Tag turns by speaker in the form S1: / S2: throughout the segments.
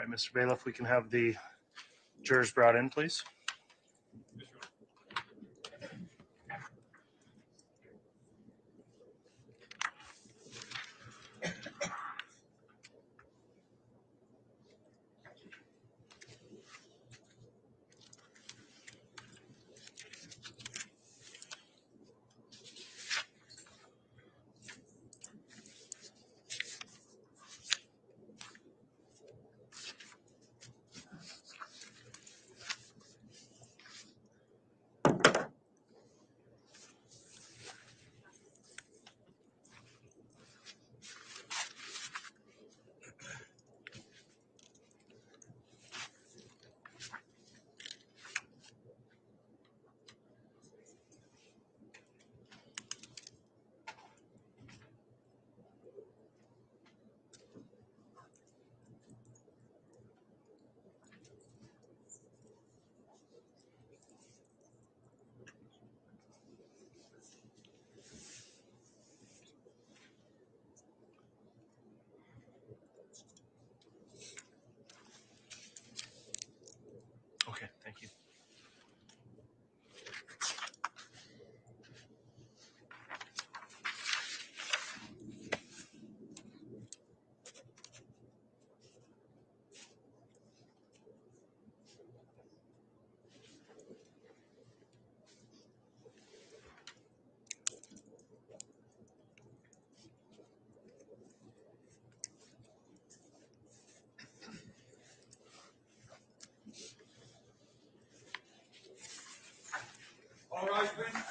S1: right, Mr. Bailiff, we can have the jurors brought in, please. Okay, thank you.
S2: All right, then.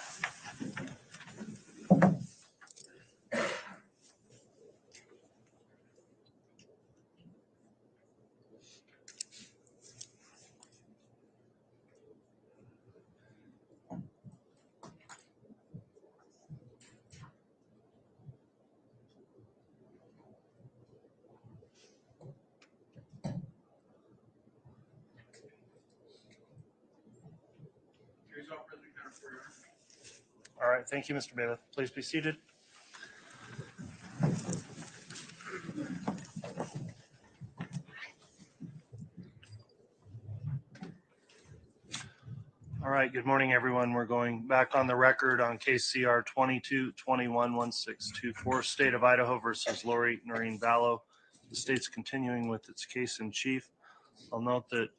S1: All right, thank you, Mr. Bailiff. Please be seated. All right, good morning, everyone. We're going back on the record on case CR 22-21-1624, State of Idaho versus Lori Noreen Ballo. The state's continuing with its case in chief. I'll note that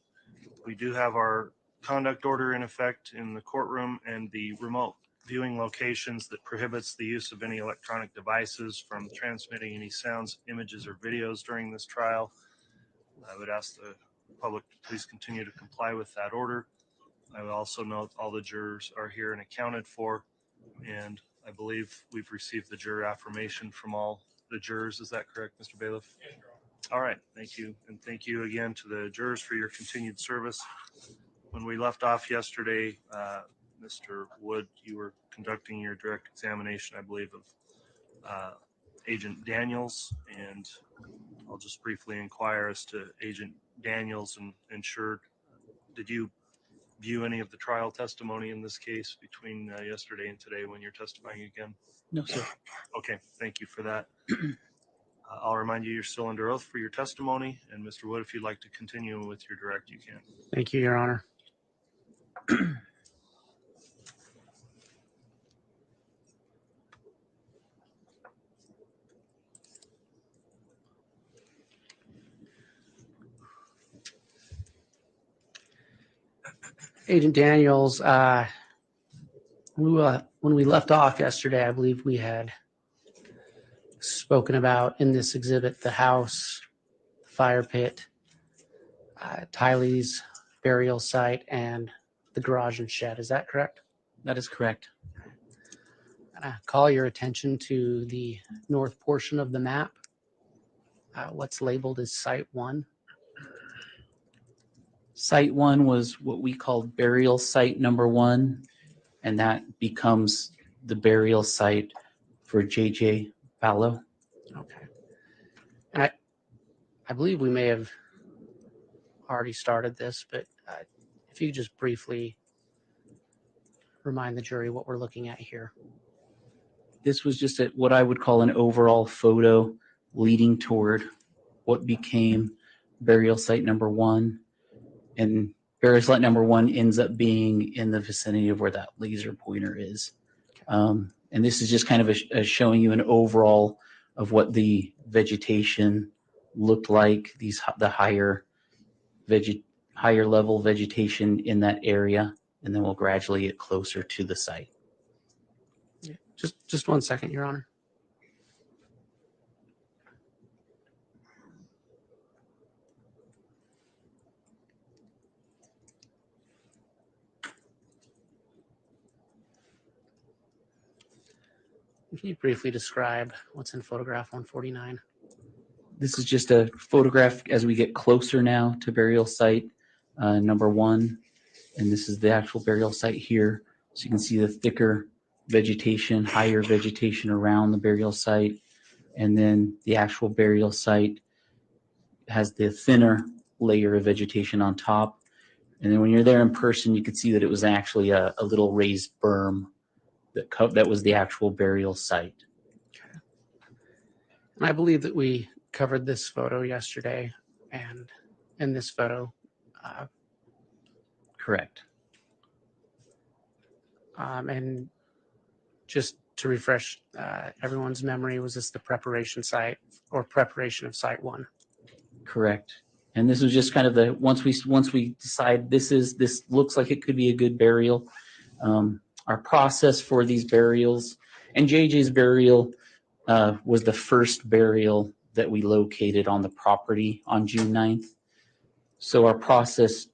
S1: we do have our conduct order in effect in the courtroom and the remote viewing locations that prohibits the use of any electronic devices from transmitting any sounds, images, or videos during this trial. I would ask the public to please continue to comply with that order. I would also note all the jurors are here and accounted for, and I believe we've received the juror affirmation from all the jurors. Is that correct, Mr. Bailiff?
S2: Yes, Your Honor.
S1: All right, thank you. And thank you again to the jurors for your continued service. When we left off yesterday, Mr. Wood, you were conducting your direct examination, I believe, of Agent Daniels, and I'll just briefly inquire as to Agent Daniels and ensured, did you view any of the trial testimony in this case between yesterday and today when you're testifying again?
S3: No, sir.
S1: Okay, thank you for that. I'll remind you, you're still under oath for your testimony, and Mr. Wood, if you'd like to continue with your direct, you can.
S4: Thank you, Your Honor. Agent Daniels, when we left off yesterday, I believe we had spoken about in this exhibit the house, the fire pit, Tylee's burial site, and the garage and shed. Is that correct?
S3: That is correct.
S4: Call your attention to the north portion of the map. What's labeled as Site 1.
S3: Site 1 was what we called burial site number 1, and that becomes the burial site for J.J. Ballo.
S4: Okay. And I believe we may have already started this, but if you could just briefly remind the jury what we're looking at here.
S3: This was just what I would call an overall photo leading toward what became burial site number 1, and burial site number 1 ends up being in the vicinity of where that laser pointer is. And this is just kind of a showing you an overall of what the vegetation looked like, the higher level vegetation in that area, and then we'll gradually get closer to the site.
S4: Yeah. Just 1 second, Your Honor. Can you briefly describe what's in photograph 149?
S3: This is just a photograph as we get closer now to burial site number 1, and this is the actual burial site here. So you can see the thicker vegetation, higher vegetation around the burial site, and then the actual burial site has the thinner layer of vegetation on top. And then when you're there in person, you could see that it was actually a little raised berm that was the actual burial site.
S4: And I believe that we covered this photo yesterday, and in this photo,
S3: Correct.
S4: and just to refresh everyone's memory, was this the preparation site or preparation of site 1?
S3: Correct. And this was just kind of the once we decide this looks like it could be a good burial. Our process for these burials, and JJ's burial was the first burial that we located on the property on June 9th. So our process,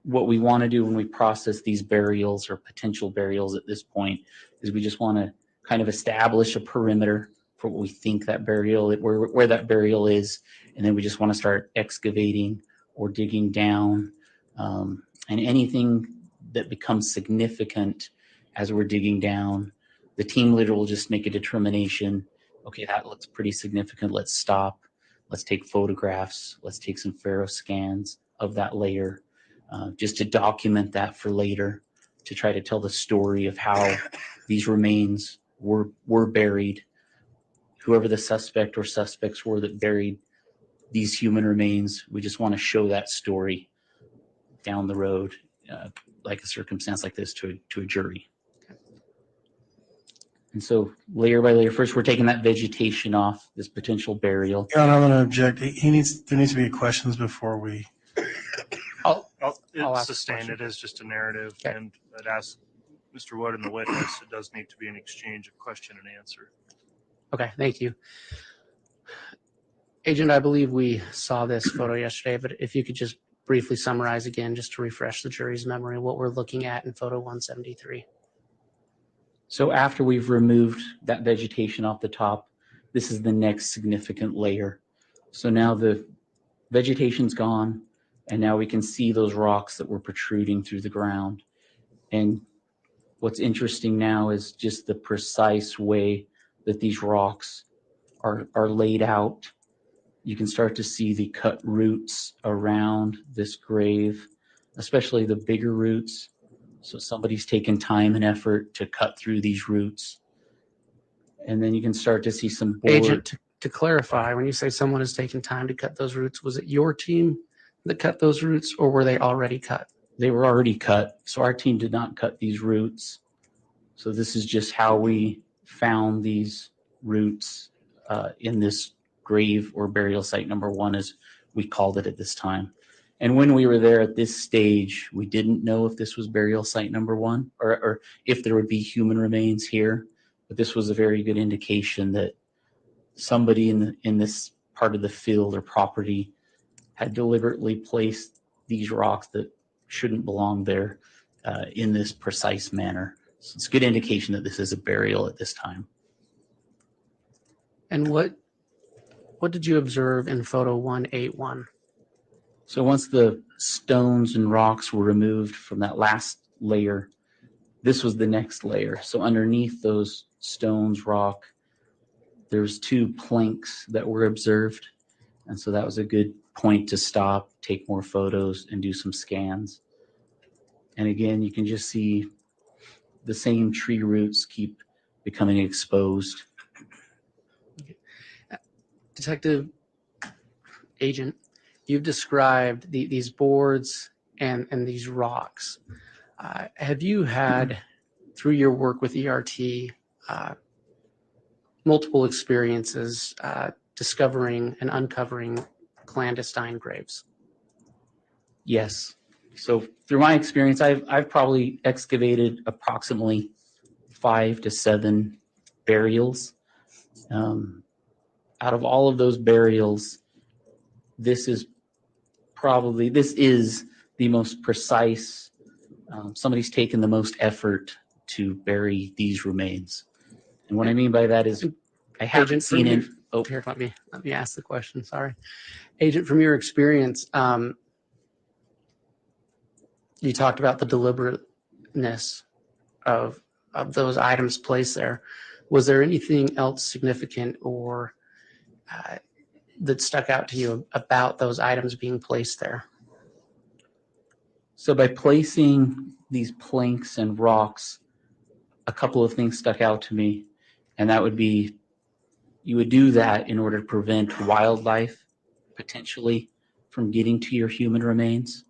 S3: what we want to do when we process these burials or potential burials at this point, is we just want to kind of establish a perimeter for what we think that burial, where that burial is, and then we just want to start excavating or digging down, and anything that becomes significant as we're digging down, the team leader will just make a determination. Okay, that looks pretty significant. Let's stop. Let's take photographs. Let's take some faro scans of that layer, just to document that for later, to try to tell the story of how these remains were buried. Whoever the suspect or suspects were that buried these human remains, we just want to show that story down the road, like a circumstance like this, to a jury. And so layer by layer, first we're taking that vegetation off this potential burial.
S2: Your Honor, I'm going to object. There needs to be questions before we.
S4: I'll
S1: It's
S4: ask the
S1: sustained.
S4: question.
S1: It is just a narrative,
S4: Okay.
S1: and I'd ask Mr. Wood and the witness, it does need to be an exchange of question and answer.
S4: Okay, thank you. Agent, I believe we saw this photo yesterday, but if you could just briefly summarize again, just to refresh the jury's memory, what we're looking at in photo 173.
S3: So after we've removed that vegetation off the top, this is the next significant layer. So now the vegetation's gone, and now we can see those rocks that were protruding through the ground. And what's interesting now is just the precise way that these rocks are laid out. You can start to see the cut roots around this grave, especially the bigger roots. So somebody's taken time and effort to cut through these roots. And then you can start to see some board.
S4: Agent, to clarify, when you say someone has taken time to cut those roots, was it your team that cut those roots, or were they already cut?
S3: They were already cut. So our team did not cut these roots. So this is just how we found these roots in this grave or burial site number 1, as we called it at this time. And when we were there at this stage, we didn't know if this was burial site number 1 or if there would be human remains here. But this was a very good indication that somebody in this part of the field or property had deliberately placed these rocks that shouldn't belong there in this precise manner. So it's a good indication that this is a burial at this time.
S4: And what did you observe in photo 181?
S3: So once the stones and rocks were removed from that last layer, this was the next layer. So underneath those stones, rock, there's 2 planks that were observed. And so that was a good point to stop, take more photos, and do some scans. And again, you can just see the same tree roots keep becoming exposed.
S4: Detective Agent, you've described these boards and these rocks. Have you had, through your work with ERT, multiple experiences discovering and uncovering clandestine graves?
S3: Yes. So through my experience, I've probably excavated approximately 5 to 7 burials. Out of all of those burials, this is the most precise. Somebody's taken the most effort to bury these remains. And what I mean by that is I haven't
S4: Agent,
S3: seen it. Oh,
S4: here, let me ask the question. Sorry, Agent, from your experience, you talked about the deliberateness of those items placed there. Was there anything else significant or that stuck out to you about those items being placed there?
S3: so by placing these planks and rocks, a couple of things stuck out to me, and that would be you would do that in order to prevent wildlife potentially from getting to your human remains.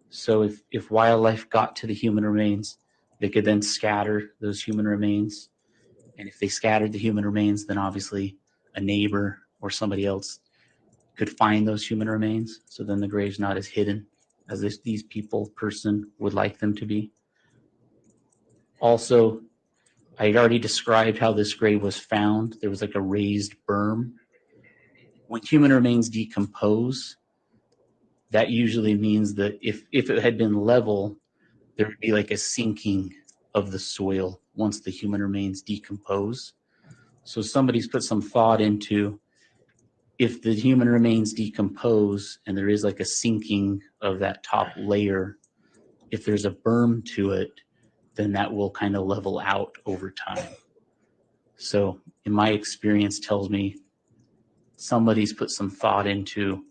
S3: So if wildlife got to the human remains, they could then scatter those human remains. And if they scattered the human remains, then obviously a neighbor or somebody else could find those human remains. So then the grave's not as hidden as these person would like them to be. Also, I had already described how this grave was found. There was like a raised berm. When human remains decompose, that usually means that if it had been level, there would be like a sinking of the soil once the human remains decompose. So somebody's put some thought into if the human remains decompose and there is like a sinking of that top layer, if there's a berm to it, then that will kind of level out over time. So in my experience tells me somebody's put some thought into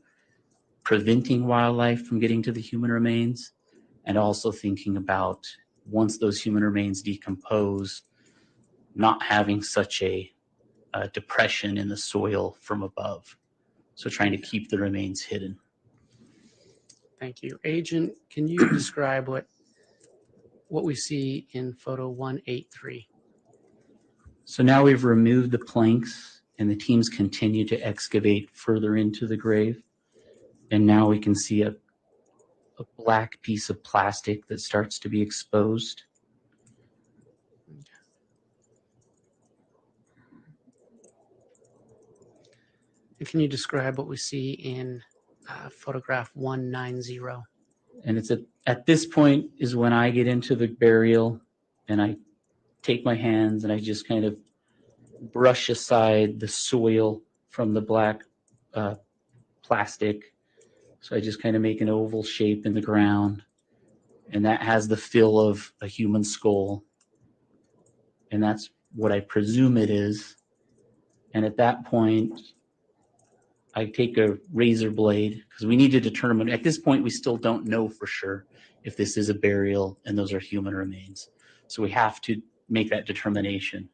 S3: preventing wildlife from getting to the human remains and also thinking about once those human remains decompose, not having such a depression in the soil from above. So trying to keep the remains hidden.
S4: Thank you. Agent, can you describe what we see in photo 183?
S3: So now we've removed the planks and the teams continue to excavate further into the grave. And now we can see a black piece of plastic that starts to be exposed.
S4: And can you describe what we see in photograph 190?
S3: And it's at this point is when I get into the burial and I take my hands and I just kind of brush aside the soil from the black plastic. So I just kind of make an oval shape in the ground, and that has the feel of a human skull. And that's what I presume it is. And at that point, I take a razor blade because we need to determine, at this point, we still don't know for sure if this is a burial and those are human remains. So we have to make that determination.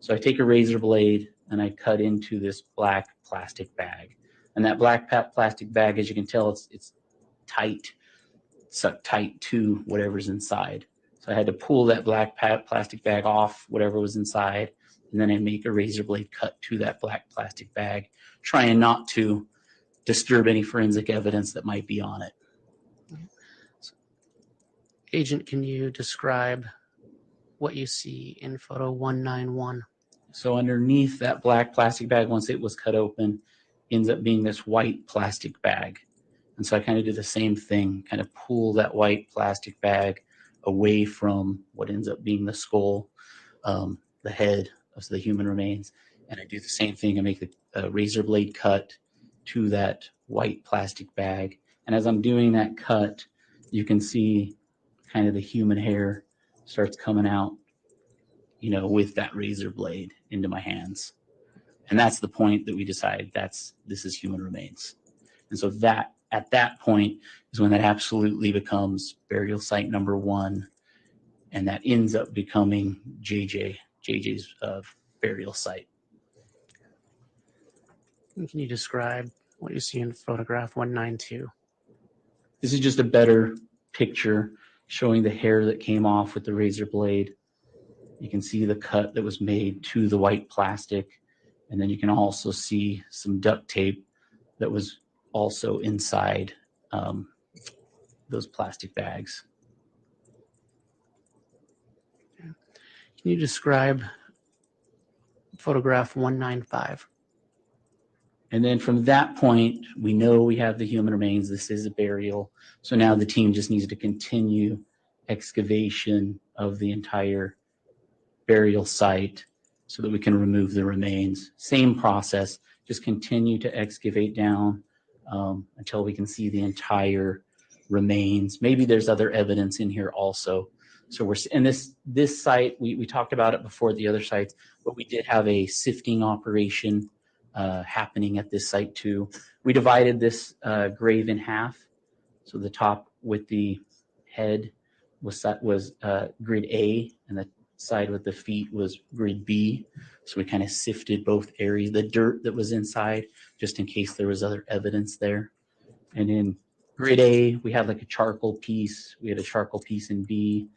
S3: So I take a razor blade and I cut into this black plastic bag. And that black plastic bag, as you can tell, it's tight, sucked tight to whatever's inside. So I had to pull that black plastic bag off whatever was inside, and then I make a razor blade cut to that black plastic bag, trying not to disturb any forensic evidence that might be on it.
S4: Agent, can you describe what you see in photo 191?
S3: So underneath that black plastic bag, once it was cut open, ends up being this white plastic bag. And so I kind of do the same thing, kind of pull that white plastic bag away from what ends up being the skull, the head of the human remains. And I do the same thing. I make a razor blade cut to that white plastic bag. And as I'm doing that cut, you can see kind of the human hair starts coming out, with that razor blade into my hands. And that's the point that we decide this is human remains. And so that at that point is when that absolutely becomes burial site number 1, and that ends up becoming JJ's burial site.
S4: Can you describe what you see in photograph 192.
S3: This is just a better picture showing the hair that came off with the razor blade. You can see the cut that was made to the white plastic. And then you can also see some duct tape that was also inside those plastic bags.
S4: Can you describe photograph 195?
S3: And then from that point, we know we have the human remains. This is a burial. So now the team just needs to continue excavation of the entire burial site so that we can remove the remains. Same process, just continue to excavate down until we can see the entire remains. Maybe there's other evidence in here also. So we're in this site, we talked about it before the other sites, but we did have a sifting operation happening at this site too. We divided this grave in half. So the top with the head was grid A, and the side with the feet was grid B. So we kind of sifted both areas, the dirt that was inside, just in case there was other evidence there. And in grid A, we had like a charcoal piece. We had a charcoal piece in B,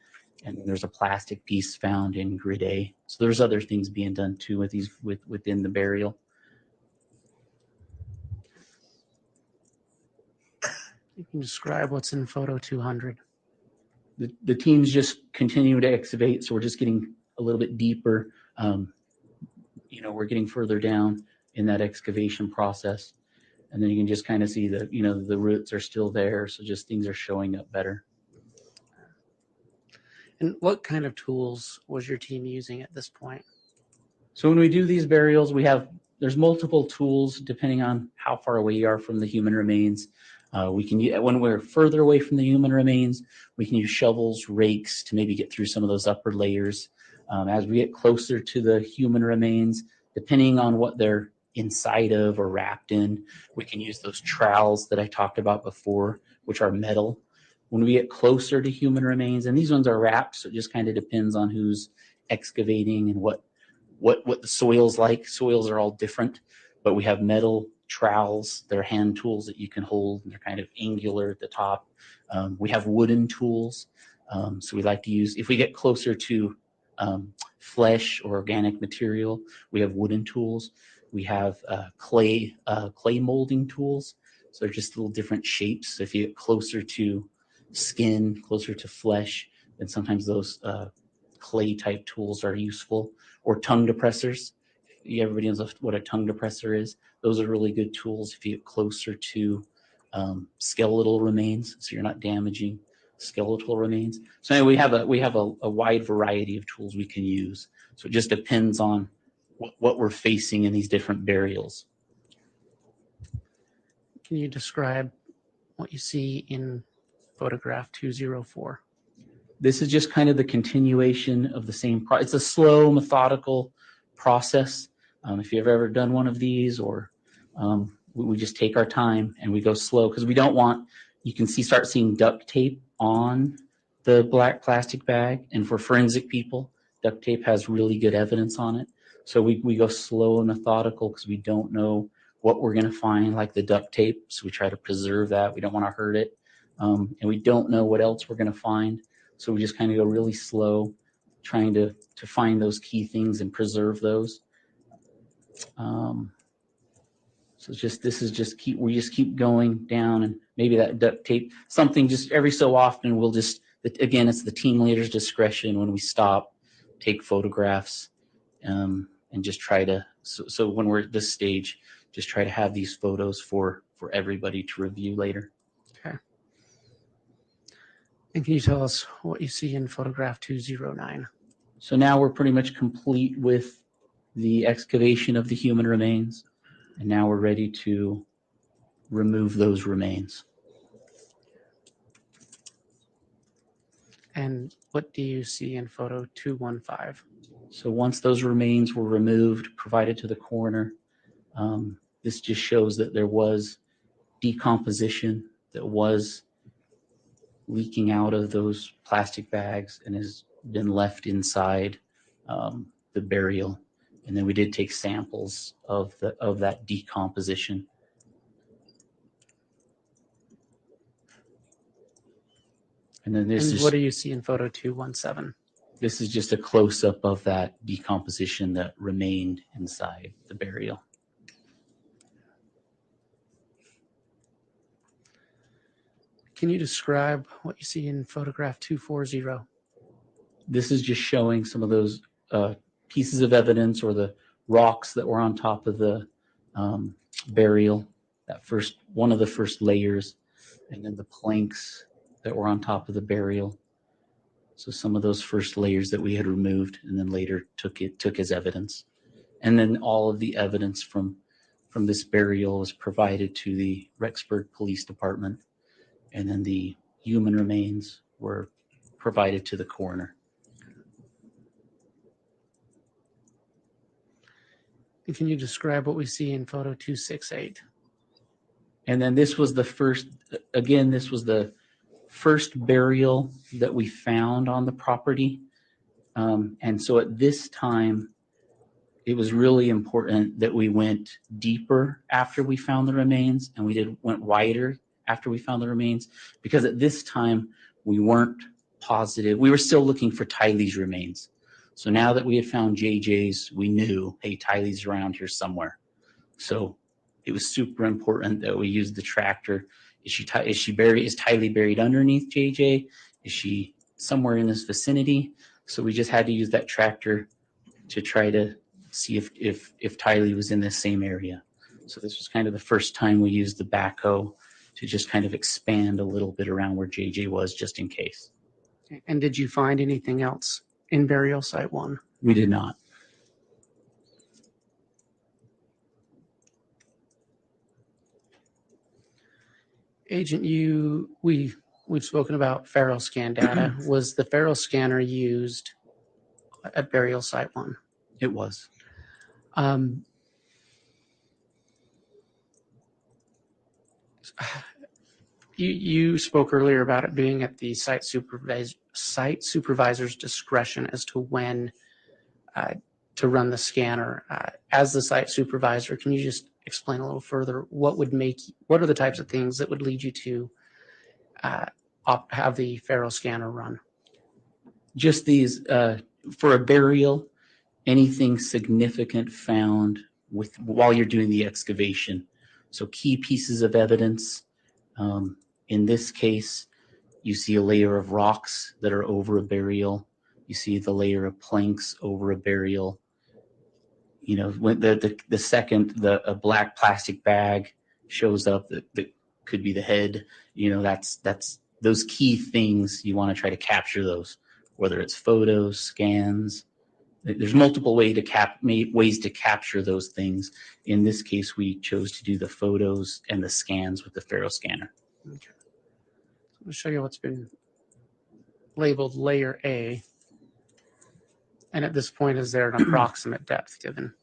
S3: and there's a plastic piece found in grid A. So there's other things being done too with these within the burial.
S4: You can describe what's in photo 200.
S3: The teams just continue to excavate, so we're just getting a little bit deeper. We're getting further down in that excavation process, and then you can just kind of see that the roots are still there, so just things are showing up better.
S4: And what kind of tools was your team using at this point?
S3: So when we do these burials, there's multiple tools depending on how far away you are from the human remains. When we're further away from the human remains, we can use shovels, rakes to maybe get through some of those upper layers. As we get closer to the human remains, depending on what they're inside of or wrapped in, we can use those trowels that I talked about before, which are metal. When we get closer to human remains, and these ones are wrapped, so it just kind of depends on who's excavating and what the soil's like. Soils are all different, but we have metal trowels. They're hand tools that you can hold, and they're kind of angular at the top. We have wooden tools. So we like to use, if we get closer to flesh or organic material, we have wooden tools. We have clay molding tools. So they're just little different shapes. So if you get closer to skin, closer to flesh, then sometimes those clay type tools are useful. Or tongue depressors. Everybody knows what a tongue depressor is. Those are really good tools if you get closer to skeletal remains, so you're not damaging skeletal remains. So anyway, we have a wide variety of tools we can use. So it just depends on what we're facing in these different burials.
S4: Can you describe what you see in photograph 204?
S3: This is just kind of the continuation of the same it's a slow, methodical process. If you've ever done one of these, or we just take our time and we go slow, because we don't want, you can start seeing duct tape on the black plastic bag, and for forensic people, duct tape has really good evidence on it. So we go slow and methodical because we don't know what we're going to find, like the duct tape. So we try to preserve that. We don't want to hurt it. And we don't know what else we're going to find. So we just kind of go really slow, trying to find those key things and preserve those. So we just keep going down, and maybe that duct tape, something just every so often we'll just, again, it's the team leader's discretion when we stop, take photographs, and just try to, so when we're at this stage, just try to have these photos for everybody to review later.
S4: Okay. And can you tell us what you see in photograph 209?
S3: So now we're pretty much complete with the excavation of the human remains, and now we're ready to remove those remains.
S4: And what do you see in photo 215?
S3: So once those remains were removed, provided to the coroner, this just shows that there was decomposition that was leaking out of those plastic bags and has been left inside the burial. And then we did take samples of that decomposition. And then this
S4: And
S3: is
S4: what do you see in photo 217?
S3: this is just a close up of that decomposition that remained inside the burial.
S4: Can you describe what you see in photograph 240?
S3: This is just showing some of those pieces of evidence or the rocks that were on top of the burial, that first one of the first layers, and then the planks that were on top of the burial. So some of those first layers that we had removed and then later took as evidence. And then all of the evidence from this burial was provided to the Rexburg Police Department, and then the human remains were provided to the coroner.
S4: And can you describe what we see in photo 268?
S3: And then this was the first, again, this was the first burial that we found on the property. And so at this time, it was really important that we went deeper after we found the remains, and we went wider after we found the remains, because at this time we weren't positive. We were still looking for Tylee's remains. So now that we had found JJ's, we knew, hey, Tylee's around here somewhere. So it was super important that we used the tractor. Is Tylee buried underneath JJ? Is she somewhere in this vicinity? So we just had to use that tractor to try to see if Tylee was in the same area. So this was kind of the first time we used the backhoe to just kind of expand a little bit around where JJ was, just in case.
S4: And did you find anything else in burial site 1?
S3: We did not.
S4: Agent, we've spoken about Faro scan data. Was the Faro scanner used at burial site 1?
S3: It was.
S4: You spoke earlier about it being at the site supervisor's discretion as to when to run the scanner. As the site supervisor, can you just explain a little further what are the types of things that would lead you to have the Faro scanner run?
S3: Just these, for a burial, anything significant found while you're doing the excavation. So key pieces of evidence. In this case, you see a layer of rocks that are over a burial. You see the layer of planks over a burial. You know, when the second a black plastic bag shows up that could be the head, you know, that's those key things. You want to try to capture those, whether it's photos, scans. There's multiple ways to capture those things. In this case, we chose to do the photos and the scans with the Faro scanner.
S4: Okay. I'm going to show you what's been labeled layer A. And at this point, is there an approximate depth given?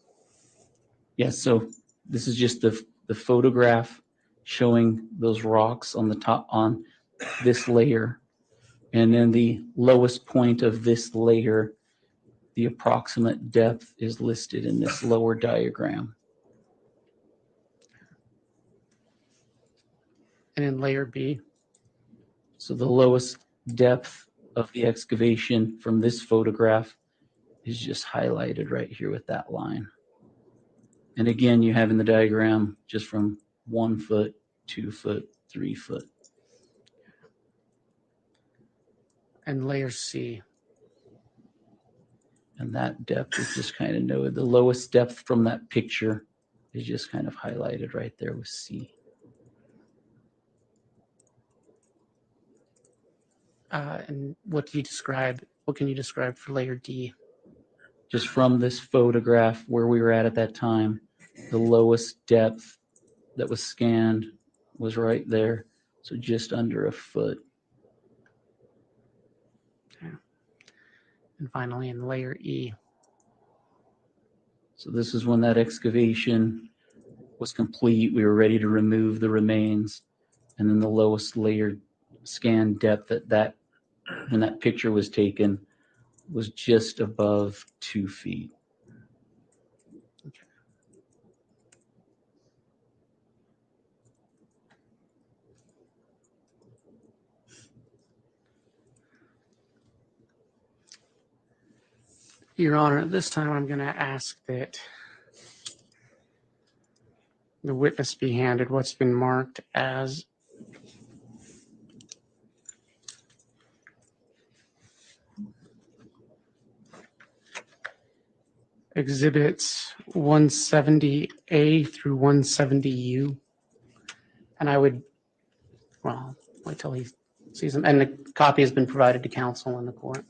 S3: Yes, so this is just the photograph showing those rocks on the top on this layer. And then the lowest point of this layer, the approximate depth is listed in this lower diagram.
S4: And in layer B?
S3: So the lowest depth of the excavation from this photograph is just highlighted right here with that line. And again, you have in the diagram just from 1 foot, 2 foot, 3 foot.
S4: And layer C?
S3: And that depth is just kind of noted. The lowest depth from that picture is just kind of highlighted right there with C.
S4: And what can you describe for layer D?
S3: Just from this photograph where we were at that time, the lowest depth that was scanned was right there. So just under a foot.
S4: Okay. And finally in layer E?
S3: So this is when that excavation was complete. We were ready to remove the remains. And then the lowest layer scan depth when that picture was taken was just above 2 feet.
S4: Okay. Your Honor, at this time, I'm going to ask that the witness be handed what's been marked as Exhibits 170A through 170U. And I would, well, wait till he sees them. And the copy has been provided to counsel in the court.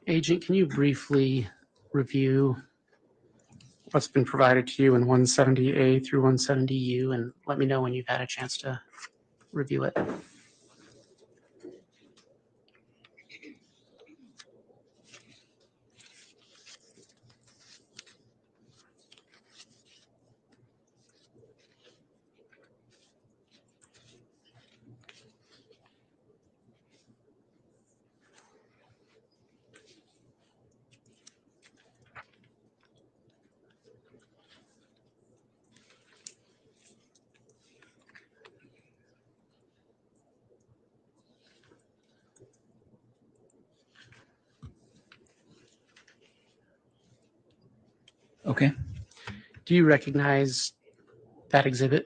S4: Agent, can you briefly review what's been provided to you in 170A through 170U and let me know when you've had a chance to review it?
S3: Okay.
S4: Do you recognize that exhibit?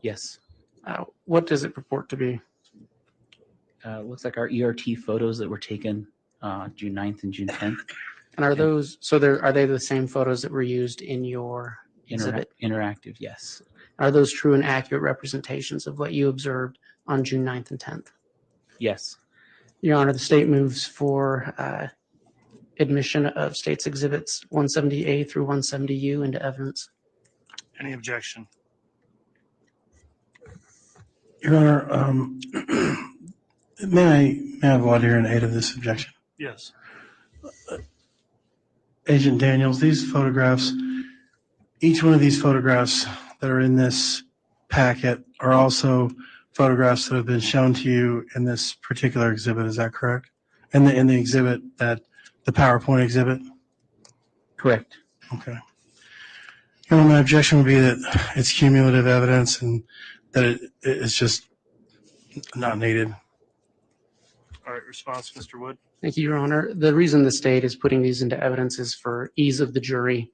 S3: Yes.
S4: What does it purport to be?
S3: Looks like our ERT photos that were taken June 9th and June 10th.
S4: And are those, so are they the same photos that were used in your exhibit?
S3: Interactive, yes.
S4: Are those true and accurate representations of what you observed on June 9th and 10th?
S3: Yes.
S4: Your Honor, the state moves for admission of state's exhibits 170A through 170U into evidence.
S1: Any objection?
S2: Your Honor, may I have water here in aid of this objection?
S1: Yes.
S2: Agent Daniels, these photographs, each one of these photographs that are in this packet are also photographs that have been shown to you in this particular exhibit. Is that correct? In the exhibit the PowerPoint exhibit?
S3: Correct.
S2: Okay. Your Honor, my objection would be that it's cumulative evidence and that it's just not needed.
S1: All right, response, Mr. Wood.
S4: Thank you, Your Honor. The reason the state is putting these into evidence is for ease of the jury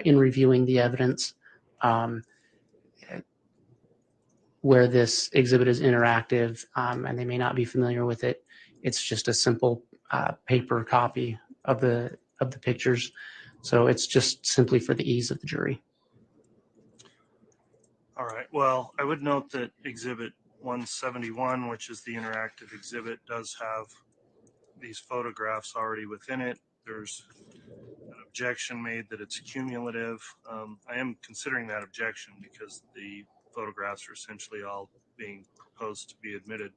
S4: in reviewing the evidence. Where this exhibit is interactive and they may not be familiar with it, it's just a simple paper copy of the pictures. So it's just simply for the ease of the jury.
S1: All right. Well, I would note that Exhibit 171, which is the interactive exhibit, does have these photographs already within it. There's an objection made that it's cumulative. I am considering that objection because the photographs are essentially all being proposed to be admitted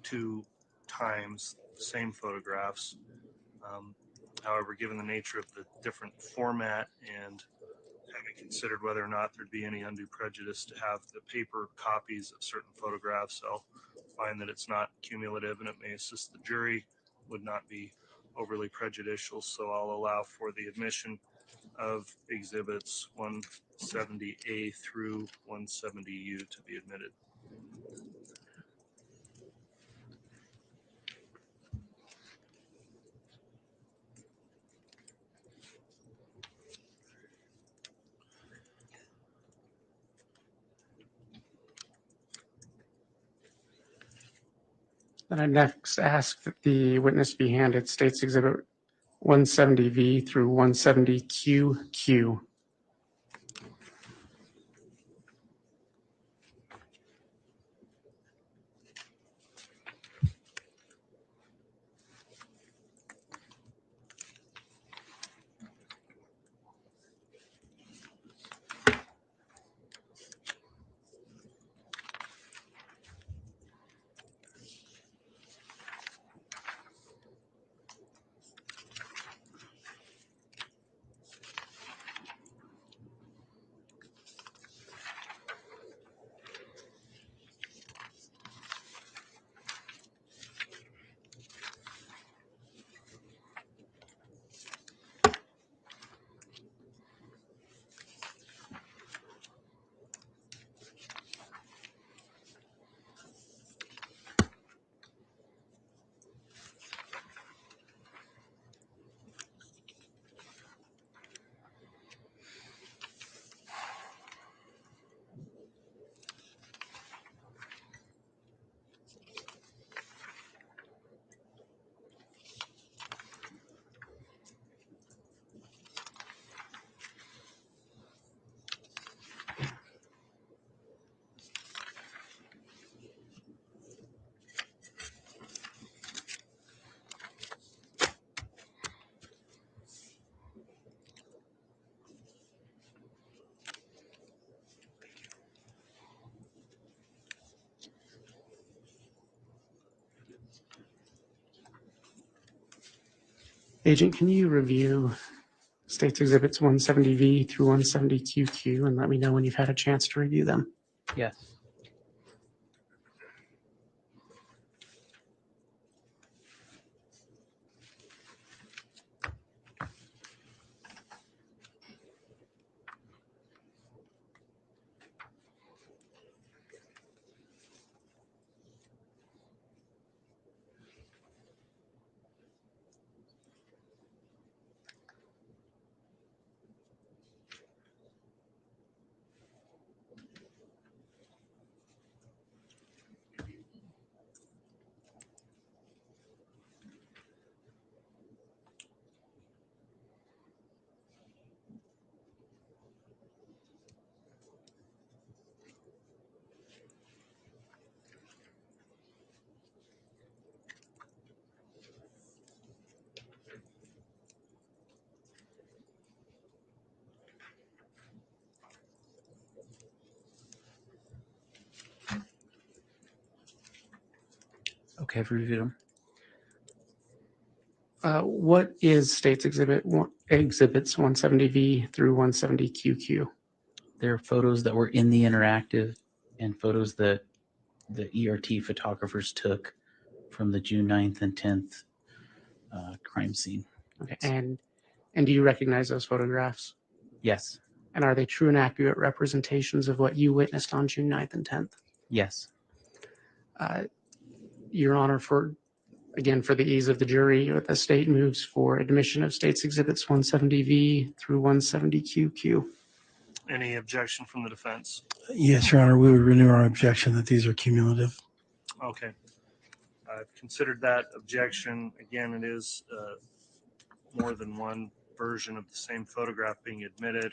S1: 2 times, the same photographs. However, given the nature of the different format and having considered whether or not there'd be any undue prejudice to have the paper copies of certain photographs, I'll find that it's not cumulative and it may assist the jury, would not be overly prejudicial, so I'll allow for the admission of exhibits 170A through 170U to be admitted.
S5: Then I next ask that the witness be handed States Exhibit 170V through 170QQ. Agent, can you review States Exhibits 170V through 170QQ and let me know when you've had a chance to review them?
S3: Yes. Okay, I've reviewed them.
S5: What is States Exhibits 170V through 170QQ?
S3: They're photos that were in the interactive and photos that the ERT photographers took from the June 9th and 10th crime scene.
S5: Okay, and do you recognize those photographs?
S3: Yes.
S5: And are they true and accurate representations of what you witnessed on June 9th and 10th?
S3: Yes.
S5: Your Honor, for the ease of the jury, the state moves for admission of States Exhibits 170V through 170QQ.
S1: Any objection from the defense?
S2: Yes, Your Honor, we would renew our objection that these are cumulative.
S1: Okay. I've considered that objection. Again, it is more than one version of the same photograph being admitted.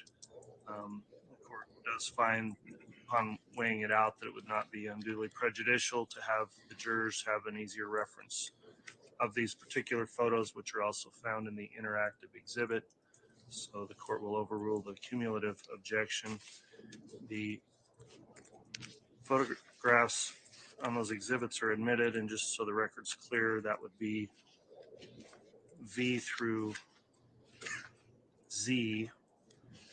S1: The court does find, upon weighing it out, that it would not be unduly prejudicial to have the jurors have an easier reference of these particular photos, which are also found in the interactive exhibit. So the court will overrule the cumulative objection. The photographs on those exhibits are admitted, and just so the record's clear, that would be V through Z,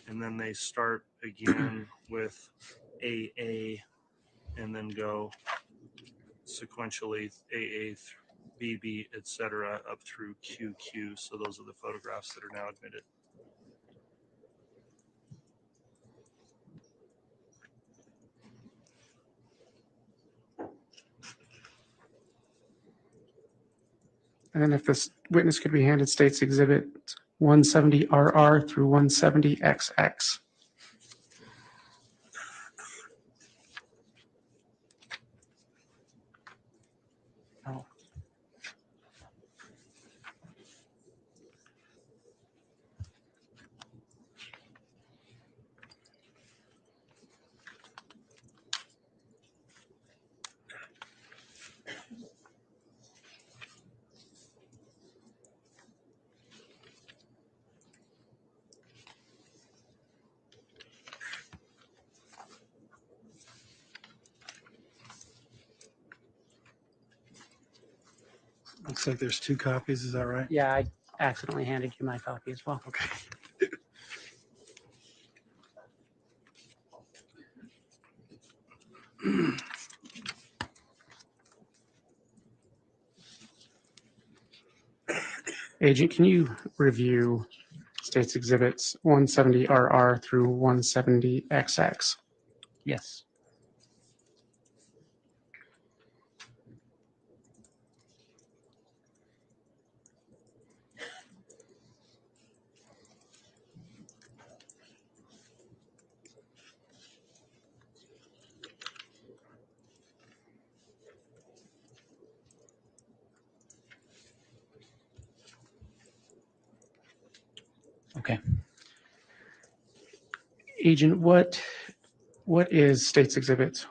S1: and then they start again with AA and then go sequentially AA, BB, etc. up through QQ. So those are the photographs that are now admitted.
S5: And then if this witness could be handed State's Exhibit 170RR through 170XX. Oh.
S2: Looks like there's 2 copies. Is that right?
S4: Yeah, I accidentally handed you my copy as well.
S2: Okay.
S5: Agent, can you review State's Exhibits 170RR through 170XX?
S3: Yes. Okay.
S5: Agent, what is State's Exhibits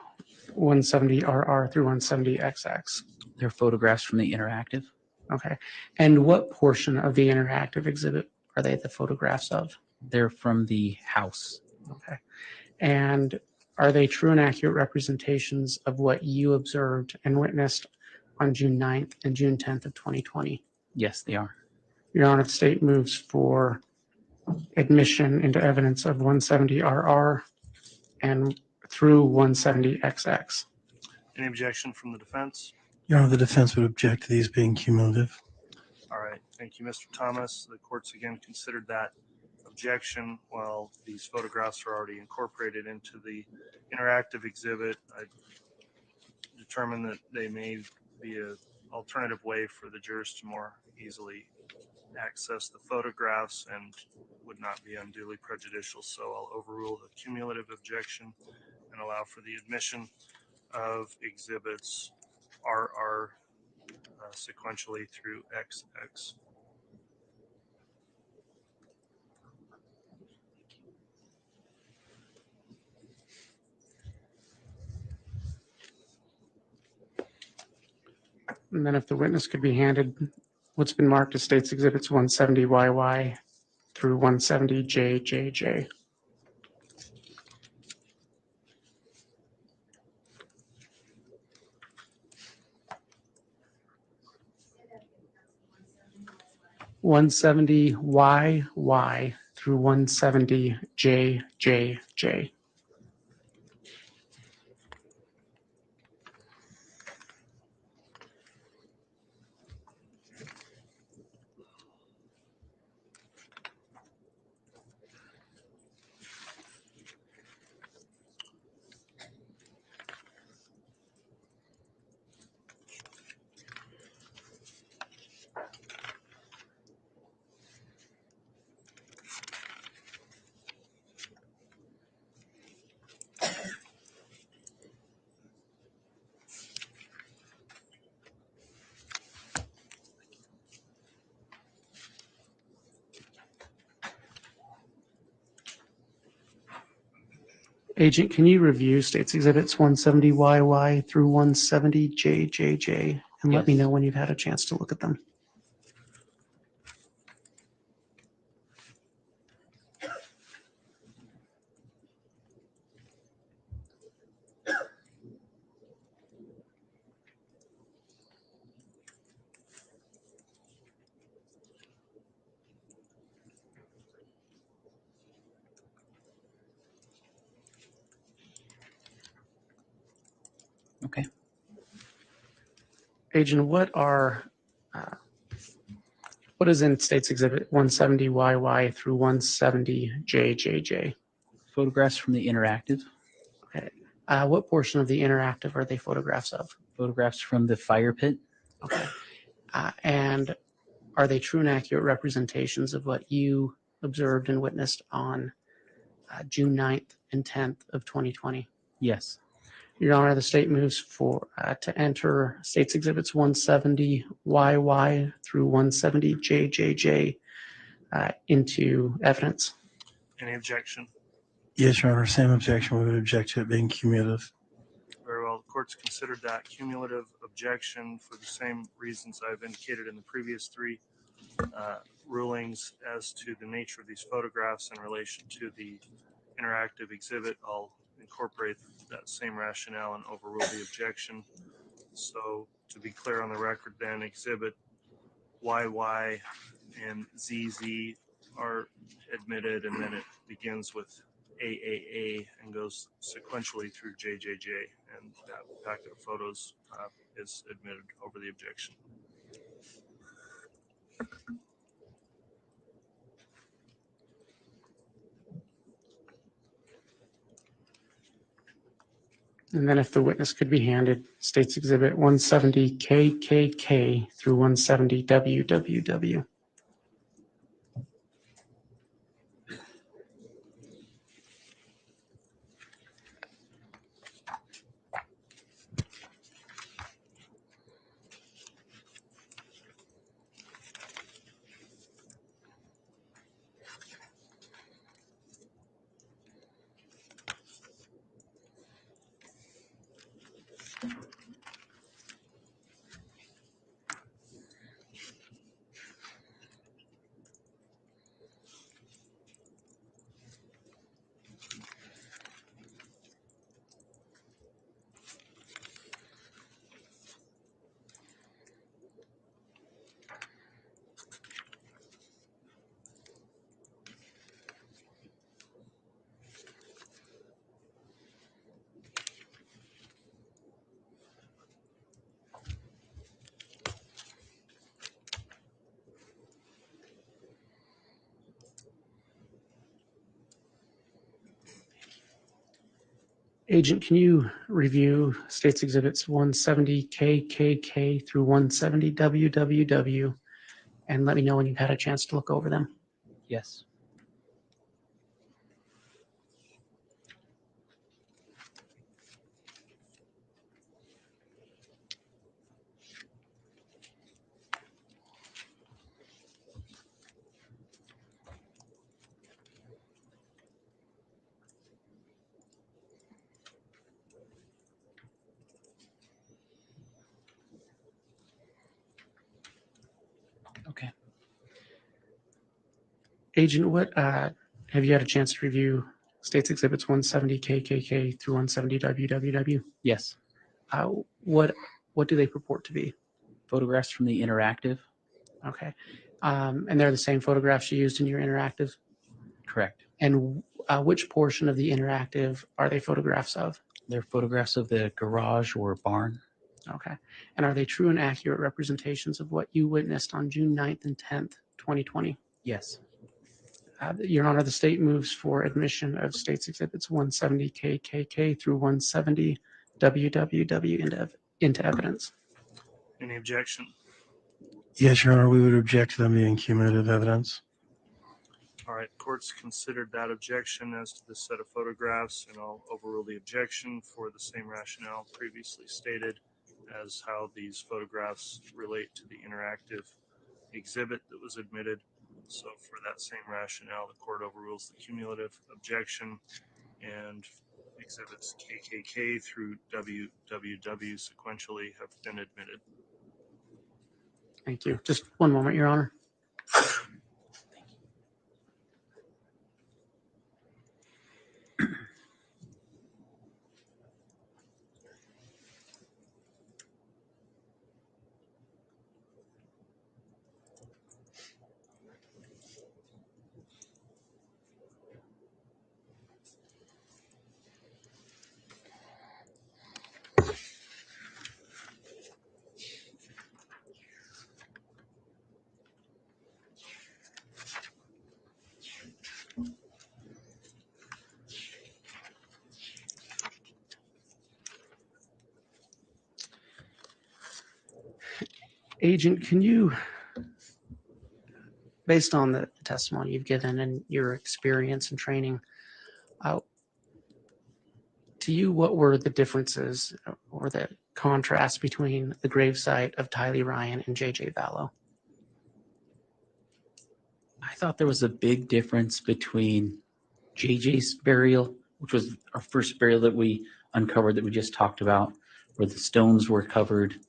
S5: 170RR through 170XX?
S3: They're photographs from the interactive.
S5: Okay. And what portion of the interactive exhibit are they the photographs of?
S3: They're from the house.
S5: Okay. And are they true and accurate representations of what you observed and witnessed on June 9th and June 10th of 2020?
S3: Yes, they are.
S5: Your Honor, the state moves for admission into evidence of 170RR and through 170XX.
S1: Any objection from the defense?
S2: Your Honor, the defense would object to these being cumulative.
S1: All right, thank you, Mr. Thomas. The court's again considered that objection. While these photographs are already incorporated into the interactive exhibit, I determined that they may be an alternative way for the jurors to more easily access the photographs and would not be unduly prejudicial. So I'll overrule the cumulative objection and allow for the admission of exhibits RR sequentially through XX.
S5: And then if the witness could be handed what's been marked as State's Exhibits 170YY through 170JJJ. (170YY through 170JJJ). Agent, can you review State's Exhibits 170YY through 170JJJ and let me
S3: Yes.
S5: know when you've had a chance to look at them?
S3: Okay.
S5: Agent, what is in State's Exhibit 170YY through 170JJJ?
S3: Photographs from the interactive.
S5: What portion of the interactive are they photographs of?
S3: Photographs from the fire pit.
S5: Okay.
S4: And are they true and accurate representations of what you observed and witnessed on June 9th and 10th of 2020?
S3: Yes.
S4: Your Honor, the state moves for to enter States Exhibits 170YY through 170JJJ into evidence.
S1: Any objection?
S2: Yes, Your Honor, same objection. We would object to it being cumulative.
S1: Very well. The court's considered that cumulative objection for the same reasons I've indicated in the previous three rulings as to the nature of these photographs in relation to the interactive exhibit. I'll incorporate that same rationale and overrule the objection. So to be clear on the record then, exhibit YY and ZZ are admitted, and then it begins with AAA and goes sequentially through JJJ, and that packet of photos is admitted over the objection.
S5: And then if the witness could be handed States Exhibit 170KKK through 170WWW. Agent, can you review States Exhibits 170KKK through 170WWW and let me know when you've had a chance to look over them?
S3: Yes. Okay.
S5: Agent, what have you had a chance to review States Exhibits 170KKK through 170WWW?
S3: Yes.
S5: What do they purport to be?
S3: Photographs from the interactive.
S5: Okay. And they're the same photographs you used in your interactive?
S3: Correct.
S5: And which portion of the interactive are they photographs of?
S3: They're photographs of the garage or barn.
S5: Okay. And are they true and accurate representations of what you witnessed on June 9th and 10th, 2020?
S3: Yes.
S5: Your Honor, the state moves for admission of States Exhibits 170KKK through 170WWW into evidence.
S1: Any objection?
S2: Yes, Your Honor, we would object to them being cumulative evidence.
S1: All right, court's considered that objection as to this set of photographs, and I'll overrule the objection for the same rationale previously stated as how these photographs relate to the interactive exhibit that was admitted. So for that same rationale, the court overrules the cumulative objection, and exhibits KKK through WWW sequentially have been admitted.
S5: Thank you. Just one moment, Your Honor. Agent, can you, based on the testimony you've given and your experience and training, to you, what were the differences or the contrast between the gravesite of Tylee Ryan and J.J. Vallow?
S3: I thought there was a big difference between JJ's burial, which was our first burial that we uncovered that we just talked about, where the stones were covered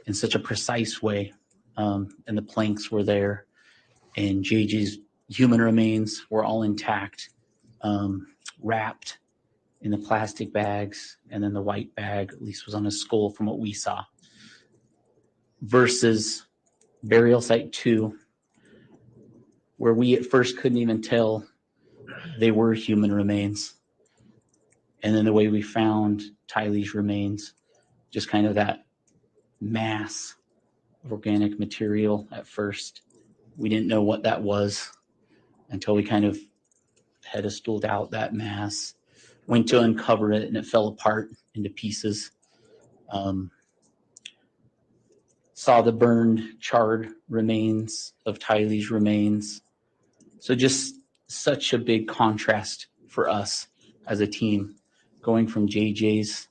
S3: in such a precise way, and the planks were there, and JJ's human remains were all intact, wrapped in the plastic bags, and then the white bag at least was on his skull from what we saw, versus burial site 2, where we at first couldn't even tell they were human remains. And then the way we found Tylee's remains, just kind of that mass of organic material at first. We didn't know what that was until we kind of pedestaled out that mass, went to uncover it, and it fell apart into pieces. Saw the burned, charred remains of Tylee's remains. So just such a big contrast for us as a team, going from JJ's,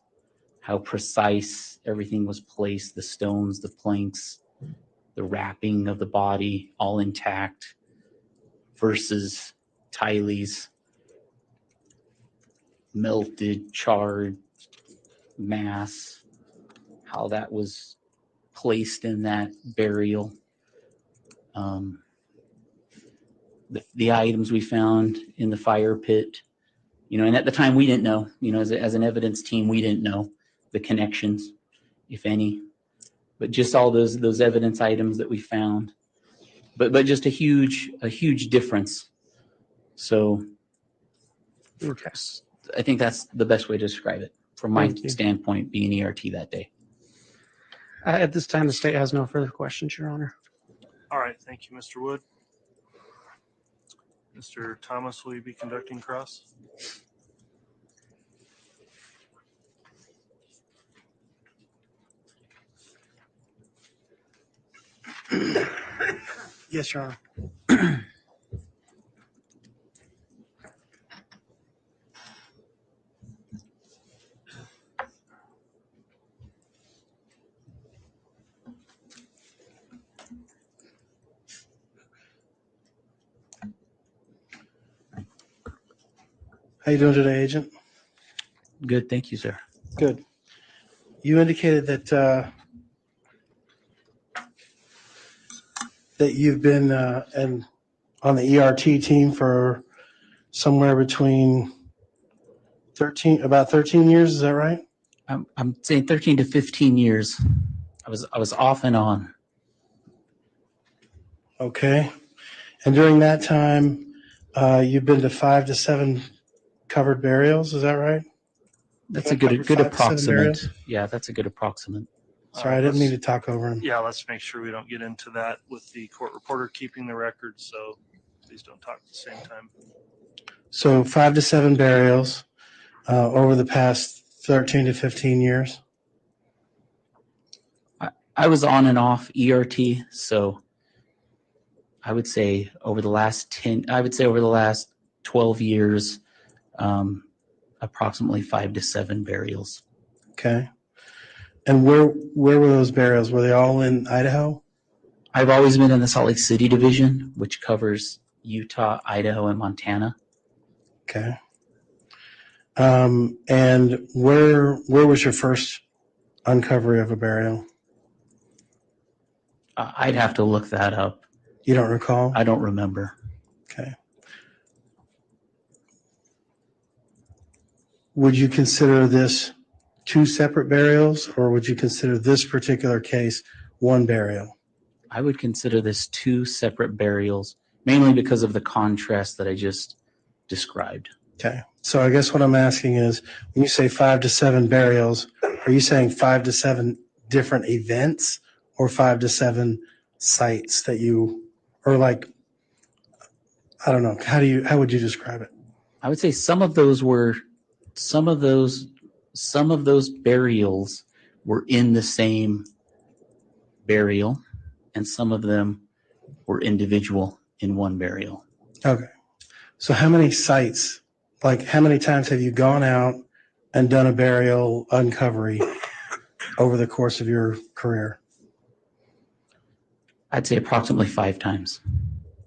S3: how precise everything was placed, the stones, the planks, the wrapping of the body, all intact, versus Tylee's melted, charred mass, how that was placed in that burial. The items we found in the fire pit, and at the time we didn't know, as an evidence team, we didn't know the connections, if any, but just all those evidence items that we found, but just a huge difference. So
S5: Okay.
S3: I think that's the best way to describe it from my
S5: Thank you.
S3: standpoint, being ERT that day.
S5: At this time, the state has no further questions, Your Honor.
S1: All right, thank you, Mr. Wood. Mr. Thomas, will you be conducting cross?
S2: Yes, Your Honor. How you doing today, Agent?
S3: Good, thank you, sir.
S2: Good. You indicated that you've been on the ERT team for somewhere between about 13 years. Is that right?
S3: I'm saying 13 to 15 years. I was off and on.
S2: Okay. And during that time, you've been to 5 to 7 covered burials. Is that right?
S3: That's a
S2: Covered
S3: good
S2: 5 to 7
S3: approximate.
S2: burials?
S3: Yeah, that's a good approximate.
S2: Sorry, I didn't mean to talk over him.
S1: Yeah, let's make sure we don't get into that with the court reporter keeping the records, so please don't talk at the same time.
S2: So 5 to 7 burials over the past 13 to 15 years.
S3: I was on and off ERT, so I would say over the last 12 years, approximately 5 to 7 burials.
S2: Okay. And where were those burials? Were they all in Idaho?
S3: I've always been in the Salt Lake City division, which covers Utah, Idaho, and Montana.
S2: Okay. And where was your first uncovery of a burial?
S3: I'd have to look that up.
S2: You don't recall?
S3: I don't remember.
S2: Okay. Would you consider this 2 separate burials, or would you consider this particular case 1 burial?
S3: I would consider this 2 separate burials, mainly because of the contrast that I just described.
S2: Okay. So I guess what I'm asking is, when you say 5 to 7 burials, are you saying 5 to 7 different events, or 5 to 7 sites that you, or like, I don't know, how would you describe it?
S3: I would say some of those burials were in the same burial, and some of them were individual in one burial.
S2: Okay. So how many sites, like how many times have you gone out and done a burial uncovery over the course of your career?
S3: I'd say approximately 5 times.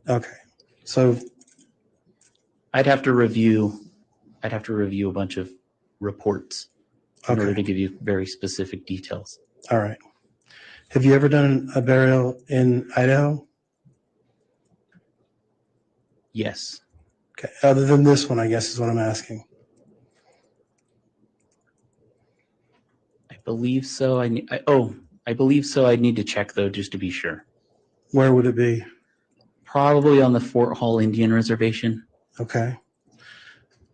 S2: Okay. So,
S3: I'd have to review a bunch of reports in order to
S2: okay.
S3: give you very specific details.
S2: All right. Have you ever done a burial in Idaho?
S3: Yes.
S2: Okay. Other than this one, I guess is what I'm asking.
S3: I believe so. I believe so. I need to check though, just to be sure.
S2: Where would it be?
S3: Probably on the Fort Hall Indian Reservation.
S2: Okay.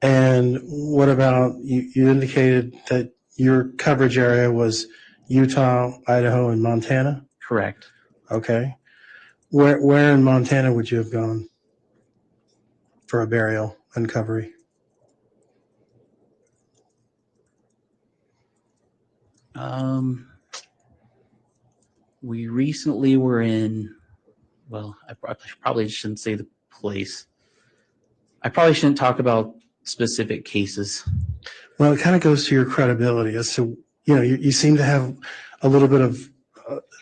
S2: And what about, you indicated that your coverage area was Utah, Idaho, and Montana?
S3: Correct.
S2: Okay. Where in Montana would you have gone for a burial uncovery?
S3: We recently were in, well, I probably shouldn't say the place. I probably shouldn't talk about specific cases.
S2: Well, it kind of goes to your credibility as to, you seem to have a little bit of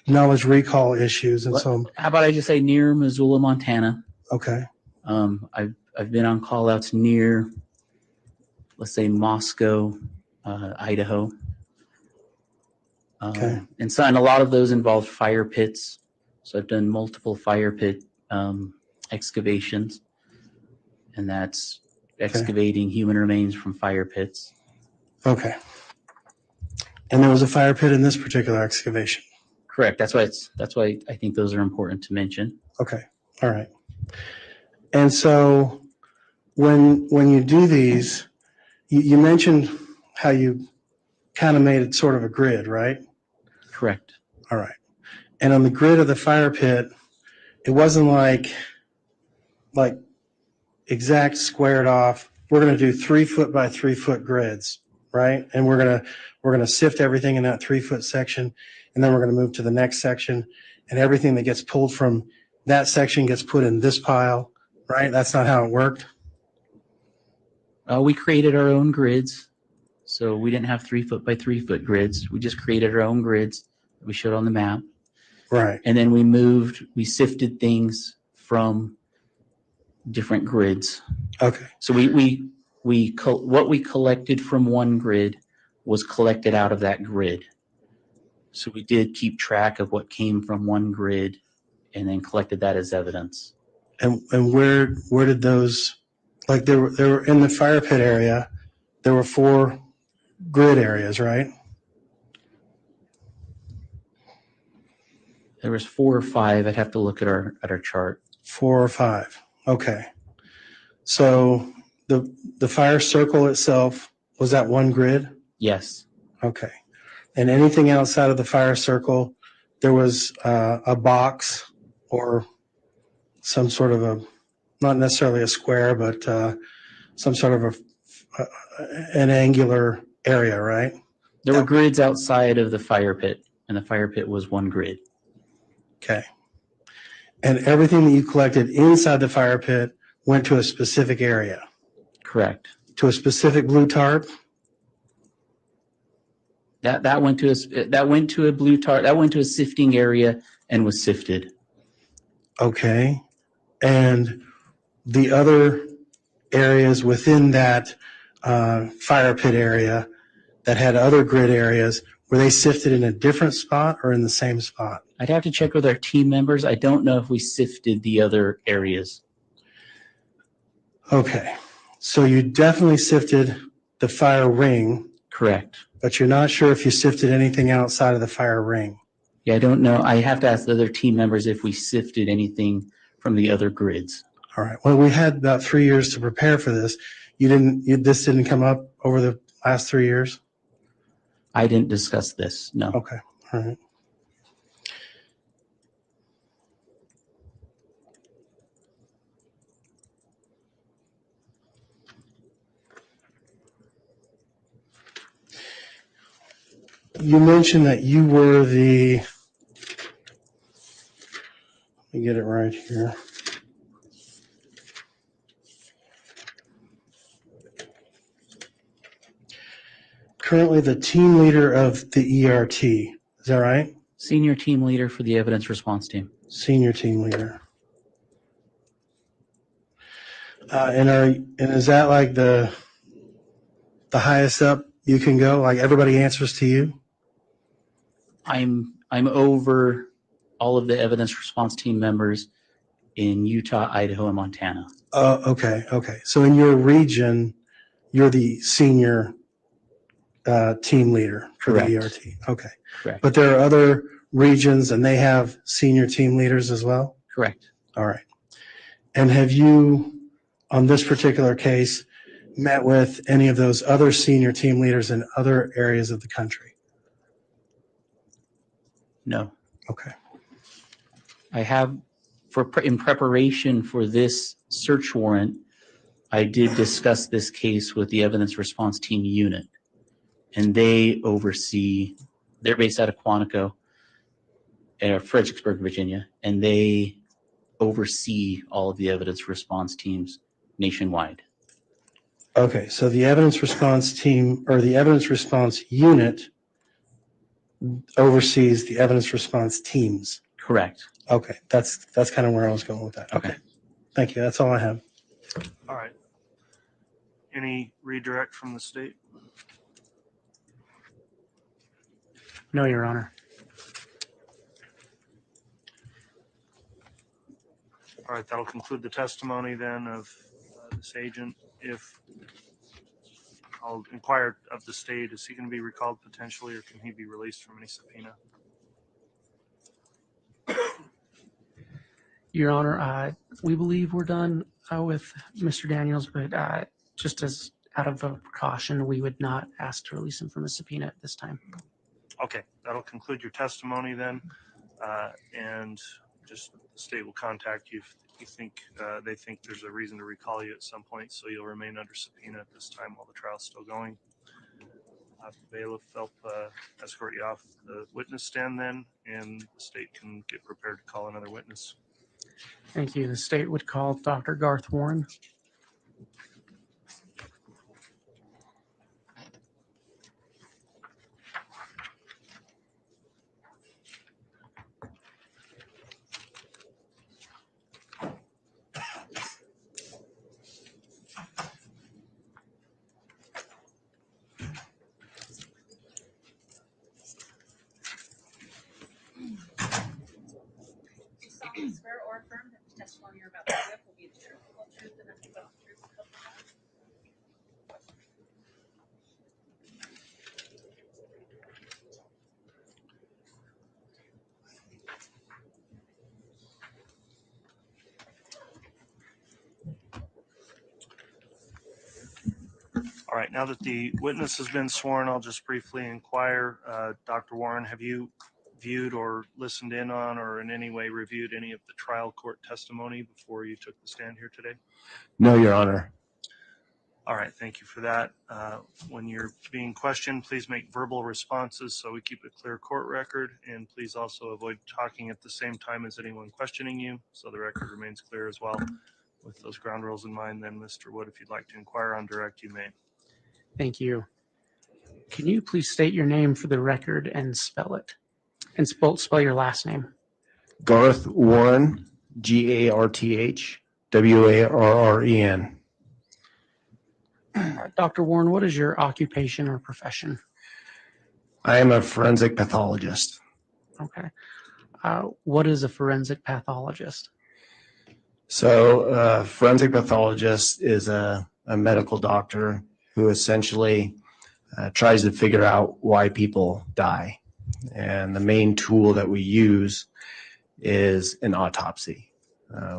S2: knowledge recall issues. And so,
S3: How about I just say near Missoula, Montana?
S2: okay.
S3: I've been on call outs near, let's say, Moscow, Idaho.
S2: Okay.
S3: And a lot of those involve fire pits. So I've done multiple fire pit excavations, and that's excavating human remains from fire pits.
S2: Okay. And there was a fire pit in this particular excavation.
S3: Correct. That's why I think those are important to mention.
S2: Okay. All right. And so when you do these, you mentioned how you kind of made it sort of a grid, right?
S3: Correct.
S2: All right. And on the grid of the fire pit, it wasn't like exact squared off. We're going to do 3 foot by 3 foot grids, right? And we're going to sift everything in that 3 foot section, and then we're going to move to the next section, and everything that gets pulled from that section gets put in this pile, right? That's not how it worked.
S3: We created our own grids, so we didn't have 3 foot by 3 foot grids. We just created our own grids that we showed on the map.
S2: Right.
S3: And then we sifted things from different grids.
S2: Okay.
S3: So what we collected from one grid was collected out of that grid. So we did keep track of what came from one grid and then collected that as evidence.
S2: And where did those, like they were in the fire pit area, there were 4 grid areas, right?
S3: There was 4 or 5. I'd have to look at our chart.
S2: 4 or 5. Okay. So the fire circle itself, was that one grid?
S3: Yes.
S2: Okay. And anything outside of the fire circle, there was a box or some sort of not necessarily a square, but some sort of an angular area, right?
S3: There were grids outside of the fire pit, and the fire pit was one grid.
S2: Okay. And everything that you collected inside the fire pit went to a specific area?
S3: Correct.
S2: To a specific blue tarp?
S3: That went to a blue tarp. That went to a sifting area and was sifted.
S2: Okay. And the other areas within that fire pit area that had other grid areas, were they sifted in a different spot or in the same spot?
S3: I'd have to check with our team members. I don't know if we sifted the other areas.
S2: Okay. So you definitely sifted the fire ring.
S3: Correct.
S2: But you're not sure if you sifted anything outside of the fire ring.
S3: Yeah, I don't know. I have to ask the other team members if we sifted anything from the other grids.
S2: All right. Well, we had about 3 years to prepare for this. This didn't come up over the last 3 years?
S3: I didn't discuss this, no.
S2: Okay. All right. You mentioned that you were the Let me get it right here. Currently the team leader of the ERT. Is that right?
S3: Senior team leader for the evidence response team.
S2: Senior team leader. And is that like the highest up you can go? Like everybody answers to you?
S3: I'm over all of the evidence response team members in Utah, Idaho, and Montana.
S2: Okay. So in your region, you're the senior team leader for
S3: Correct.
S2: the ERT. Okay.
S3: Correct.
S2: But there are other regions and they have senior team leaders as well?
S3: Correct.
S2: All right. And have you, on this particular case, met with any of those other senior team leaders in other areas of the country?
S3: No.
S2: Okay.
S3: I have, in preparation for this search warrant, I did discuss this case with the evidence response team unit, and they oversee, they're based out of Quantico, Fredericksburg, Virginia, and they oversee all of the evidence response teams nationwide.
S2: Okay. So the evidence response team or the evidence response unit oversees the evidence response teams.
S3: Correct.
S2: Okay. That's kind of where I was going with that.
S3: Okay.
S2: Thank you. That's all I have.
S1: All right. Any redirect from the state?
S5: No, Your Honor.
S1: All right, that'll conclude the testimony then of this agent. If I'll inquire of the state, is he going to be recalled potentially, or can he be released from any subpoena?
S5: Your Honor, we believe we're done with Mr. Daniels, but just as out of a precaution, we would not ask to release him from a subpoena at this time.
S1: Okay, that'll conclude your testimony then, and just the state will contact you if you think they think there's a reason to recall you at some point. So you'll remain under subpoena at this time while the trial's still going. Bailiff help escort you off the witness stand then, and the state can get prepared to call another witness.
S5: Thank you. The state would call Dr. Garth Warren.
S6: Swear or affirm that the testimony you're about to give will be the truth, the whole truth, and nothing but the truth. So help you God.
S1: All right, now that the witness has been sworn, I'll just briefly inquire. Dr. Warren, have you viewed or listened in on or in any way reviewed any of the trial court testimony before you took the stand here today?
S7: No, Your Honor.
S1: All right, thank you for that. When you're being questioned, please make verbal responses so we keep a clear court record, and please also avoid talking at the same time as anyone questioning you so the record remains clear as well. With those ground rules in mind, then, Mr. Wood, if you'd like to inquire on direct, you may.
S5: Thank you. Can you please state your name for the record and spell it? And spell your last name.
S7: Garth Warren, Garth Warren.
S5: Dr. Warren, what is your occupation or profession?
S7: I am a forensic pathologist.
S5: Okay. What is a forensic pathologist?
S7: So, forensic pathologist is a medical doctor who essentially tries to figure out why people die. And the main tool that we use is an autopsy.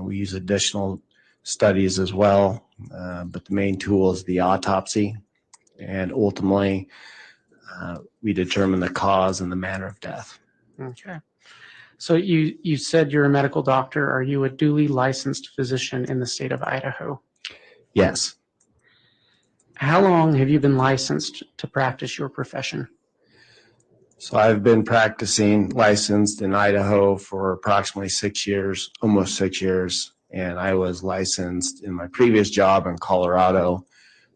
S7: We use additional studies as well, but the main tool is the autopsy. And ultimately, we determine the cause and the manner of death.
S5: Okay. So you said you're a medical doctor. Are you a duly licensed physician in the state of Idaho?
S7: Yes.
S5: How long have you been licensed to practice your profession?
S7: So I've been practicing licensed in Idaho for approximately 6 years, almost 6 years. And I was licensed in my previous job in Colorado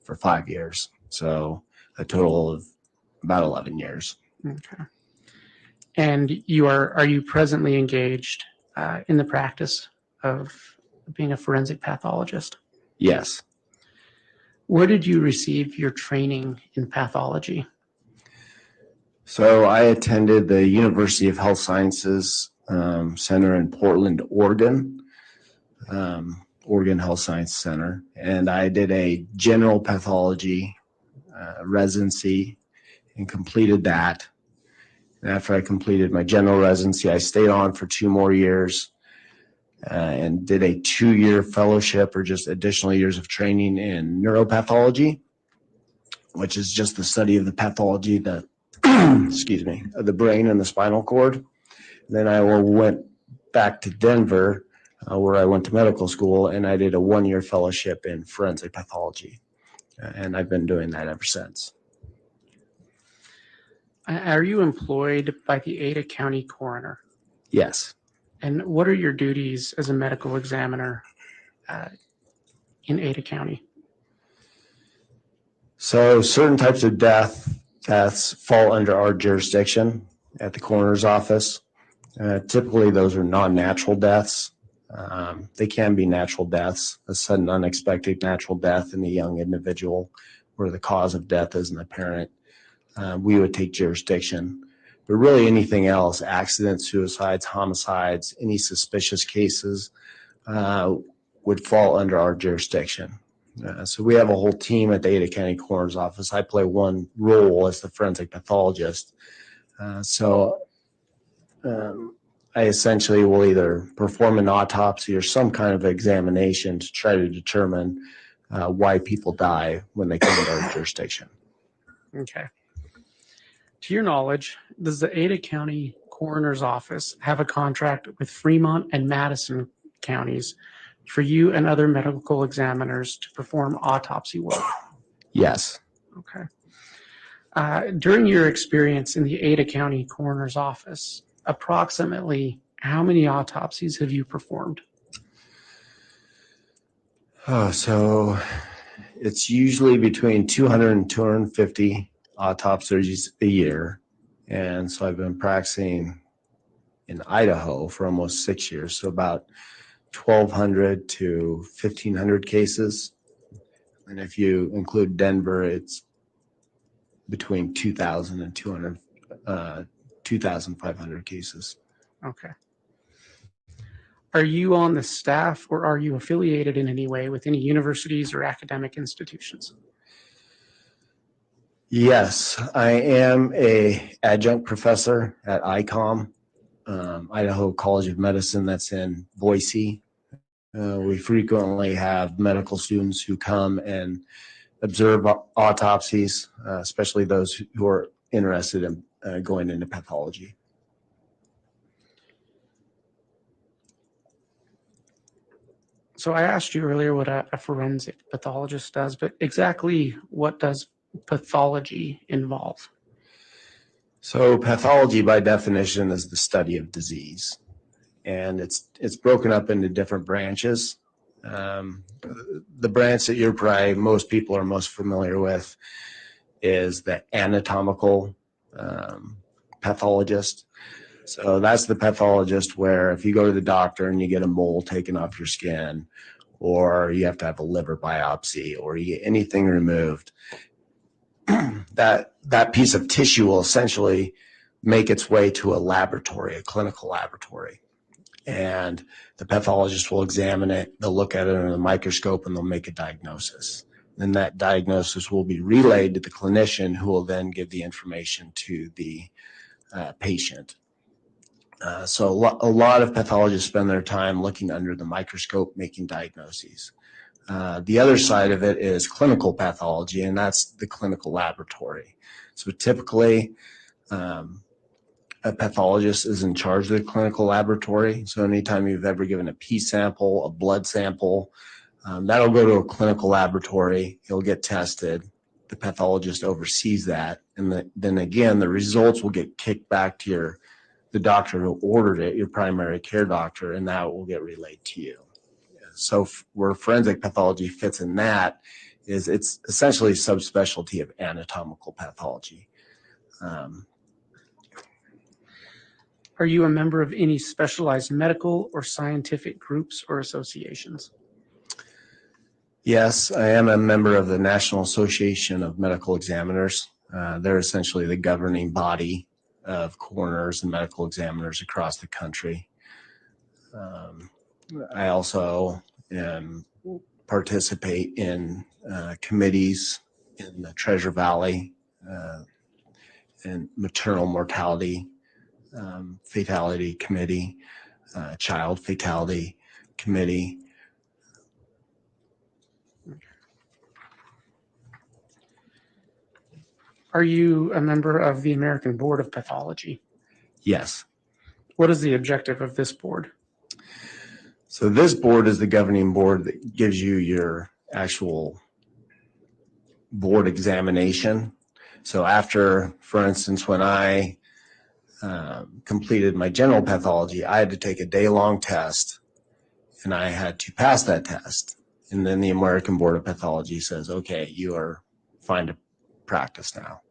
S7: for 5 years. So a total of about 11 years.
S5: Okay. And are you presently engaged in the practice of being a forensic pathologist?
S7: Yes.
S5: Where did you receive your training in pathology?
S7: So I attended the University of Health Sciences Center in Portland, Oregon, Oregon Health Science Center, and I did a general pathology residency and completed that. And after I completed my general residency, I stayed on for 2 more years and did a 2-year fellowship or just additional years of training in neuropathology, which is just the study of the pathology that excuse me, of the brain and the spinal cord. And then I went back to Denver, where I went to medical school, and I did a 1-year fellowship in forensic pathology. And I've been doing that ever since.
S5: Are you employed by the Ada County coroner?
S7: Yes.
S5: And what are your duties as a medical examiner in Ada County?
S7: So certain types of deaths fall under our jurisdiction at the coroner's office. Typically, those are non-natural deaths. They can be natural deaths, a sudden unexpected natural death in a young individual where the cause of death isn't apparent. We would take jurisdiction. But really anything else, accidents, suicides, homicides, any suspicious cases would fall under our jurisdiction. So we have a whole team at the Ada County Coroner's Office. I play one role as the forensic pathologist. I essentially will either perform an autopsy or some kind of examination to try to determine why people die when they come into our jurisdiction.
S5: Okay. To your knowledge, does the Ada County Coroner's Office have a contract with Fremont and Madison counties for you and other medical examiners to perform autopsy work?
S7: Yes.
S5: Okay. During your experience in the Ada County Coroner's Office, approximately how many autopsies have you performed?
S7: So it's usually between 200 and 250 autopsies a year. And so I've been practicing in Idaho for almost 6 years. So about 1,200 to 1,500 cases. And if you include Denver, it's between 2,000 and 2,500 cases.
S5: Okay. Are you on the staff or are you affiliated in any way with any universities or academic institutions?
S7: Yes, I am a adjunct professor at ICOM, Idaho College of Medicine, that's in Boise. We frequently have medical students who come and observe autopsies, especially those who are interested in going into pathology.
S5: So I asked you earlier what a forensic pathologist does, but exactly what does pathology involve?
S7: So pathology by definition is the study of disease, and it's broken up into different branches. The branch that most people are most familiar with is the anatomical pathologist. So that's the pathologist where if you go to the doctor and you get a mole taken off your skin, or you have to have a liver biopsy, or you get anything removed, that piece of tissue will essentially make its way to a laboratory, a clinical laboratory. And the pathologist will examine it, they'll look at it under the microscope, and they'll make a diagnosis. Then that diagnosis will be relayed to the clinician, who will then give the information to the patient. So a lot of pathologists spend their time looking under the microscope, making diagnoses. The other side of it is clinical pathology, and that's the clinical laboratory. So typically, a pathologist is in charge of the clinical laboratory. So anytime you've ever given a pee sample, a blood sample, that'll go to a clinical laboratory. It'll get tested. the pathologist oversees that. And then again, the results will get kicked back to the doctor who ordered it, your primary care doctor, and that will get relayed to you. So where forensic pathology fits in that is it's essentially a subspecialty of anatomical pathology.
S5: Are you a member of any specialized medical or scientific groups or associations?
S7: Yes, I am a member of the National Association of Medical Examiners. They're essentially the governing body of coroners and medical examiners across the country. I also participate in committees in the Treasure Valley and maternal mortality fatality committee, child fatality committee.
S5: Are you a member of the American Board of Pathology?
S7: Yes.
S5: What is the objective of this board?
S7: So this board is the governing board that gives you your actual board examination. So after, for instance, when I completed my general pathology, I had to take a day-long test, and I had to pass that test. And then the American Board of Pathology says, okay, you are fine to practice now.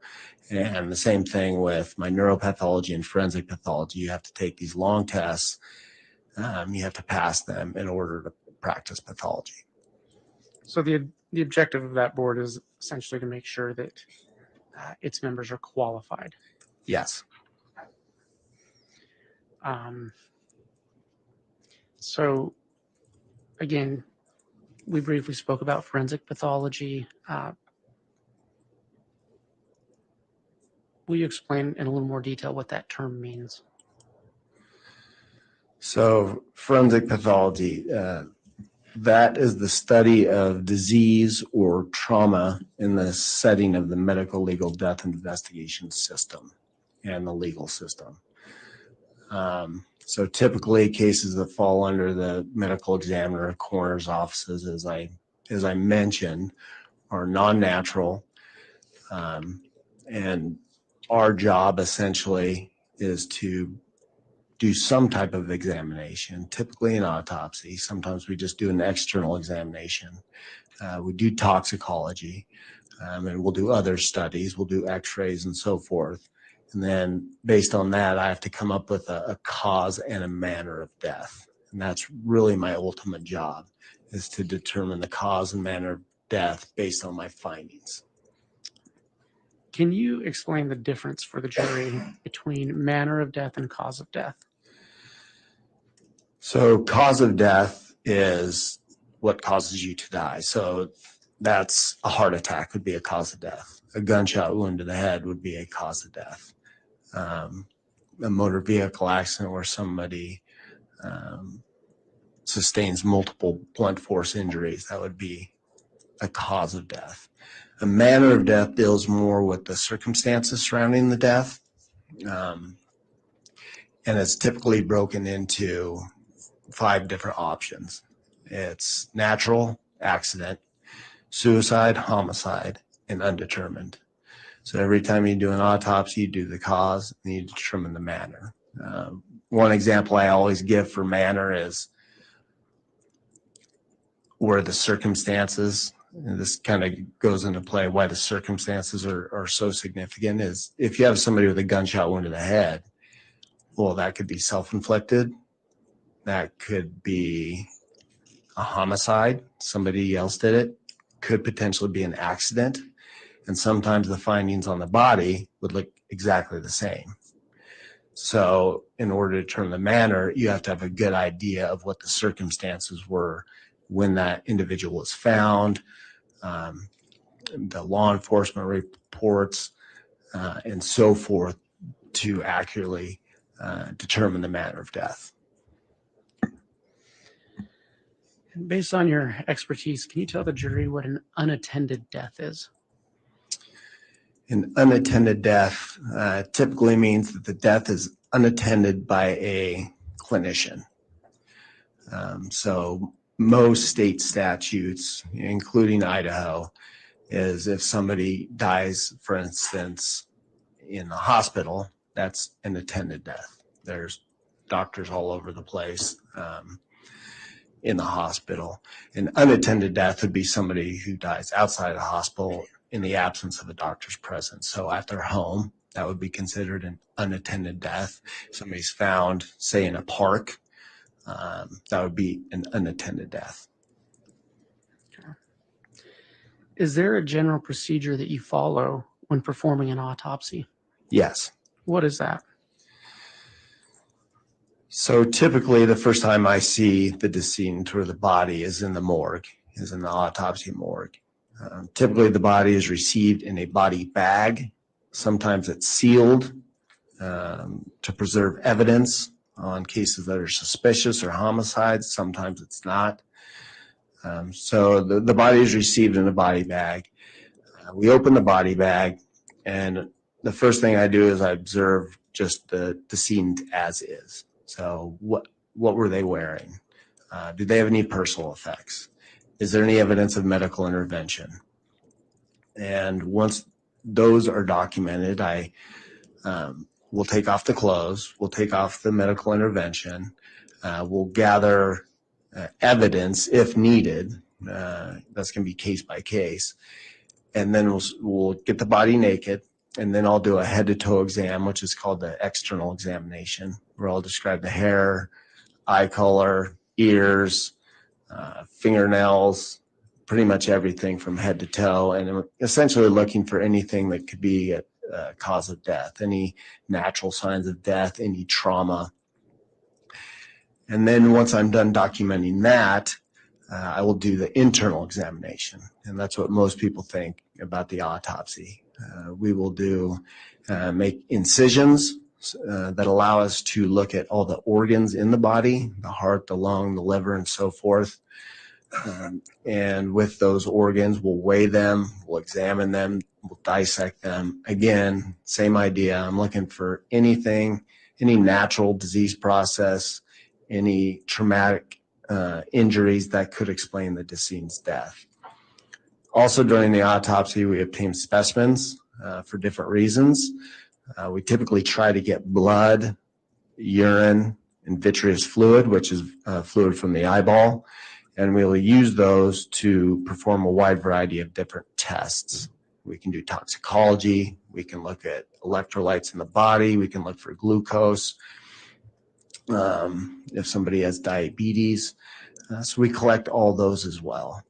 S7: And the same thing with my neuropathology and forensic pathology. You have to take these long tests. You have to pass them in order to practice pathology.
S5: So the objective of that board is essentially to make sure that its members are qualified.
S7: Yes.
S5: So again, we briefly spoke about forensic pathology. Will you explain in a little more detail what that term means?
S7: So forensic pathology, that is the study of disease or trauma in the setting of the medical legal death investigation system and the legal system. So typically cases that fall under the medical examiner, coroner's offices, as I mentioned, are non-natural. And our job essentially is to do some type of examination, typically an autopsy. Sometimes we just do an external examination. We do toxicology, and we'll do other studies. We'll do x-rays and so forth. And then based on that, I have to come up with a cause and a manner of death. And that's really my ultimate job, is to determine the cause and manner of death based on my findings.
S5: Can you explain the difference for the jury between manner of death and cause of death?
S7: So cause of death is what causes you to die. So that's a heart attack would be a cause of death. A gunshot wound to the head would be a cause of death. A motor vehicle accident where somebody sustains multiple blunt force injuries, that would be a cause of death. A manner of death deals more with the circumstances surrounding the death. And it's typically broken into 5 different options. It's natural, accident, suicide, homicide, and undetermined. So every time you do an autopsy, you do the cause and you determine the manner. One example I always give for manner is where the circumstances, and this kind of goes into play why the circumstances are so significant, is if you have somebody with a gunshot wound to the head, well, that could be self-inflicted. That could be a homicide. Somebody else did it. Could potentially be an accident. And sometimes the findings on the body would look exactly the same. So in order to determine the manner, you have to have a good idea of what the circumstances were when that individual was found, the law enforcement reports, and so forth, to accurately determine the manner of death.
S5: And based on your expertise, can you tell the jury what an unattended death is?
S7: An unattended death typically means that the death is unattended by a clinician. So most state statutes, including Idaho, is if somebody dies, for instance, in the hospital, that's an attended death. There's doctors all over the place in the hospital. An unattended death would be somebody who dies outside of the hospital in the absence of a doctor's presence. So at their home, that would be considered an unattended death. If somebody's found, say, in a park, that would be an unattended death.
S5: Is there a general procedure that you follow when performing an autopsy?
S7: Yes.
S5: What is that?
S7: So typically the first time I see the decedent or the body is in the morgue, is in the autopsy morgue. Typically the body is received in a body bag. Sometimes it's sealed to preserve evidence on cases that are suspicious or homicides. Sometimes it's not. So the body is received in a body bag. We open the body bag, and the first thing I do is I observe just the decedent as is. So what were they wearing? Do they have any personal effects? Is there any evidence of medical intervention? And once those are documented, I will take off the clothes, we'll take off the medical intervention, we'll gather evidence if needed. That's going to be case by case. And then we'll get the body naked, and then I'll do a head to toe exam, which is called the external examination, where I'll describe the hair, eye color, ears, fingernails, pretty much everything from head to toe. And I'm essentially looking for anything that could be a cause of death, any natural signs of death, any trauma. And then once I'm done documenting that, I will do the internal examination. And that's what most people think about the autopsy. We will make incisions that allow us to look at all the organs in the body, the heart, the lung, the liver, and so forth. And with those organs, we'll weigh them, we'll examine them, we'll dissect them. Again, same idea. I'm looking for anything, any natural disease process, any traumatic injuries that could explain the decedent's death. Also, during the autopsy, we obtain specimens for different reasons. We typically try to get blood, urine, and vitreous fluid, which is fluid from the eyeball, and we'll use those to perform a wide variety of different tests. We can do toxicology, we can look at electrolytes in the body, we can look for glucose, if somebody has diabetes. So we collect all those as well.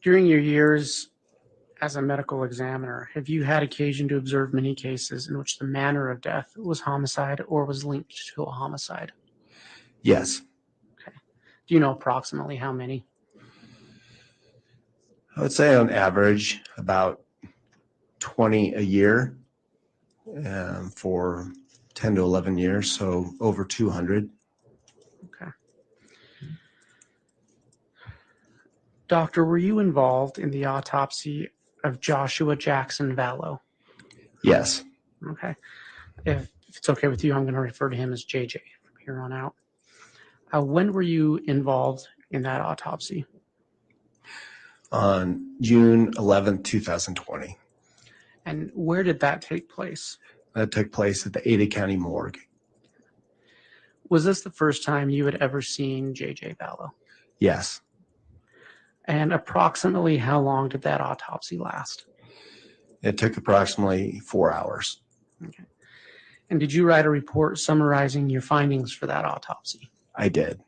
S5: During your years as a medical examiner, have you had occasion to observe many cases in which the manner of death was homicide or was linked to a homicide?
S7: Yes.
S5: Okay. Do you know approximately how many?
S7: I would say on average about 20 a year for 10 to 11 years, so over 200.
S5: Okay. Doctor, were you involved in the autopsy of Joshua Jackson Vallow?
S7: Yes.
S5: Okay. If it's okay with you, I'm going to refer to him as JJ from here on out. When were you involved in that autopsy?
S7: On June 11th, 2020.
S5: And where did that take place?
S7: That took place at the Ada County Morgue.
S5: Was this the first time you had ever seen JJ Vallow?
S7: Yes.
S5: And approximately how long did that autopsy last?
S7: It took approximately 4 hours.
S5: Okay. And did you write a report summarizing your findings for that autopsy?
S7: I did.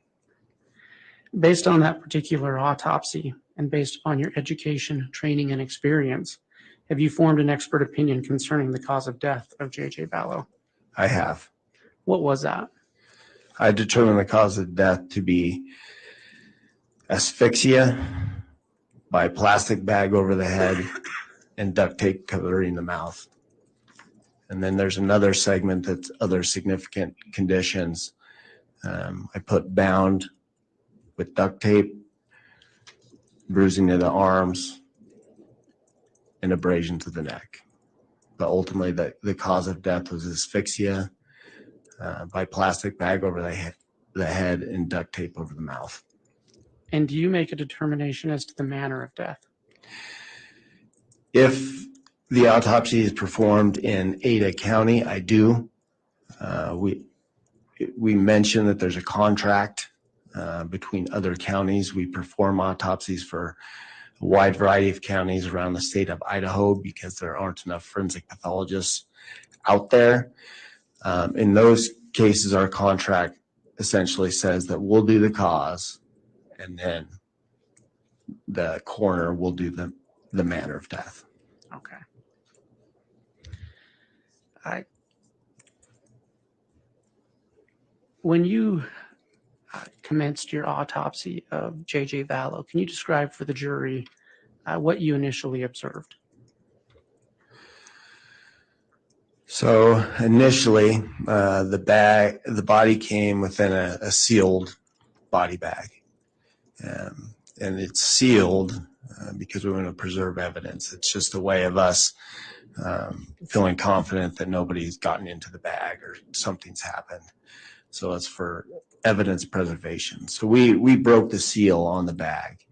S5: Based on that particular autopsy and based upon your education, training, and experience, have you formed an expert opinion concerning the cause of death of JJ Vallow?
S7: I have.
S5: What was that?
S7: I determined the cause of death to be asphyxia by plastic bag over the head and duct tape covering the mouth. And then there's another segment that's other significant conditions. I put bound with duct tape, bruising to the arms, and abrasion to the neck. But ultimately, the cause of death was asphyxia by plastic bag over the head and duct tape over the mouth.
S5: And do you make a determination as to the manner of death?
S7: If the autopsy is performed in Ada County, I do. We mentioned that there's a contract between other counties. We perform autopsies for a wide variety of counties around the state of Idaho because there aren't enough forensic pathologists out there. In those cases, our contract essentially says that we'll do the cause and then the coroner will do the manner of death.
S5: Okay. When you commenced your autopsy of J.J. Vallow, can you describe for the jury what you initially observed?
S7: So initially, the body came within a sealed body bag, and it's sealed because we want to preserve evidence. It's just a way of us feeling confident that nobody's gotten into the bag or something's happened. So it's for evidence preservation. So we broke the seal on the bag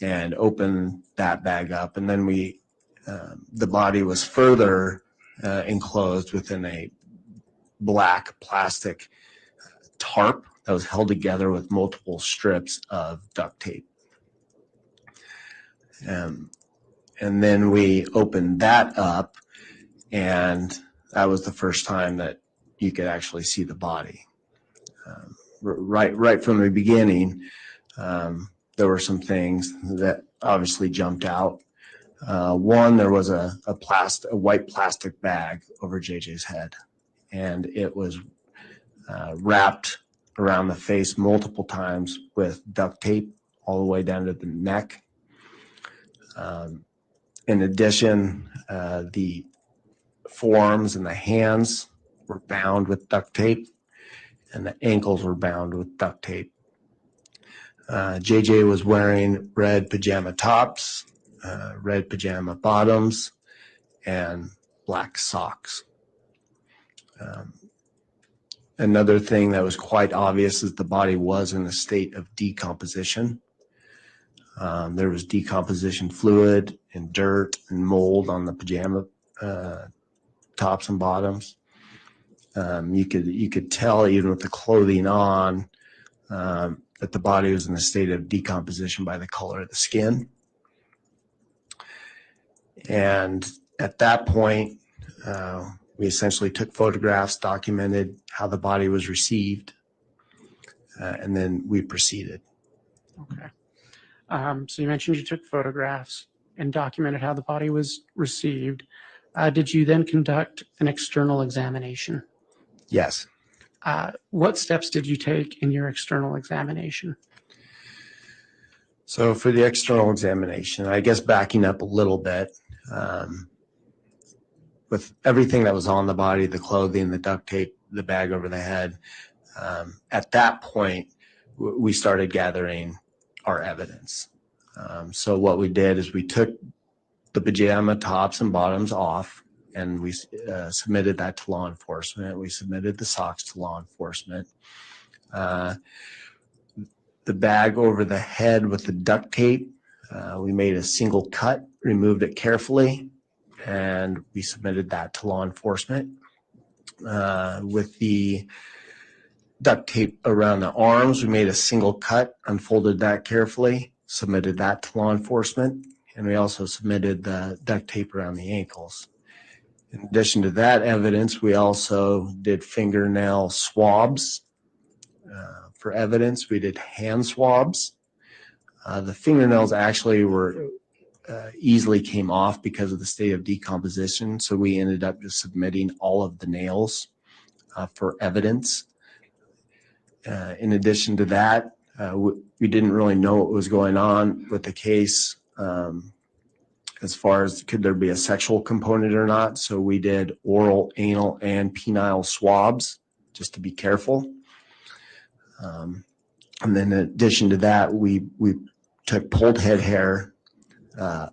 S7: and opened that bag up, and then the body was further enclosed within a black plastic tarp that was held together with multiple strips of duct tape. And then we opened that up, and that was the first time that you could actually see the body. Right from the beginning, there were some things that obviously jumped out. One, there was a white plastic bag over JJ's head, and it was wrapped around the face multiple times with duct tape all the way down to the neck. In addition, the forearms and the hands were bound with duct tape, and the ankles were bound with duct tape. JJ was wearing red pajama tops, red pajama bottoms, and black socks. Another thing that was quite obvious is the body was in a state of decomposition. There was decomposition fluid and dirt and mold on the pajama tops and bottoms. You could tell even with the clothing on that the body was in a state of decomposition by the color of the skin. And at that point, we essentially took photographs, documented how the body was received, and then we proceeded.
S5: Okay. So you mentioned you took photographs and documented how the body was received. Did you then conduct an external examination?
S7: Yes.
S5: What steps did you take in your external examination?
S7: So for the external examination, I guess backing up a little bit, with everything that was on the body, the clothing, the duct tape, the bag over the head, at that point, we started gathering our evidence. So what we did is we took the pajama tops and bottoms off, and we submitted that to law enforcement. We submitted the socks to law enforcement. The bag over the head with the duct tape, we made a single cut, removed it carefully, and we submitted that to law enforcement. With the duct tape around the arms, we made a single cut, unfolded that carefully, submitted that to law enforcement, and we also submitted the duct tape around the ankles. In addition to that evidence, we also did fingernail swabs for evidence. We did hand swabs. The fingernails actually were easily came off because of the state of decomposition, so we ended up just submitting all of the nails for evidence. In addition to that, we didn't really know what was going on with the case as far as could there be a sexual component or not. So we did oral, anal, and penile swabs just to be careful. And then in addition to that, we took pulled head hair, a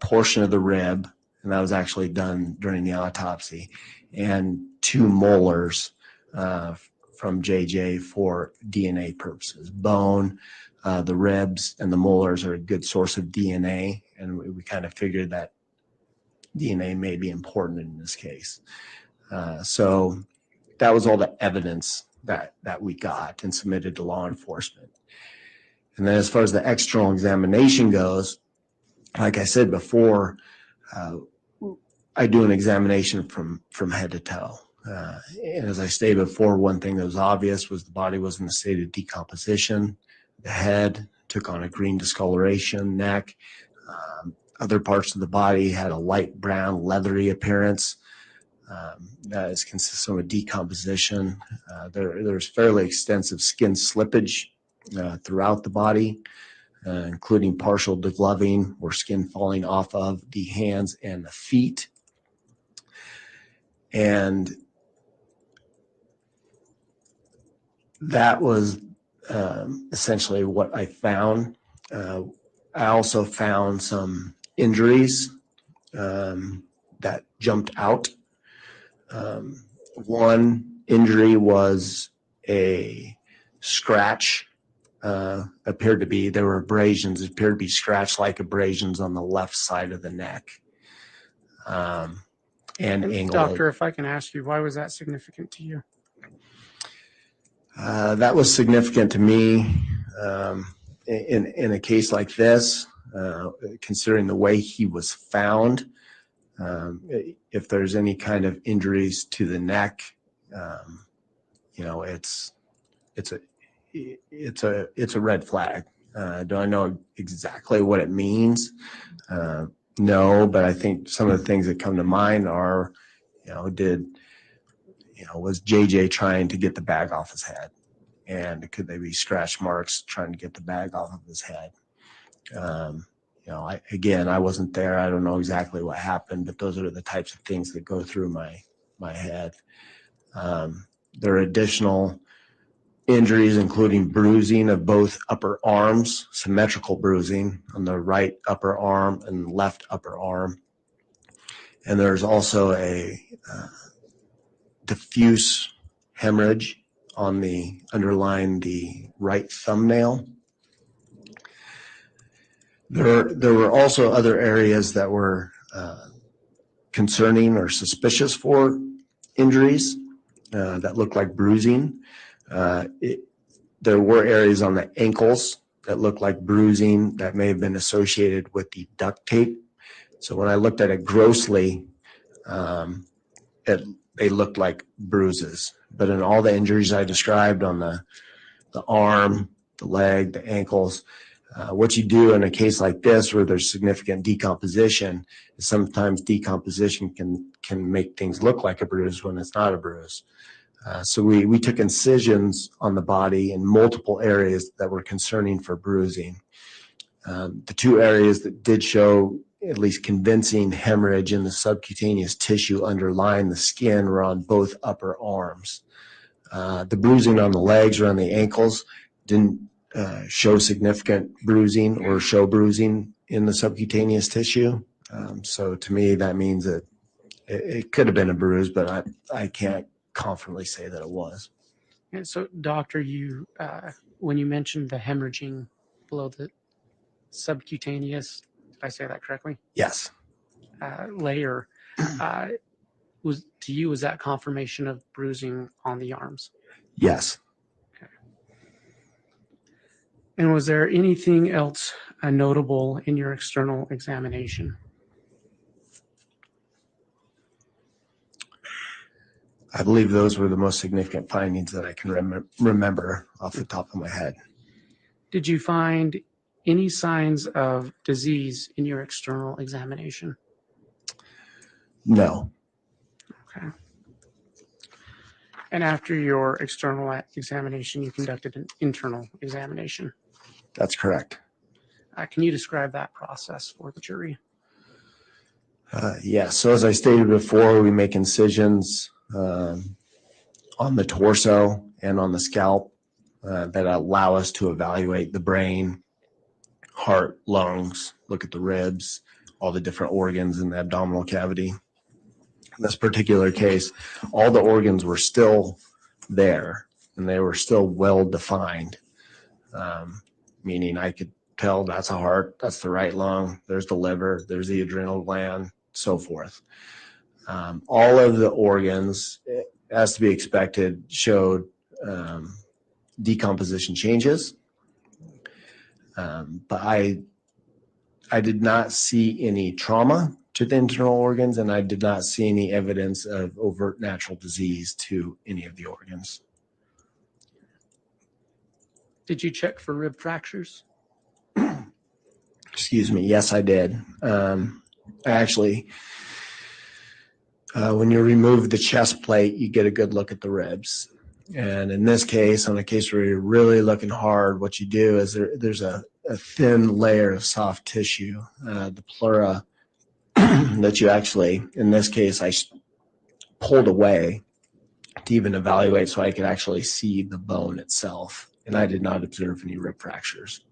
S7: portion of the rib, and that was actually done during the autopsy, and 2 molars from JJ for DNA purposes, bone, the ribs and the molars are a good source of DNA, and we kind of figured that DNA may be important in this case. So that was all the evidence that we got and submitted to law enforcement. And then as far as the external examination goes, like I said before, I do an examination from head to toe. And as I stated before, one thing that was obvious was the body was in a state of decomposition. The head took on a green discoloration, neck. Other parts of the body had a light brown, leathery appearance. That is consistent with decomposition. There's fairly extensive skin slippage throughout the body, including partial degloving or skin falling off of the hands and the feet. And that was essentially what I found. I also found some injuries that jumped out. One injury was a scratch. Appeared to be, there were abrasions. It appeared to be scratch-like abrasions on the left side of the neck. And angle.
S5: Doctor, if I can ask you, why was that significant to you?
S7: That was significant to me in a case like this, considering the way he was found. If there's any kind of injuries to the neck, it's a red flag. Do I know exactly what it means? No, but I think some of the things that come to mind are, was JJ trying to get the bag off his head? And could they be scratch marks trying to get the bag off of his head? I wasn't there. I don't know exactly what happened, but those are the types of things that go through my head. There are additional injuries, including bruising of both upper arms, symmetrical bruising on the right upper arm and left upper arm. And there's also a diffuse hemorrhage on the underlying the right thumbnail. There were also other areas that were concerning or suspicious for injuries that looked like bruising. There were areas on the ankles that looked like bruising that may have been associated with the duct tape. So when I looked at it grossly, they looked like bruises. But in all the injuries I described on the arm, the leg, the ankles, what you do in a case like this where there's significant decomposition is sometimes decomposition can make things look like a bruise when it's not a bruise. So we took incisions on the body in multiple areas that were concerning for bruising. The two areas that did show at least convincing hemorrhage in the subcutaneous tissue underlying the skin were on both upper arms. The bruising on the legs or on the ankles didn't show significant bruising or show bruising in the subcutaneous tissue. So to me, that means that it could have been a bruise, but I can't confidently say that it was.
S5: And so, doctor, you when you mentioned the hemorrhaging below the subcutaneous, did I say that correctly?
S7: Yes.
S5: Layer, was that confirmation of bruising on the arms?
S7: Yes.
S5: Okay. And was there anything else notable in your external examination?
S7: I believe those were the most significant findings that I can remember off the top of my head.
S5: Did you find any signs of disease in your external examination?
S7: No.
S5: Okay. And after your external examination, you conducted an internal examination.
S7: That's correct.
S5: Can you describe that process for the jury?
S7: Yes. So as I stated before, we make incisions on the torso and on the scalp that allow us to evaluate the brain, heart, lungs, look at the ribs, all the different organs in the abdominal cavity. In this particular case, all the organs were still there and they were still well defined. meaning I could tell that's a heart, that's the right lung, there's the liver, there's the adrenal gland, so forth. All of the organs, as to be expected, showed decomposition changes. But I did not see any trauma to the internal organs, and I did not see any evidence of overt natural disease to any of the organs.
S5: Did you check for rib fractures?
S7: Excuse me. Yes, I did. Actually, when you remove the chest plate, you get a good look at the ribs. And in this case, on a case where you're really looking hard, what you do is there's a thin layer of soft tissue, the pleura, that you actually, in this case, I pulled away to even evaluate so I could actually see the bone itself. And I did not observe any rib fractures.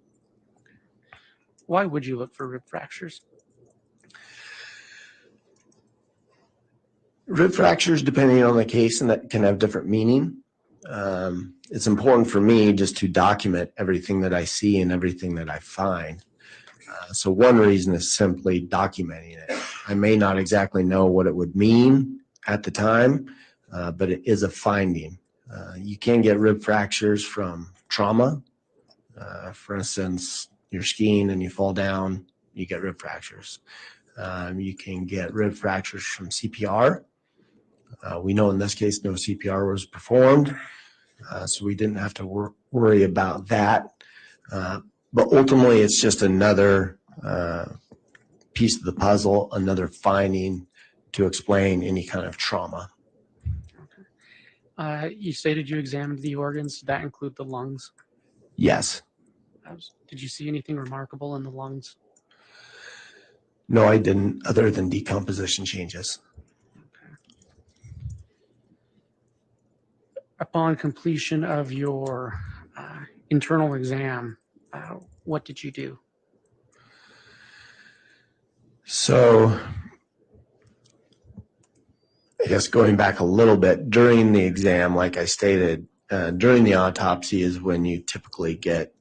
S5: Why would you look for rib fractures?
S7: Rib fractures, depending on the case, and that can have different meaning. It's important for me just to document everything that I see and everything that I find. So one reason is simply documenting it. I may not exactly know what it would mean at the time, but it is a finding. You can get rib fractures from trauma. For instance, you're skiing and you fall down, you get rib fractures. You can get rib fractures from CPR. We know in this case no CPR was performed, so we didn't have to worry about that. But ultimately, it's just another piece of the puzzle, another finding to explain any kind of trauma.
S5: You stated you examined the organs. Did that include the lungs?
S7: Yes.
S5: Did you see anything remarkable in the lungs?
S7: No, I didn't, other than decomposition changes.
S5: Upon completion of your internal exam, what did you do?
S7: So, I guess going back a little bit, during the exam, like I stated, during the autopsy is when you typically get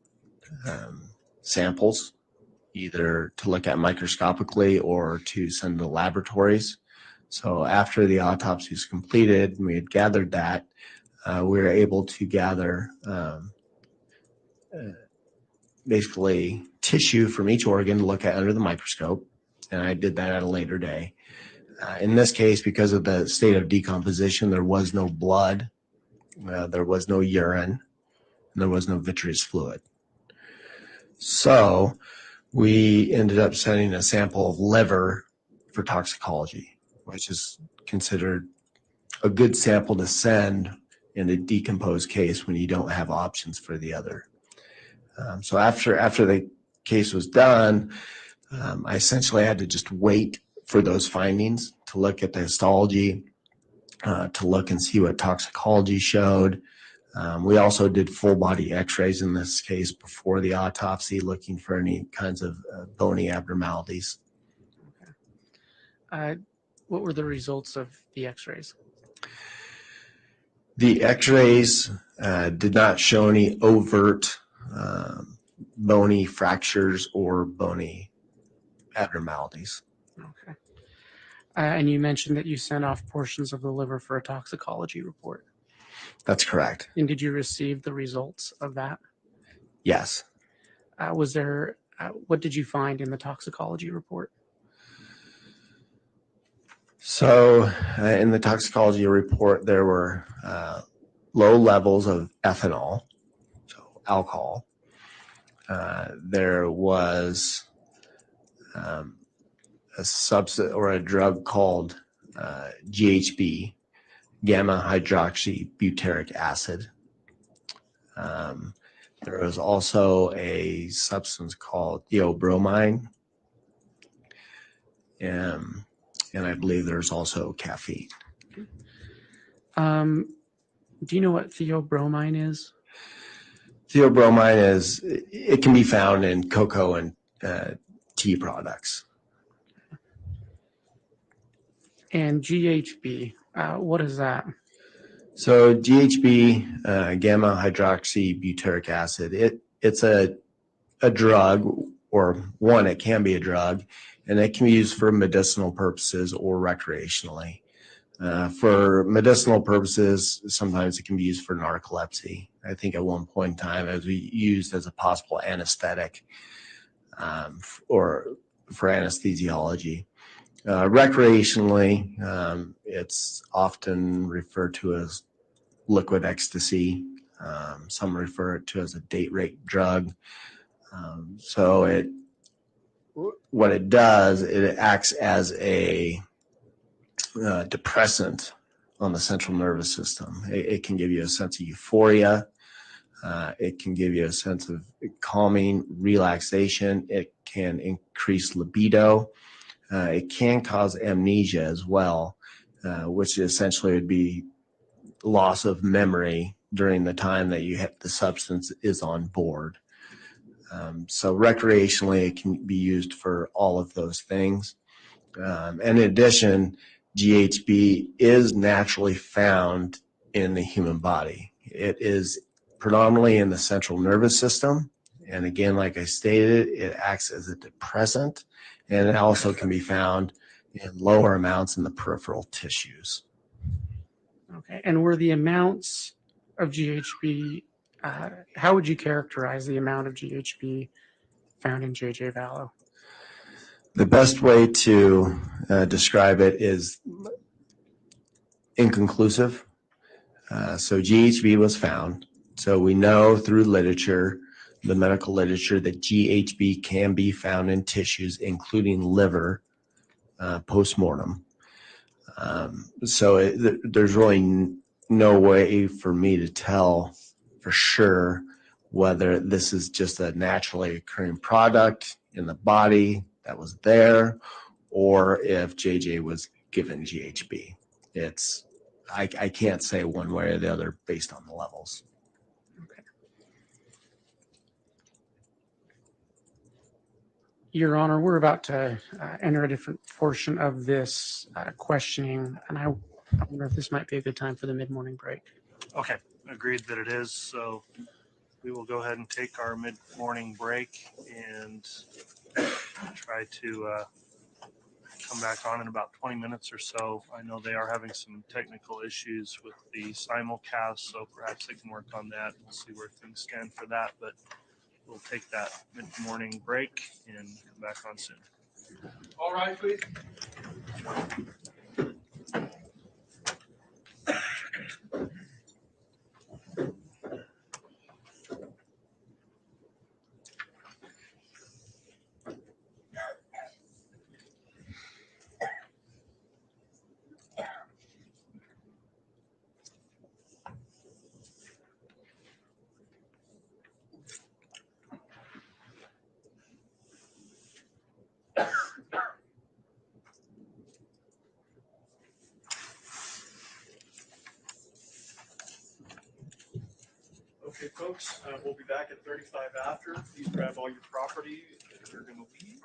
S7: samples, either to look at microscopically or to send to laboratories. So after the autopsy is completed, and we had gathered that, we were able to gather basically tissue from each organ to look at under the microscope, and I did that at a later day. In this case, because of the state of decomposition, there was no blood, there was no urine, and there was no vitreous fluid. So we ended up sending a sample of liver for toxicology, which is considered a good sample to send in a decomposed case when you don't have options for the other. So after the case was done, I essentially had to just wait for those findings to look at the histology, to look and see what toxicology showed. We also did full body x-rays in this case before the autopsy, looking for any kinds of bony abnormalities.
S5: What were the results of the x-rays?
S7: The x-rays did not show any overt bony fractures or bony abnormalities.
S5: Okay. And you mentioned that you sent off portions of the liver for a toxicology report.
S7: That's correct.
S5: And did you receive the results of that?
S7: Yes.
S5: What did you find in the toxicology report?
S7: So in the toxicology report, there were low levels of ethanol, so alcohol. There was a substance or a drug called GHB, gamma hydroxybutyric acid. There was also a substance called theobromine, and I believe there's also caffeine.
S5: Do you know what theobromine is?
S7: Theobromine it can be found in cocoa and tea products.
S5: And GHB, what is that?
S7: So GHB, gamma hydroxybutyric acid, it's a a drug, or one, it can be a drug, and it can be used for medicinal purposes or recreationally. For medicinal purposes, sometimes it can be used for narcolepsy. I think at one point in time it was used as a possible anesthetic or for anesthesiology. Recreationally, it's often referred to as liquid ecstasy. Some refer it to as a date rape drug. What it does, it acts as a depressant on the central nervous system. It can give you a sense of euphoria. It can give you a sense of calming, relaxation. It can increase libido. It can cause amnesia as well, which essentially would be loss of memory during the time that the substance is on board. So recreationally, it can be used for all of those things. And in addition, GHB is naturally found in the human body. It is predominantly in the central nervous system. And again, like I stated, it acts as a depressant, and it also can be found in lower amounts in the peripheral tissues.
S5: Okay. And were the amounts of GHB, how would you characterize the amount of GHB found in JJ Vallow?
S7: The best way to describe it is inconclusive. So GHB was found. So we know through literature, the medical literature, that GHB can be found in tissues, including liver, post-mortem. So there's really no way for me to tell for sure whether this is just a naturally occurring product in the body that was there, or if JJ was given GHB. I can't say one way or the other based on the levels.
S5: Okay. Your Honor, we're about to enter a different portion of this questioning, and I wonder if this might be a good time for the mid-morning break.
S1: Okay, agreed that it is. So we will go ahead and take our mid-morning break and try to come back on in about 20 minutes or so. I know they are having some technical issues with the simulcast, so perhaps they can work on that. We'll see where things stand for that, but we'll take that mid-morning break and come back on soon.
S8: All right, please. Okay, folks, we'll be back at 35 after. Please grab all your property if you're going to leave.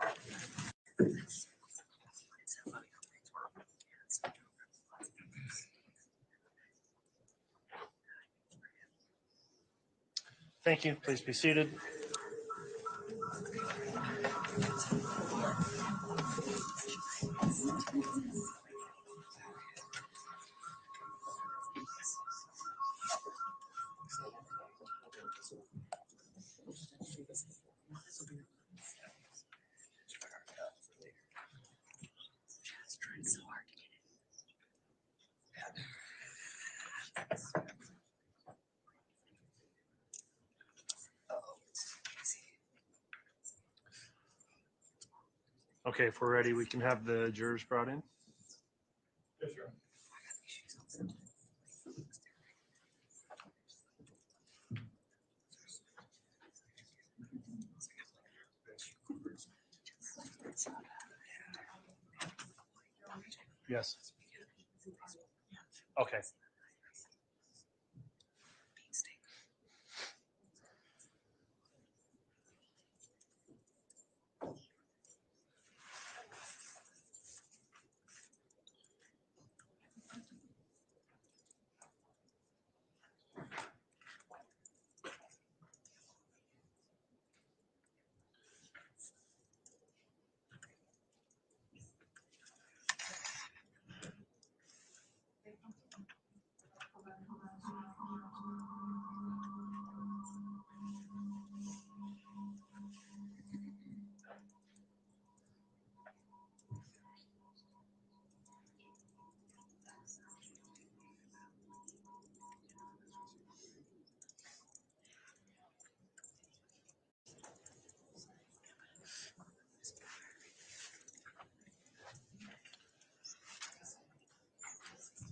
S1: Thank you. Please be seated. Okay, if we're ready, we can have the jurors brought in.
S8: Yes, sir.
S1: Yes. Okay.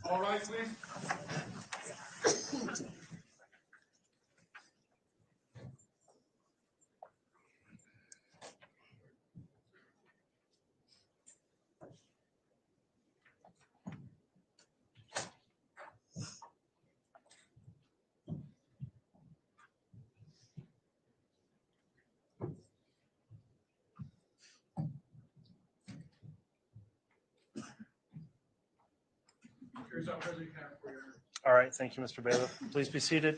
S8: All right, please. Here's our president for you.
S1: All right, thank you, Mr. Bailiff. Please be seated.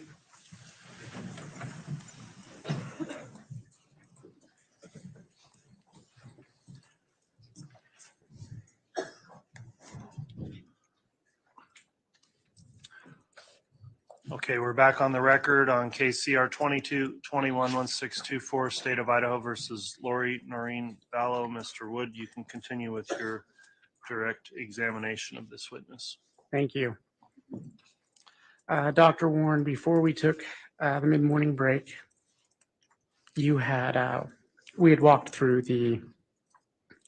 S1: Okay, we're back on the record on KCR 22-21-1624, State of Idaho versus Lori Noreen Ballo. Mr. Wood, you can continue with your direct examination of this witness.
S5: Thank you. Dr. Warren, before we took the mid-morning break, we had walked through the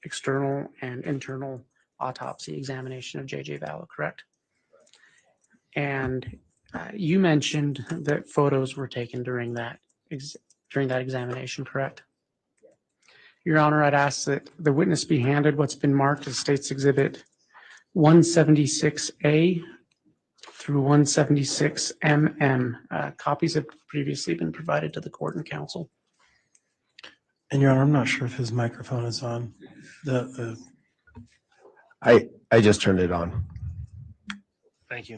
S5: external and internal autopsy examination of J.J. Vallow, correct? And you mentioned that photos were taken during that examination, correct? Your Honor, I'd ask that the witness be handed what's been marked as State's Exhibit 176A through 176MM. Copies have previously been provided to the court and counsel.
S2: And Your Honor, I'm not sure if his microphone is on.
S7: I just turned it on.
S1: Thank you.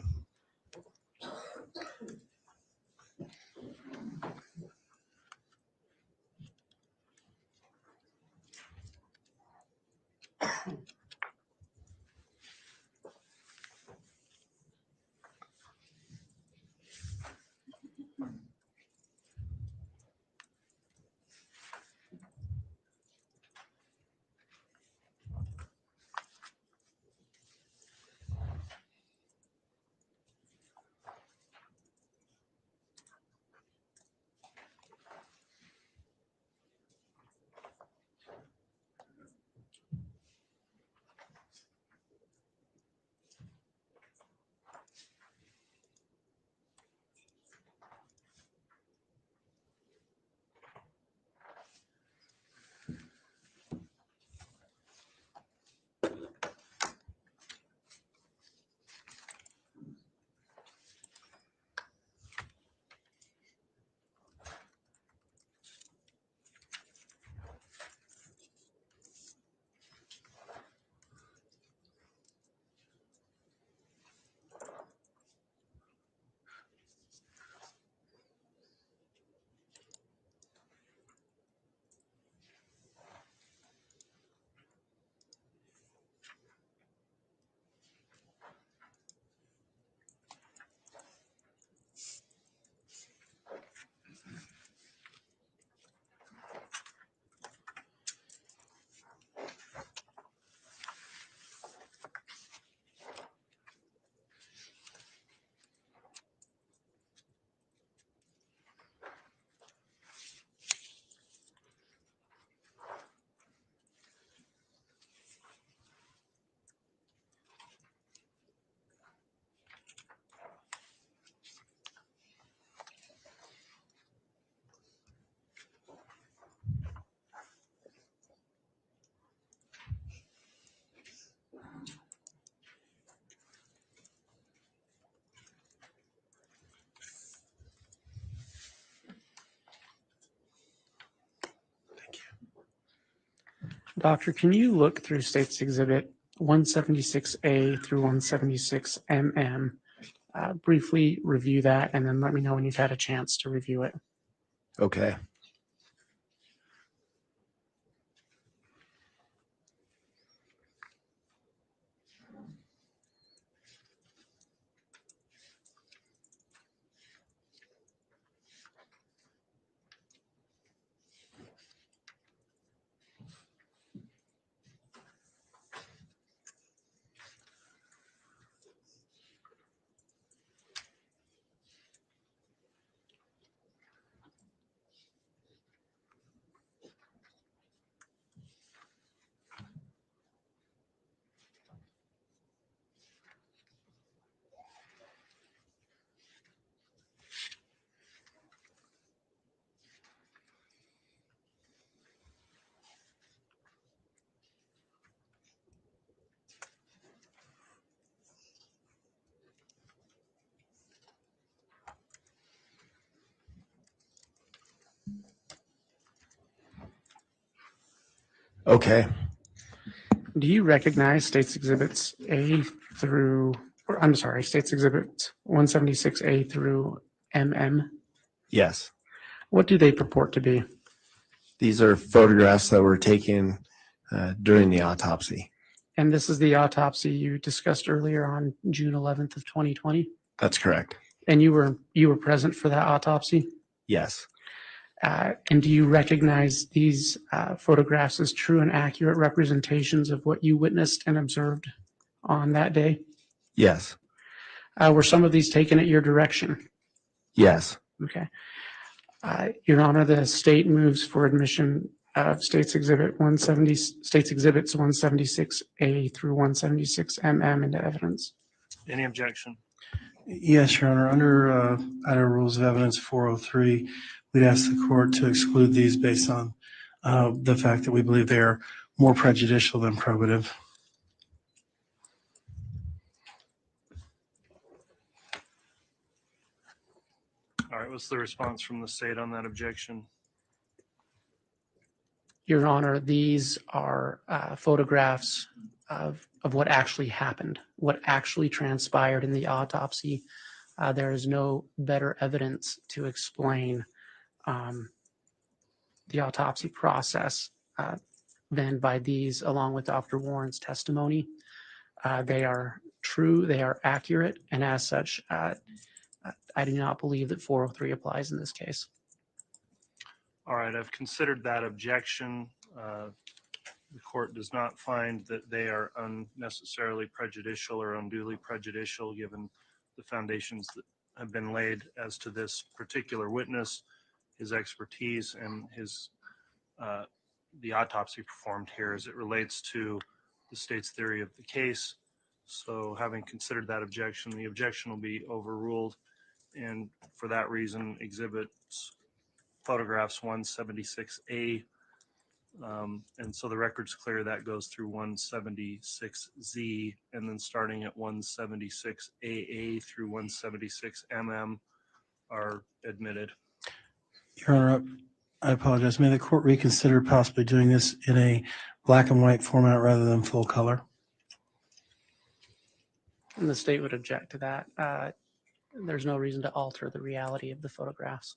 S5: Doctor, can you look through State's Exhibit 176A through 176MM? Briefly review that and then let me know when you've had a chance to review it.
S7: Okay. Okay.
S5: Do you recognize States Exhibits A through, or I'm sorry, States Exhibits 176A through MM?
S7: Yes.
S5: What do they purport to be?
S7: These are photographs that were taken during the autopsy.
S5: And this is the autopsy you discussed earlier on June 11th of 2020?
S7: That's correct.
S5: And you were present for that autopsy?
S7: Yes.
S5: And do you recognize these photographs as true and accurate representations of what you witnessed and observed on that day?
S7: Yes.
S5: Were some of these taken at your direction?
S7: Yes.
S5: Okay. Your Honor, the state moves for admission of States Exhibits 176A through 176MM into evidence.
S1: Any objection?
S2: Yes, Your Honor. Under Idaho Rules of Evidence 403, we'd ask the court to exclude these based on the fact that we believe they are more prejudicial than probative.
S1: All right, what's the response from the state on that objection?
S5: Your Honor, these are photographs of what actually happened, what actually transpired in the autopsy. There is no better evidence to explain the autopsy process than by these, along with Dr. Warren's testimony. They are true, they are accurate, and as such, I do not believe that 403 applies in this case.
S1: All right, I've considered that objection. The court does not find that they are unnecessarily prejudicial or unduly prejudicial given the foundations that have been laid as to this particular witness, his expertise, and his the autopsy performed here as it relates to the state's theory of the case. So having considered that objection, the objection will be overruled. And for that reason, exhibits photographs 176A. And so the record's clear that goes through 176Z, and then starting at 176AA through 176MM are admitted.
S2: Your Honor, I apologize. May the court reconsider possibly doing this in a black and white format rather than full color?
S4: And the state would object to that. There's no reason to alter the reality of the photographs.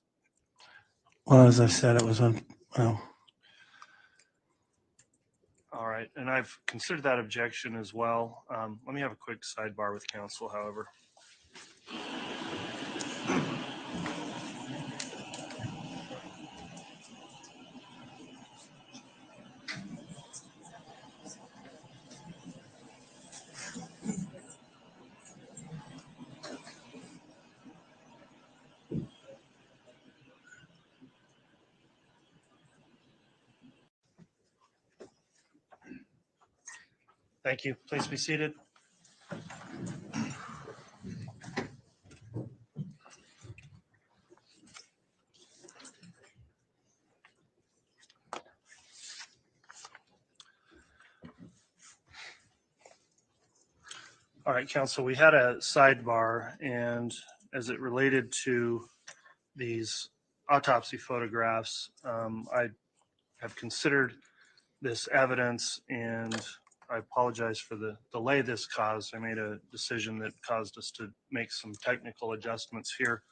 S2: Well, as I said, it was well,
S1: All right, and I've considered that objection as well. Let me have a quick sidebar with counsel, however. Thank you. Please be seated. All right, counsel, we had a sidebar, and as it related to these autopsy photographs, I have considered this evidence, and I apologize for the delay this caused. I made a decision that caused us to make some technical adjustments here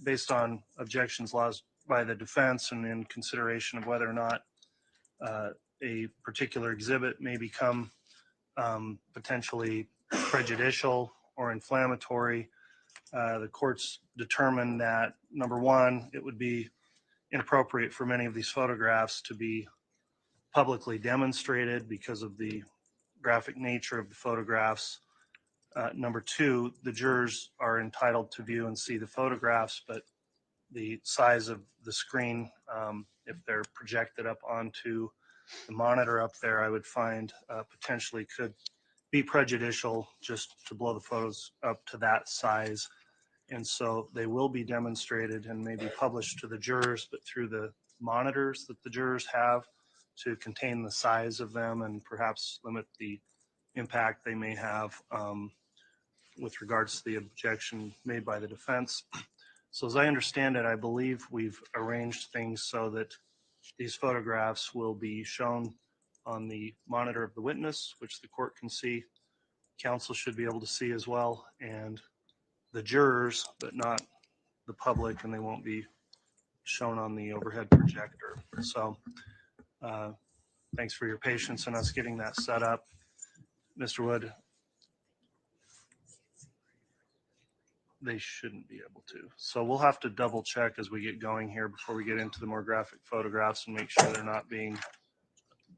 S1: based on objections lodged by the defense and in consideration of whether or not a particular exhibit may become potentially prejudicial or inflammatory. The courts determined that, number one, it would be inappropriate for many of these photographs to be publicly demonstrated because of the graphic nature of the photographs. Number two, the jurors are entitled to view and see the photographs, but the size of the screen, if they're projected up onto the monitor up there, I would find potentially could be prejudicial just to blow the photos up to that size. And so they will be demonstrated and maybe published to the jurors, but through the monitors that the jurors have to contain the size of them and perhaps limit the impact they may have with regards to the objection made by the defense. So as I understand it, I believe we've arranged things so that these photographs will be shown on the monitor of the witness, which the court can see. Counsel should be able to see as well, and the jurors, but not the public, and they won't be shown on the overhead projector. So thanks for your patience in us getting that set up. Mr. Wood, they shouldn't be able to. So we'll have to double check as we get going here before we get into the more graphic photographs and make sure they're not being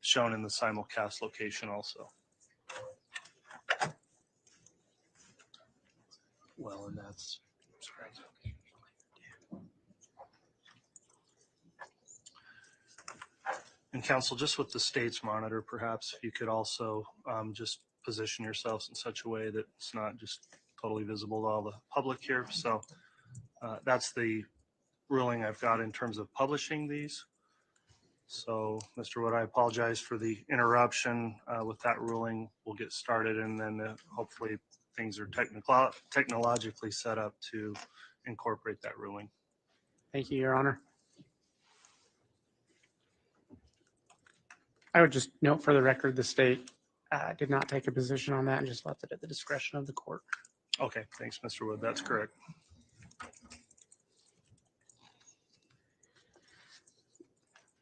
S1: shown in the simulcast location also. Well, and that's, sorry. And counsel, just with the state's monitor, perhaps if you could also just position yourselves in such a way that it's not just totally visible to all the public here. So that's the ruling I've got in terms of publishing these. So Mr. Wood, I apologize for the interruption. With that ruling, we'll get started, and then hopefully things are technologically set up to incorporate that ruling.
S5: Thank you, Your Honor. I would just note for the record, the state did not take a position on that and just left it at the discretion of the court.
S1: Okay, thanks, Mr. Wood. That's correct.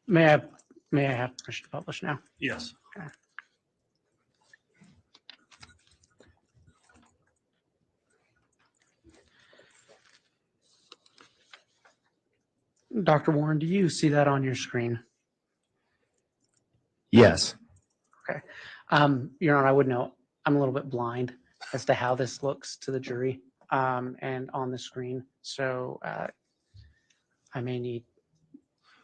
S5: May I have permission to publish now?
S1: Yes.
S5: Dr. Warren, do you see that on your screen?
S7: Yes.
S5: Your Honor, I would note I'm a little bit blind as to how this looks to the jury and on the screen. So I may need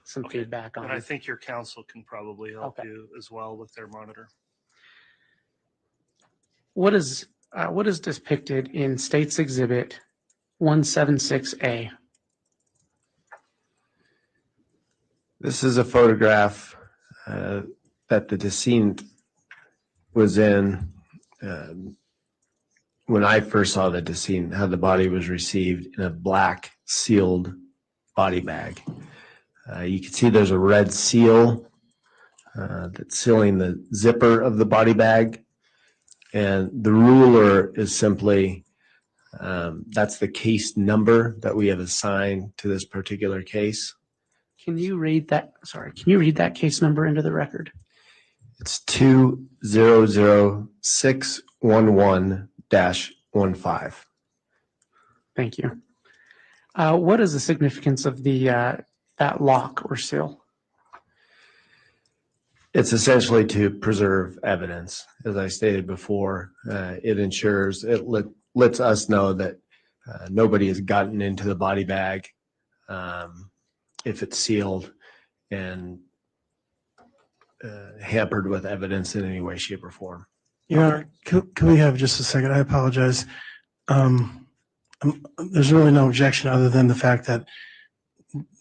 S5: some
S1: Okay.
S5: feedback on
S1: And I
S5: it.
S1: think your counsel can probably help
S5: Okay.
S1: you as well with their monitor.
S5: What is depicted in State's Exhibit 176A?
S7: This is a photograph that the decedent was in when I first saw the decedent, how the body was received in a black sealed body bag. You can see there's a red seal that's sealing the zipper of the body bag. And the ruler is simply, that's the case number that we have assigned to this particular case.
S5: Can you read that? Sorry, can you read that case number into the record?
S7: It's 200611-15.
S5: Thank you. What is the significance of that lock or seal?
S7: It's essentially to preserve evidence. As I stated before, it ensures, it lets us know that nobody has gotten into the body bag if it's sealed and hampered with evidence in any way, shape, or form.
S2: Your Honor, can we have just a second? I apologize. There's really no objection other than the fact that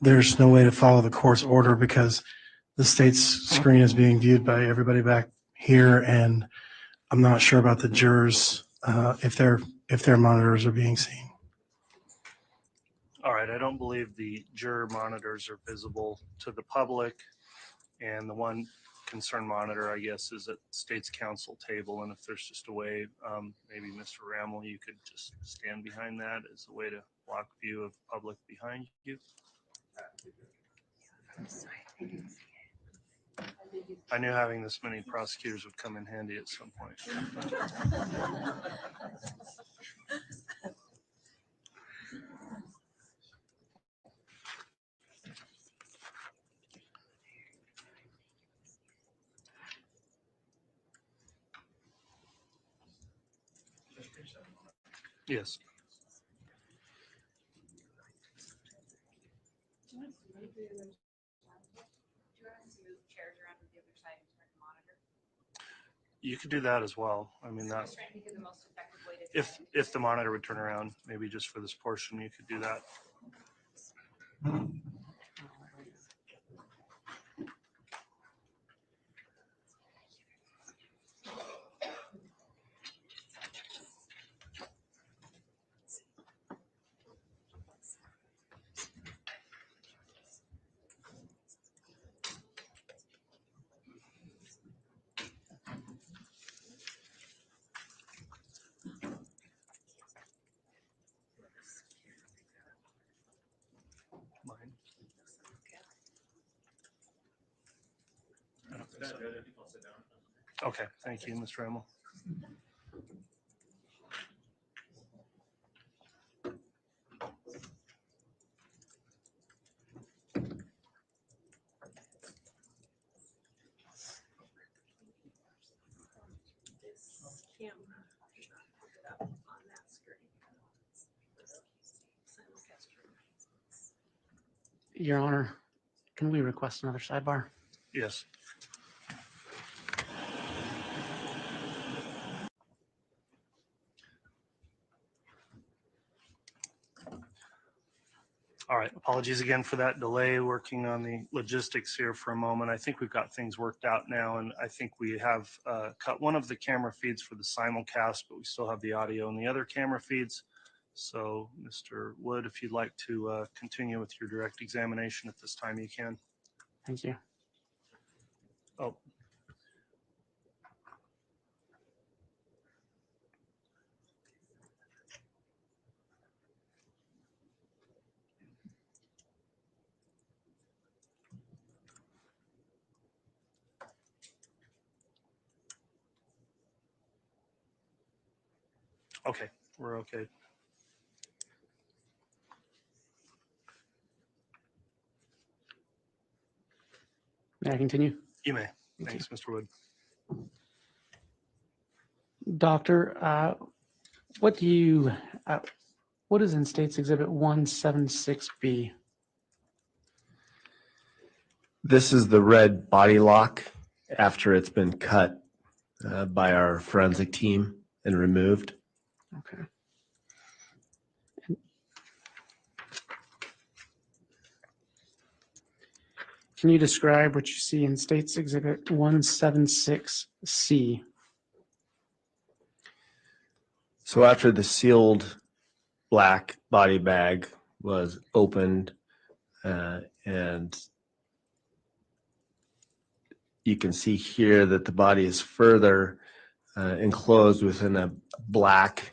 S2: there's no way to follow the court's order because the state's screen is being viewed by everybody back here, and I'm not sure about the jurors if their monitors are being seen.
S1: All right, I don't believe the juror monitors are visible to the public, and the one concern monitor, I guess, is at State's Counsel table, and if there's just a way, maybe Mr. Rammel, you could just stand behind that as a way to block view of public behind you. I knew having this many prosecutors would come in handy at some point. Yes.
S6: Chairs around to the other side and turn the monitor.
S1: You could do that as well. I mean, that
S6: Just trying to think of the most effective way to.
S1: if the monitor would turn around, maybe just for this portion, you could do that. Okay, thank you, Mr. Hamel.
S6: This camera should not pick it up on that screen. Simulcast screen.
S4: Your Honor, can we request another sidebar?
S1: Yes. All right, apologies again for that delay, working on the logistics here for a moment. I think we've got things worked out now, and I think we have cut one of the camera feeds for the simulcast, but we still have the audio in the other camera feeds. So, Mr. Wood, if you'd like to continue with your direct examination at this time, you can.
S4: Thank you.
S1: Oh, okay, we're okay.
S4: May I continue?
S1: You may.
S4: Thank
S1: Thanks, Mr. Wood.
S4: Doctor, what do you, what is in States Exhibit 176B?
S7: This is the red body lock after it's been cut by our forensic team and removed.
S4: Okay. Can you describe what you see in States Exhibit 176C?
S7: So after the sealed black body bag was opened and you can see here that the body is further enclosed within a black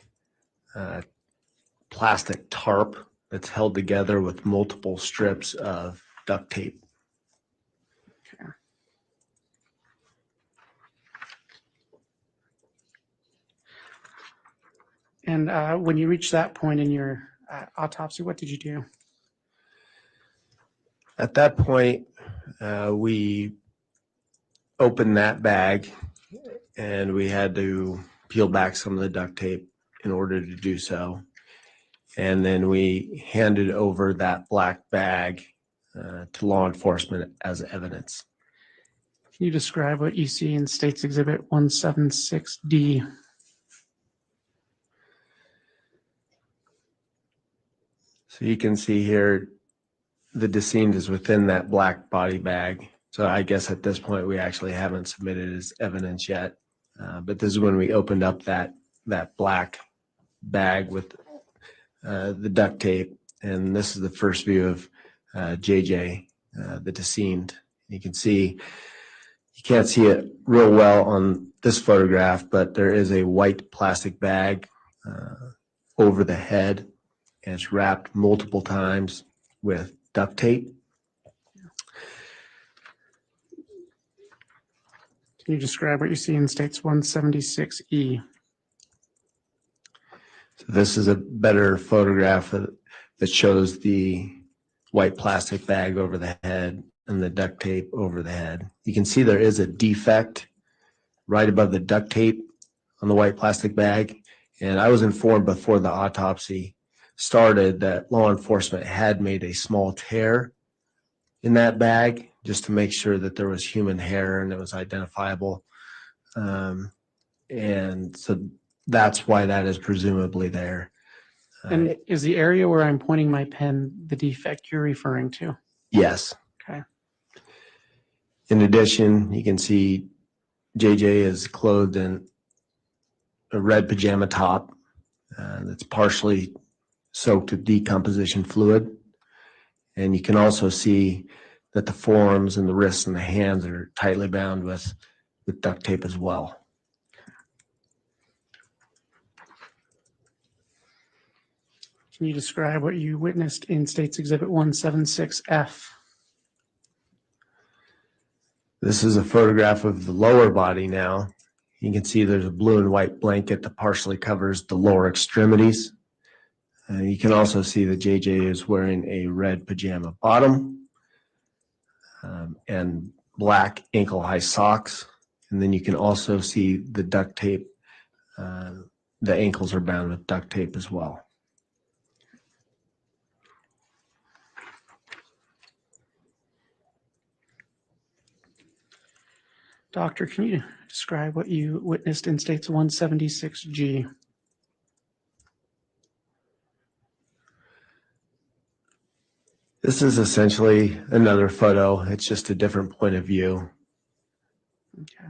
S7: plastic tarp that's held together with multiple strips of duct tape.
S4: Okay. And when you reached that point in your autopsy, what did you do?
S7: At that point, we opened that bag and we had to peel back some of the duct tape in order to do so. And then we handed over that black bag to law enforcement as evidence.
S4: Can you describe what you see in States Exhibit 176D?
S7: So you can see here, the decedent is within that black body bag. So I guess at this point, we actually haven't submitted as evidence yet. But this is when we opened up that black bag with the duct tape. And this is the first view of JJ, the decedent. You can see, you can't see it real well on this photograph, but there is a white plastic bag over the head, and it's wrapped multiple times with duct tape.
S4: Can you describe what you see in States 176E?
S7: So this is a better photograph that shows the white plastic bag over the head and the duct tape over the head. You can see there is a defect right above the duct tape on the white plastic bag. And I was informed before the autopsy started that law enforcement had made a small tear in that bag just to make sure that there was human hair and it was identifiable. And so that's why that is presumably there.
S4: And is the area where I'm pointing my pen the defect you're referring to?
S7: Yes.
S4: Okay.
S7: In addition, you can see JJ is clothed in a red pajama top that's partially soaked with decomposition fluid. And you can also see that the forearms and the wrists and the hands are tightly bound with duct tape as well.
S4: Can you describe what you witnessed in States Exhibit 176F?
S7: This is a photograph of the lower body now. You can see there's a blue and white blanket that partially covers the lower extremities. You can also see that JJ is wearing a red pajama bottom and black ankle-high socks. And then you can also see the duct tape. The ankles are bound with duct tape as well.
S5: Doctor, can you describe what you witnessed in States 176G?
S7: This is essentially another photo. It's just a different point of view.
S5: Okay.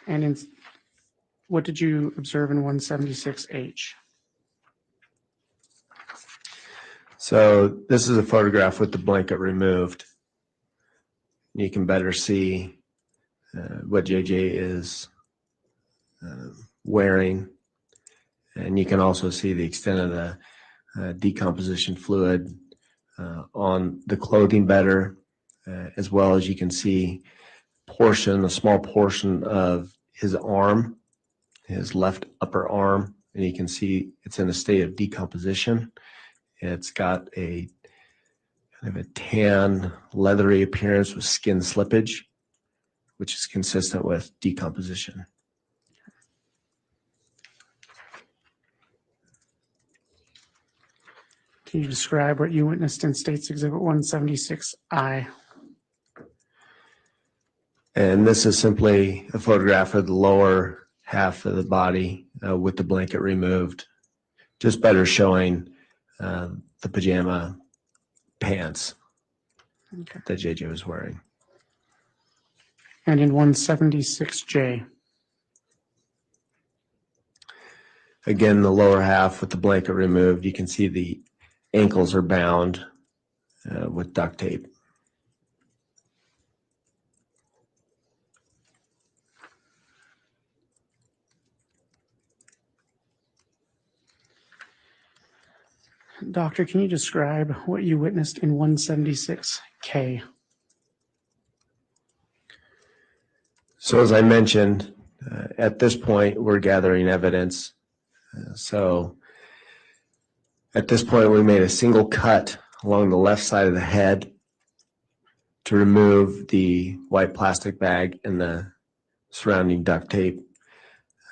S5: And what did you observe in 176H?
S7: So this is a photograph with the blanket removed. You can better see what JJ is wearing. And you can also see the extent of the decomposition fluid on the clothing better, as well as you can see a small portion of his arm, his left upper arm, and you can see it's in a state of decomposition. It's got a kind of a tan, leathery appearance with skin slippage, which is consistent with decomposition.
S5: Can you describe what you witnessed in States Exhibit 176I?
S7: And this is simply a photograph of the lower half of the body with the blanket removed, just better showing the pajama pants that JJ was wearing.
S5: And in 176J?
S7: Again, the lower half with the blanket removed, you can see the ankles are bound with duct tape.
S5: Doctor, can you describe what you witnessed in 176K?
S7: So as I mentioned, at this point, we're gathering evidence. So at this point, we made a single cut along the left side of the head to remove the white plastic bag and the surrounding duct tape.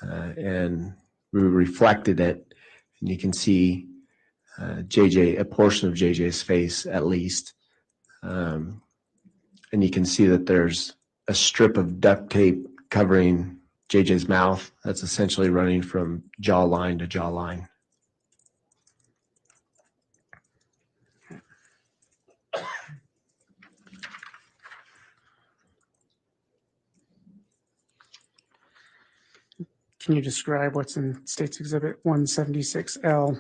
S7: And we reflected it, and you can see a portion of JJ's face at least. And you can see that there's a strip of duct tape covering JJ's mouth that's essentially running from jawline to jawline.
S5: Can you describe what's in States Exhibit 176L?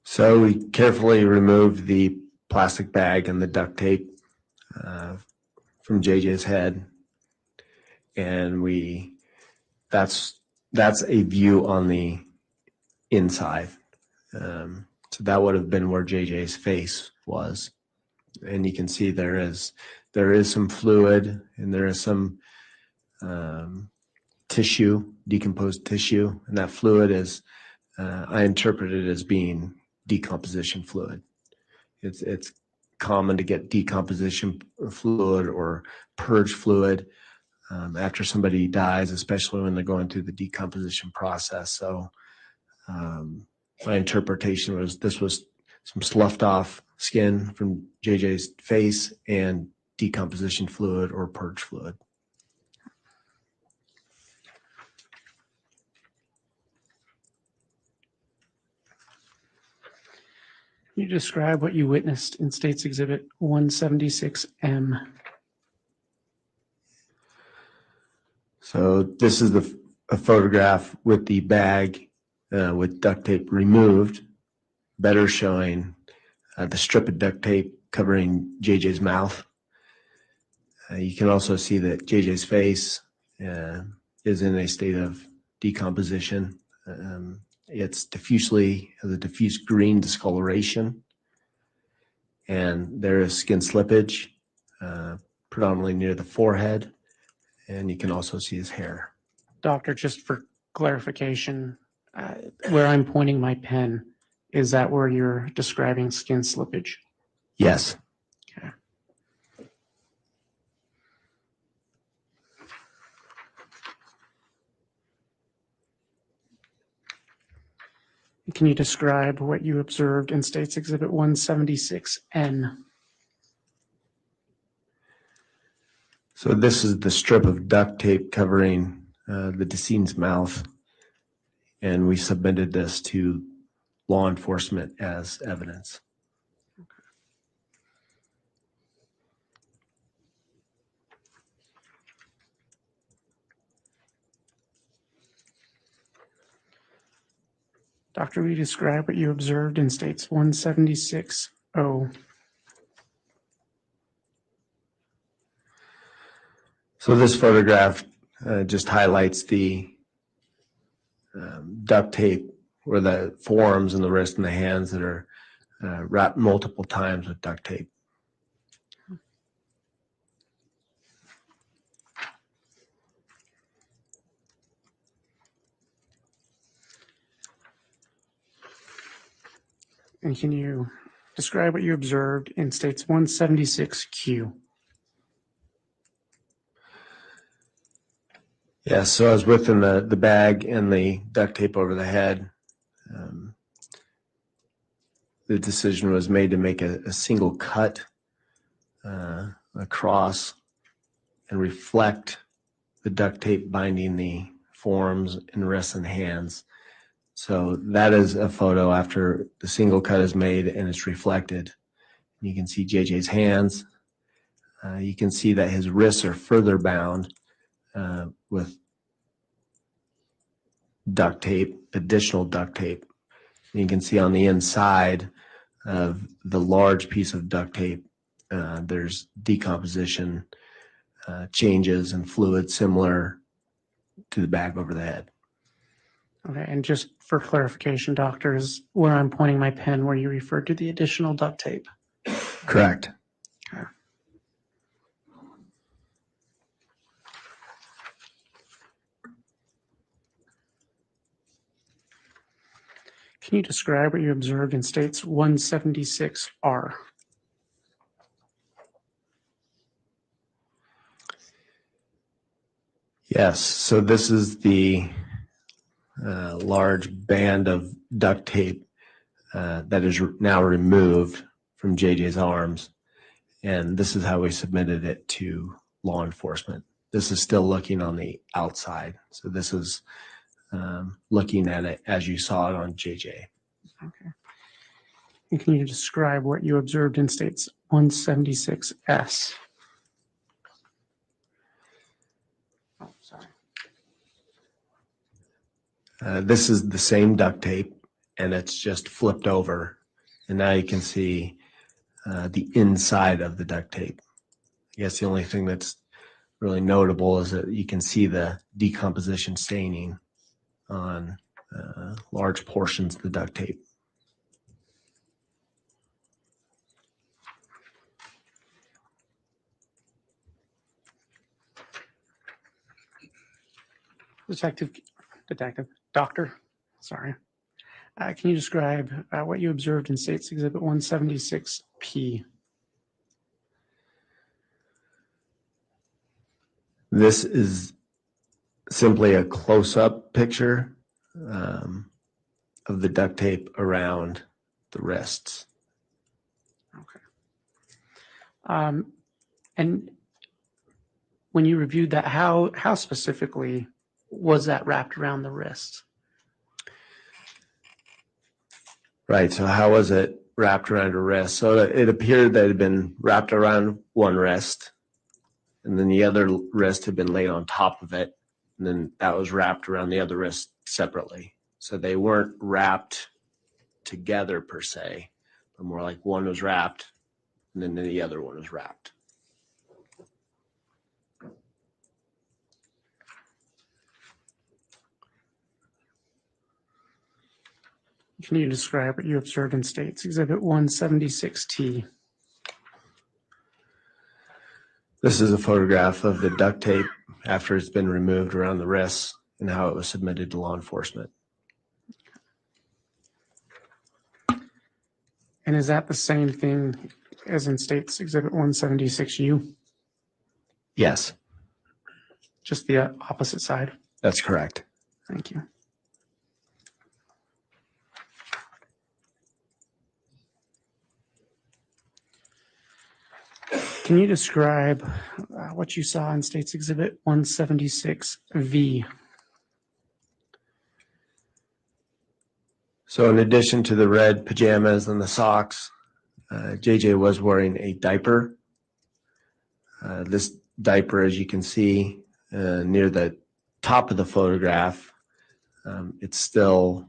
S7: So we carefully removed the plastic bag and the duct tape from JJ's head, and that's a view on the inside. So that would have been where JJ's face was, and you can see there is some fluid and there is some tissue, decomposed tissue, and that fluid is I interpret it as being decomposition fluid. It's common to get decomposition fluid or purge fluid after somebody dies, especially when they're going through the decomposition process. So my interpretation was this was some sloughed off skin from JJ's face and decomposition fluid or purge fluid.
S5: Can you describe what you witnessed in States Exhibit 176M?
S7: So this is a photograph with the bag with duct tape removed, better showing the strip of duct tape covering JJ's mouth. You can also see that JJ's face is in a state of decomposition. It's diffusely has a diffuse green discoloration, and there is skin slippage, predominantly near the forehead, and you can also see his hair.
S5: Doctor, just for clarification, where I'm pointing my pen, is that where you're describing skin slippage?
S7: Yes.
S5: Okay. Can you describe what you observed in States Exhibit 176N?
S7: So this is the strip of duct tape covering the decedent's mouth, and we submitted this to law enforcement as evidence.
S5: Doctor, will you describe what you observed in States 176O?
S7: So this photograph just highlights the duct tape or the forearms and the wrist and the hands that are wrapped multiple times with duct tape.
S5: And can you describe what you observed in States 176Q?
S7: Yeah, so I was within the bag and the duct tape over the head. The decision was made to make a single cut across and reflect the duct tape binding the forearms and wrists and hands. So that is a photo after the single cut is made and it's reflected. You can see JJ's hands. You can see that his wrists are further bound with duct tape, additional duct tape. You can see on the inside of the large piece of duct tape, there's decomposition, changes and fluid similar to the bag over the head.
S5: Okay, and just for clarification, doctor, is where I'm pointing my pen where you referred to the additional duct tape?
S7: Correct.
S5: Okay. Can you describe what you observed in States 176R?
S7: Yes, so this is the large band of duct tape that is now removed from JJ's arms, and this is how we submitted it to law enforcement. This is still looking on the outside, so this is looking at it as you saw it on JJ.
S5: Okay. And can you describe what you observed in States 176S? Oh, sorry.
S7: This is the same duct tape, and it's just flipped over, and now you can see the inside of the duct tape. I guess the only thing that's really notable is that you can see the decomposition staining on large portions of the duct tape.
S5: Doctor, sorry. Can you describe what you observed in States Exhibit 176P?
S7: This is simply a close-up picture of the duct tape around the wrists.
S5: Okay. And when you reviewed that, how specifically was that wrapped around the wrist?
S7: Right, so how was it wrapped around a wrist? So it appeared that it had been wrapped around one wrist, and then the other wrist had been laid on top of it, and then that was wrapped around the other wrist separately. So they weren't wrapped together per se, but more like one was wrapped, and then the other one was wrapped.
S5: Can you describe what you observed in States Exhibit 176T?
S7: This is a photograph of the duct tape after it's been removed around the wrists and how it was submitted to law enforcement.
S5: And is that the same thing as in States Exhibit 176U?
S7: Yes,
S5: Just the opposite side?
S7: that's correct.
S5: Thank you. Can you describe what you saw in States Exhibit 176V?
S7: So in addition to the red pajamas and the socks, JJ was wearing a diaper. This diaper, as you can see near the top of the photograph, it's still,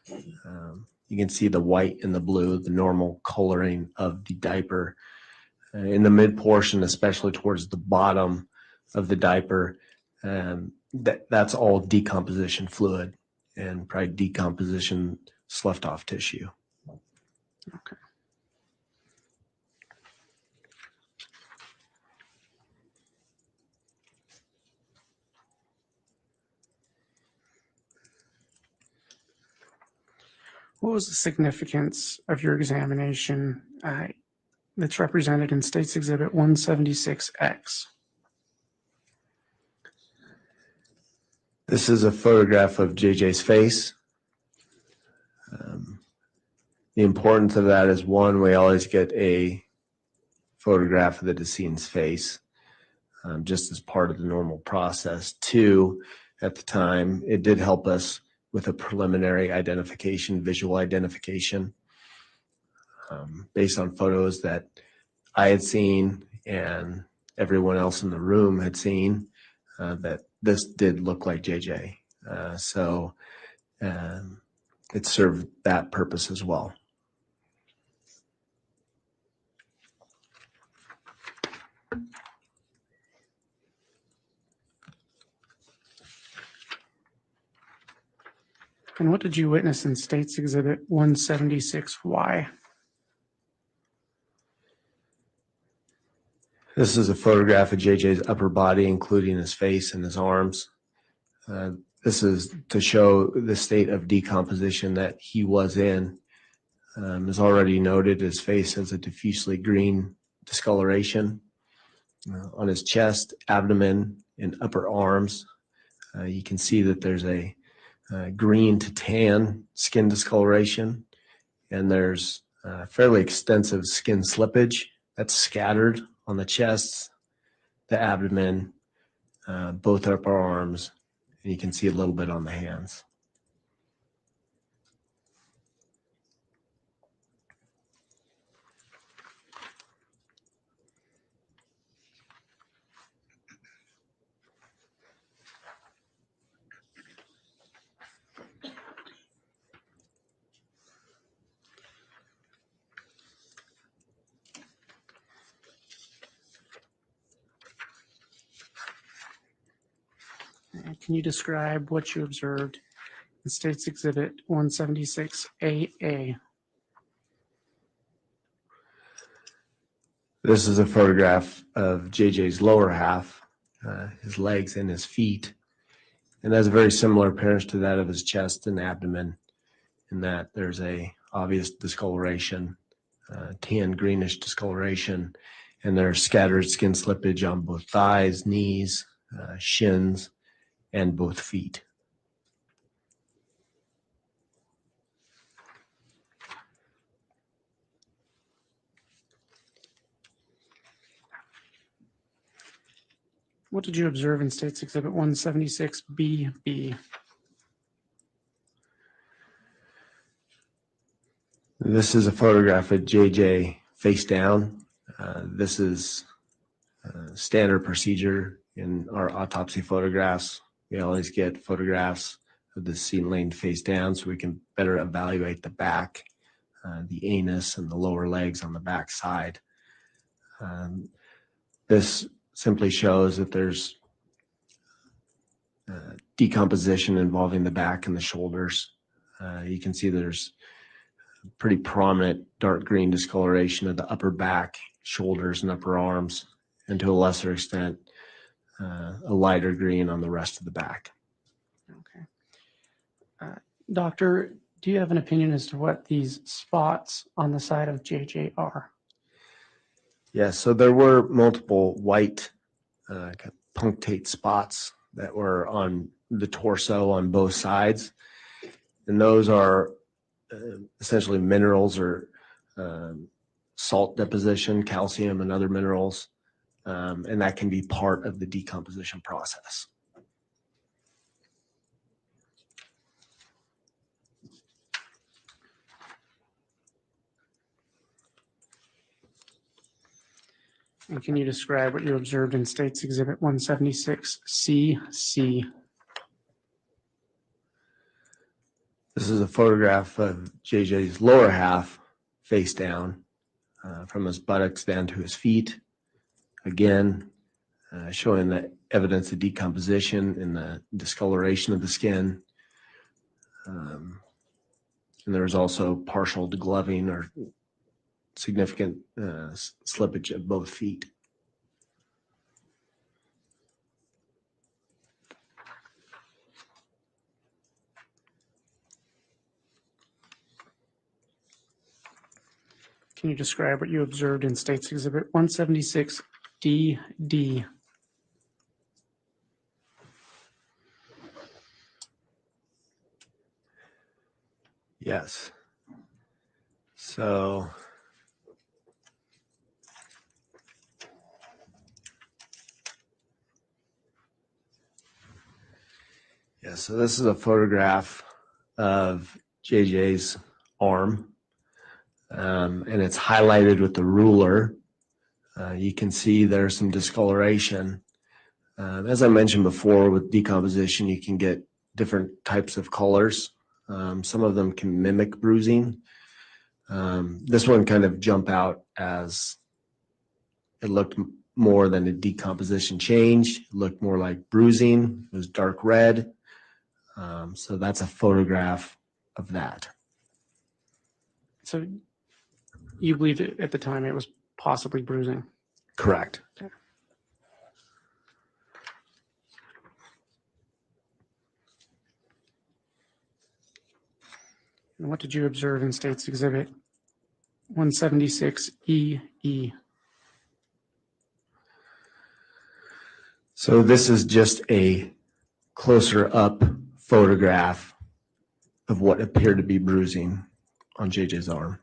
S7: you can see the white and the blue, the normal coloring of the diaper. In the mid portion, especially towards the bottom of the diaper, that's all decomposition fluid and probably decomposition sloughed off tissue.
S5: Okay. What was the significance of your examination that's represented in States Exhibit 176X?
S7: This is a photograph of JJ's face. The importance of that is, one, we always get a photograph of the decedent's face, just as part of the normal process. Two, at the time, it did help us with a preliminary identification, visual identification, based on photos that I had seen and everyone else in the room had seen, that this did look like JJ. So it served that purpose as well.
S5: And what did you witness in States Exhibit 176Y?
S7: This is a photograph of JJ's upper body, including his face and his arms. This is to show the state of decomposition that he was in. As already noted, his face has a diffusely green discoloration. On his chest, abdomen, and upper arms, you can see that there's a green to tan skin discoloration, and there's fairly extensive skin slippage that's scattered on the chest, the abdomen, both upper arms, and you can see a little bit on the hands.
S5: And can you describe what you observed in States Exhibit 176AA?
S7: This is a photograph of JJ's lower half, his legs and his feet, and has a very similar appearance to that of his chest and abdomen, in that there's a obvious discoloration, tan greenish discoloration, and there's scattered skin slippage on both thighs, knees, shins, and both feet.
S5: What did you observe in States Exhibit 176BB?
S7: This is a photograph of JJ face down. This is standard procedure in our autopsy photographs. We always get photographs of the scene laying face down so we can better evaluate the back, the anus, and the lower legs on the back side. This simply shows that there's decomposition involving the back and the shoulders. You can see there's pretty prominent dark green discoloration of the upper back, shoulders, and upper arms, and to a lesser extent, a lighter green on the rest of the back.
S5: Okay. Doctor, do you have an opinion as to what these spots on the side of JJ are?
S7: Yes, so there were multiple white kind of punctate spots that were on the torso on both sides, and those are essentially minerals or salt deposition, calcium and other minerals, and that can be part of the decomposition process.
S5: And can you describe what you observed in States Exhibit 176CC?
S7: This is a photograph of JJ's lower half face down, from his buttocks down to his feet. Again, showing the evidence of decomposition and the discoloration of the skin. And there was also partial degloving or significant slippage of both feet.
S5: Can you describe what you observed in States Exhibit 176DD?
S7: Yes. So so this is a photograph of JJ's arm, and it's highlighted with the ruler. You can see there's some discoloration. As I mentioned before, with decomposition, you can get different types of colors. Some of them can mimic bruising. This one kind of jumped out as it looked more than a decomposition change. It looked more like bruising. It was dark red. So that's a photograph of that.
S5: So you believed it at the time it was possibly bruising?
S7: Correct.
S5: Okay. And what did you observe in States Exhibit 176EE?
S7: So this is just a closer up photograph of what appeared to be bruising on JJ's arm.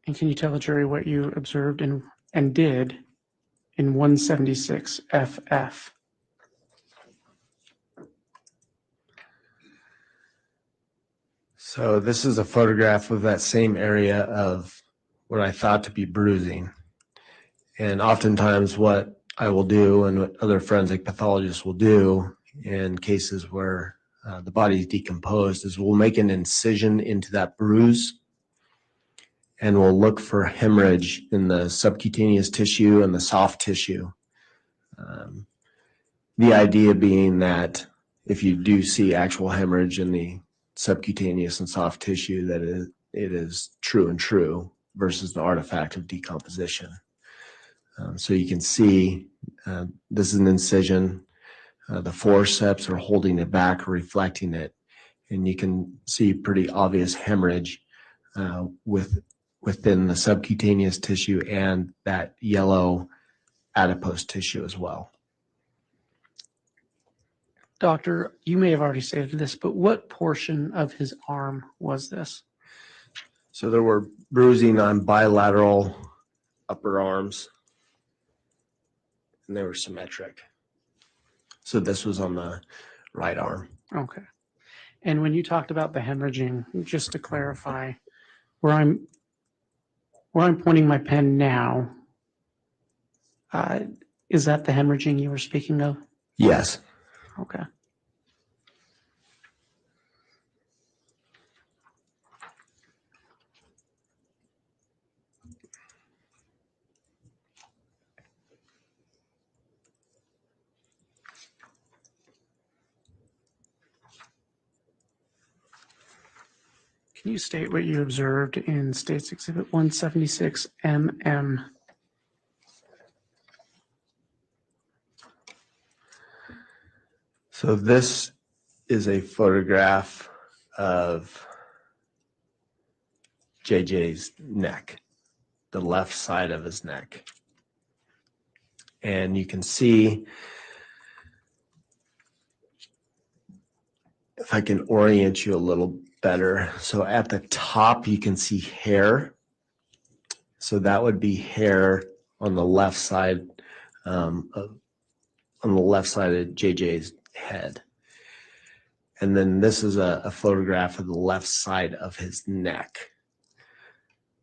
S5: And can you tell the jury what you observed and did in 176FF?
S7: So this is a photograph of that same area of what I thought to be bruising. And oftentimes what I will do and what other forensic pathologists will do in cases where the body is decomposed is we'll make an incision into that bruise and we'll look for hemorrhage in the subcutaneous tissue and the soft tissue. The idea being that if you do see actual hemorrhage in the subcutaneous and soft tissue, that it is true and true versus the artifact of decomposition. So you can see this is an incision. The forceps are holding it back or reflecting it. And you can see pretty obvious hemorrhage within the subcutaneous tissue and that yellow adipose tissue as well.
S5: Doctor, you may have already stated this, but what portion of his arm was this?
S7: So there were bruising on bilateral upper arms, and they were symmetric. So this was on the right arm.
S5: Okay. And when you talked about the hemorrhaging, just to clarify, where I'm pointing my pen now, is that the hemorrhaging you were speaking of?
S7: Yes.
S5: Okay. Can you state what you observed in State's Exhibit 176 MM?
S7: So this is a photograph of JJ's neck, the left side of his neck. And you can see, if I can orient you a little better. So at the top, you can see hair. So that would be hair on the left side, on the left side of JJ's head. And then this is a photograph of the left side of his neck.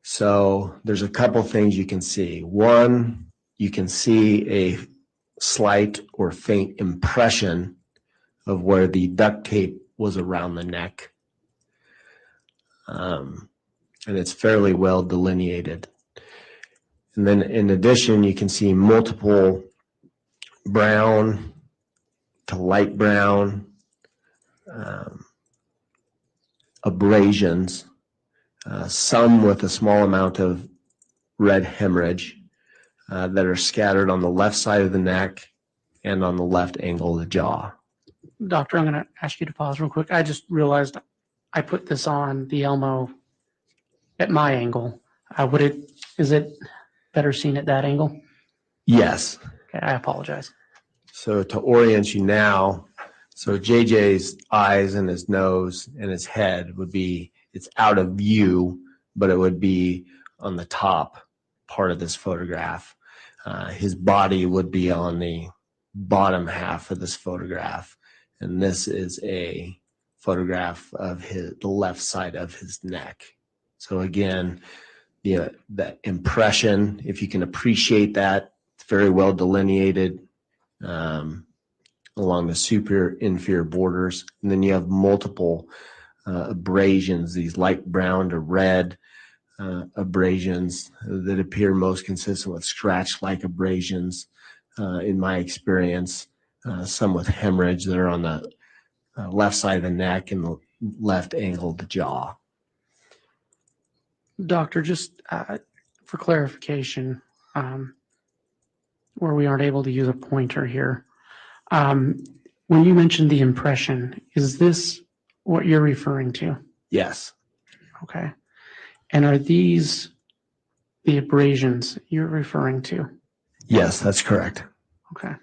S7: So there's a couple things you can see. One, you can see a slight or faint impression of where the duct tape was around the neck. And it's fairly well delineated. And then in addition, you can see multiple brown to light brown abrasions, some with a small amount of red hemorrhage that are scattered on the left side of the neck and on the left angle of the jaw.
S5: Doctor, I'm going to ask you to pause real quick. I just realized I put this on the Elmo at my angle. Is it better seen at that angle?
S7: Yes.
S5: Okay, I apologize.
S7: So to orient you now, so JJ's eyes and his nose and his head would be, it's out of view, but it would be on the top part of this photograph. His body would be on the bottom half of this photograph. And this is a photograph of the left side of his neck. So again, that impression, if you can appreciate that, it's very well delineated along the superior inferior borders. And then you have multiple abrasions, these light brown to red abrasions that appear most consistent with scratch-like abrasions in my experience. Some with hemorrhage that are on the left side of the neck and the left angle of the jaw.
S5: Doctor, just for clarification, where we aren't able to use a pointer here, when you mentioned the impression, is this what you're referring to?
S7: Yes.
S5: Okay. And are these the abrasions you're referring to?
S7: Yes, that's correct.
S5: Okay.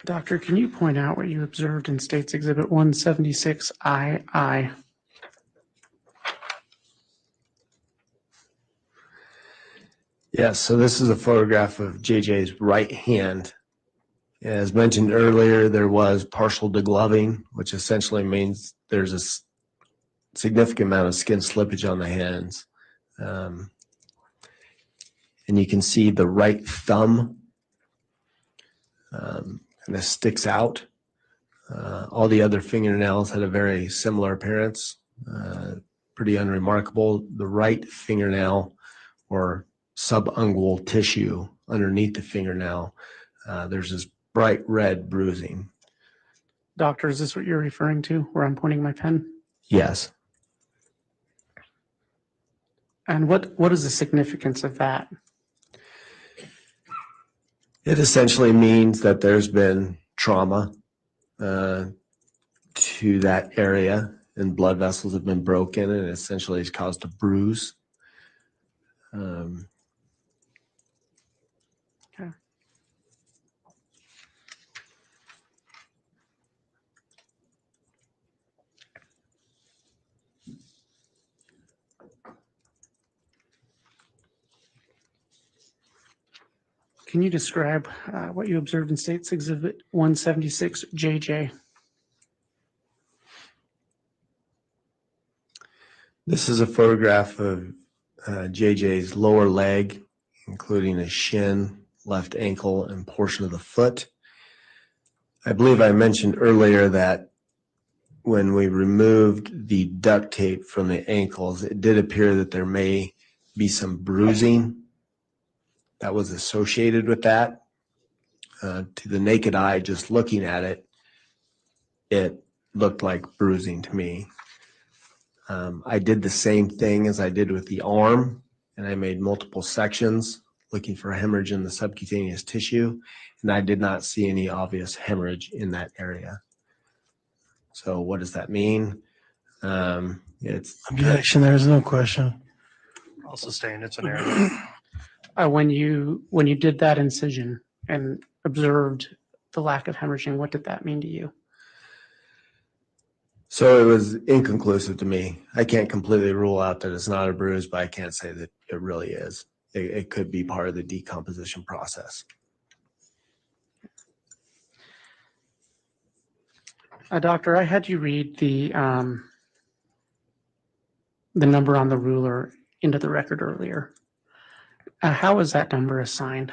S5: Doctor, can you point out what you observed in State's Exhibit 176II?
S7: Yes, so this is a photograph of JJ's right hand. As mentioned earlier, there was partial degloving, which essentially means there's a significant amount of skin slippage on the hands. And you can see the right thumb kind of sticks out. All the other fingernails had a very similar appearance, pretty unremarkable. The right fingernail or subungual tissue underneath the fingernail, there's this bright red bruising.
S5: Doctor, is this what you're referring to, where I'm pointing my pen?
S7: Yes.
S5: And what is the significance of that?
S7: It essentially means that there's been trauma to that area and blood vessels have been broken and essentially has caused a bruise.
S5: Okay. Can you describe what you observed in State's Exhibit 176JJ?
S7: This is a photograph of JJ's lower leg, including his shin, left ankle, and portion of the foot. I believe I mentioned earlier that when we removed the duct tape from the ankles, it did appear that there may be some bruising that was associated with that. To the naked eye, just looking at it, it looked like bruising to me. I did the same thing as I did with the arm, and I made multiple sections looking for a hemorrhage in the subcutaneous tissue, and I did not see any obvious hemorrhage in that area. So what does that mean? It's
S2: Objection, there is no question.
S1: I'll sustain. It's an error.
S5: When you did that incision and observed the lack of hemorrhaging, what did that mean to you?
S7: So it was inconclusive to me. I can't completely rule out that it's not a bruise, but I can't say that it really is. It could be part of the decomposition process.
S5: Doctor, I had you read the number on the ruler into the record earlier. How was that number assigned?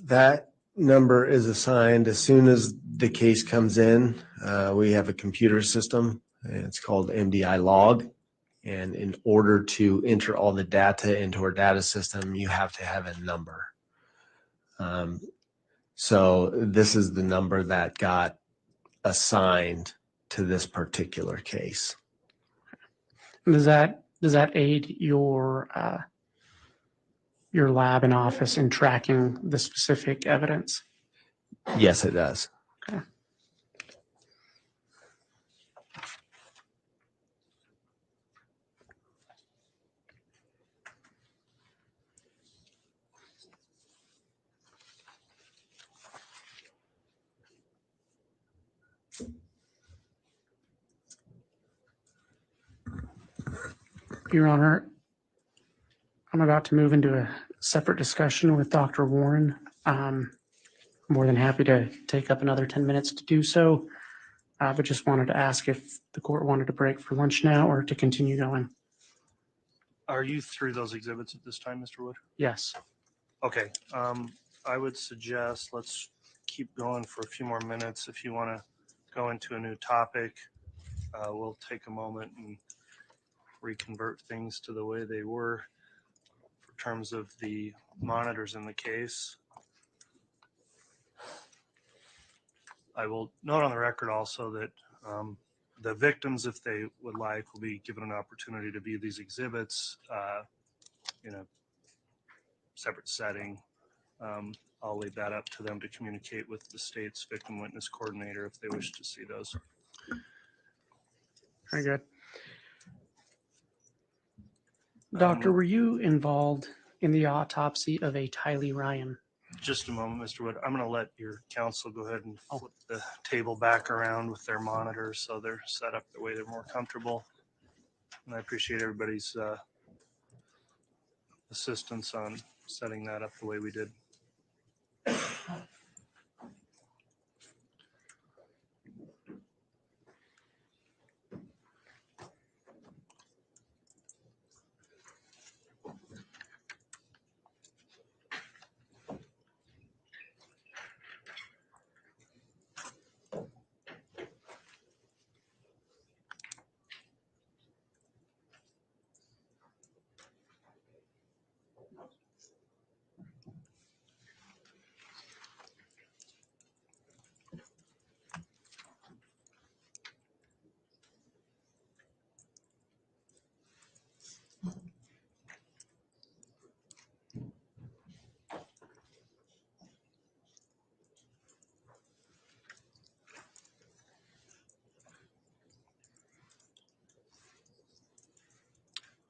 S7: That number is assigned as soon as the case comes in. We have a computer system. It's called MDI log. And in order to enter all the data into our data system, you have to have a number. So this is the number that got assigned to this particular case.
S5: Does that aid your lab and office in tracking the specific evidence?
S7: Yes, it does.
S5: Okay. Your Honor, I'm about to move into a separate discussion with Dr. Warren. More than happy to take up another 10 minutes to do so, but just wanted to ask if the court wanted to break for lunch now or to continue going.
S1: Are you through those exhibits at this time, Mr. Wood?
S5: Yes.
S1: Okay. I would suggest let's keep going for a few more minutes. If you want to go into a new topic, we'll take a moment and reconvert things to the way they were in terms of the monitors in the case. I will note on the record also that the victims, if they would like, will be given an opportunity to view these exhibits in a separate setting. I'll leave that up to them to communicate with the state's victim witness coordinator if they wish to see those.
S5: Very good. Doctor, were you involved in the autopsy of a Tylee Ryan?
S1: Just a moment, Mr. Wood. I'm going to let your counsel go ahead and flip the table back around with their monitors so they're set up the way they're more comfortable. And I appreciate everybody's assistance on setting that up the way we did.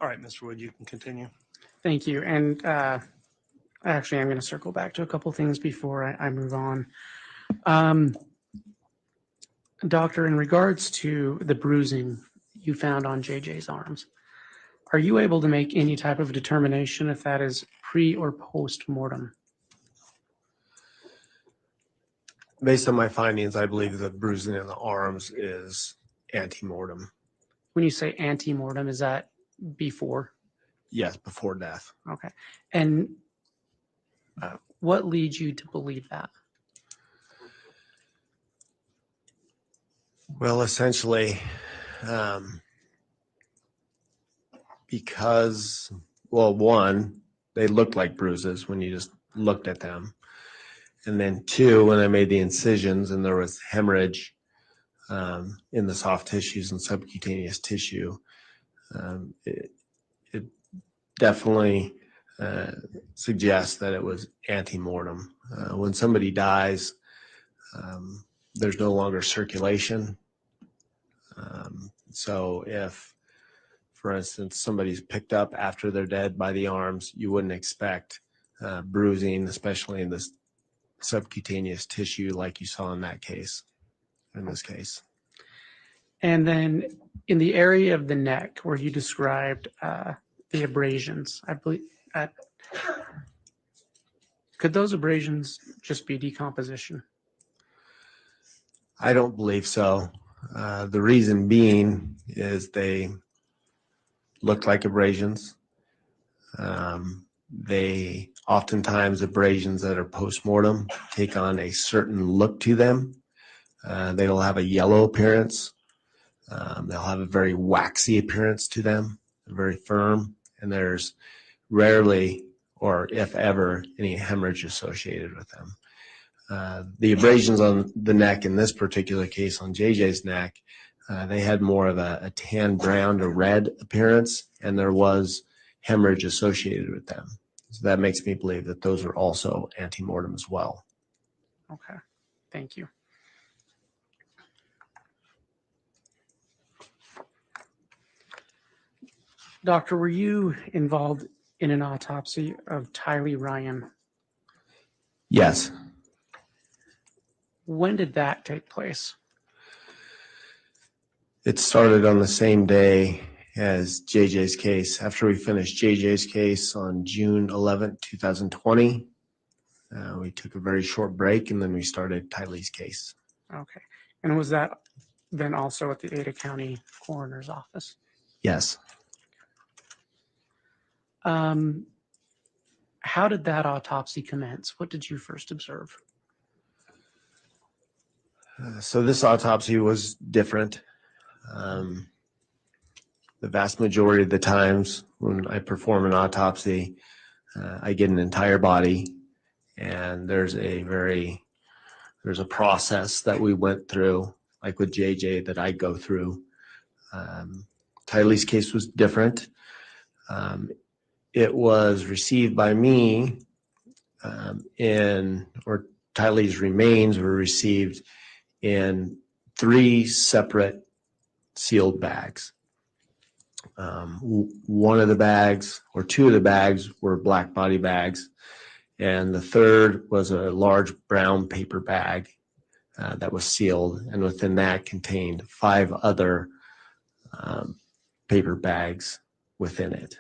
S1: All right, Mr. Wood, you can continue.
S5: Thank you. And actually, I'm going to circle back to a couple things before I move on. Doctor, in regards to the bruising you found on JJ's arms, are you able to make any type of determination if that is pre or post mortem?
S7: Based on my findings, I believe the bruising in the arms is ante-mortem.
S5: When you say ante-mortem, is that before?
S7: Yes, before death.
S5: Okay. And what leads you to believe that?
S7: Well, essentially, because, well, one, they looked like bruises when you just looked at them. And then two, when I made the incisions and there was hemorrhage in the soft tissues and subcutaneous tissue, it definitely suggests that it was ante-mortem. When somebody dies, there's no longer circulation. So if, for instance, somebody's picked up after they're dead by the arms, you wouldn't expect bruising, especially in this subcutaneous tissue like you saw in that case, in this case.
S5: And then in the area of the neck where you described the abrasions, I believe, could those abrasions just be decomposition?
S7: I don't believe so. The reason being is they look like abrasions. They oftentimes abrasions that are post-mortem take on a certain look to them. They'll have a yellow appearance. They'll have a very waxy appearance to them, very firm, and there's rarely, or if ever, any hemorrhage associated with them. The abrasions on the neck in this particular case, on JJ's neck, they had more of a tan brown to red appearance, and there was hemorrhage associated with them. So that makes me believe that those are also ante-mortem as well.
S5: Okay, thank you. Doctor, were you involved in an autopsy of Tylee Ryan?
S7: Yes.
S5: When did that take place?
S7: It started on the same day as JJ's case. After we finished JJ's case on June 11th, 2020, we took a very short break and then we started Tylee's case.
S5: Okay. And was that then also at the Ada County Coroner's Office?
S7: Yes.
S5: How did that autopsy commence? What did you first observe?
S7: So this autopsy was different. The vast majority of the times when I perform an autopsy, I get an entire body, and there's a process that we went through, like with JJ, that I go through. Tylee's case was different. It was received by me or Tylee's remains were received in 3 separate sealed bags. One of the bags, or 2 of the bags, were black body bags, and the third was a large brown paper bag that was sealed, and within that contained 5 other paper bags within it.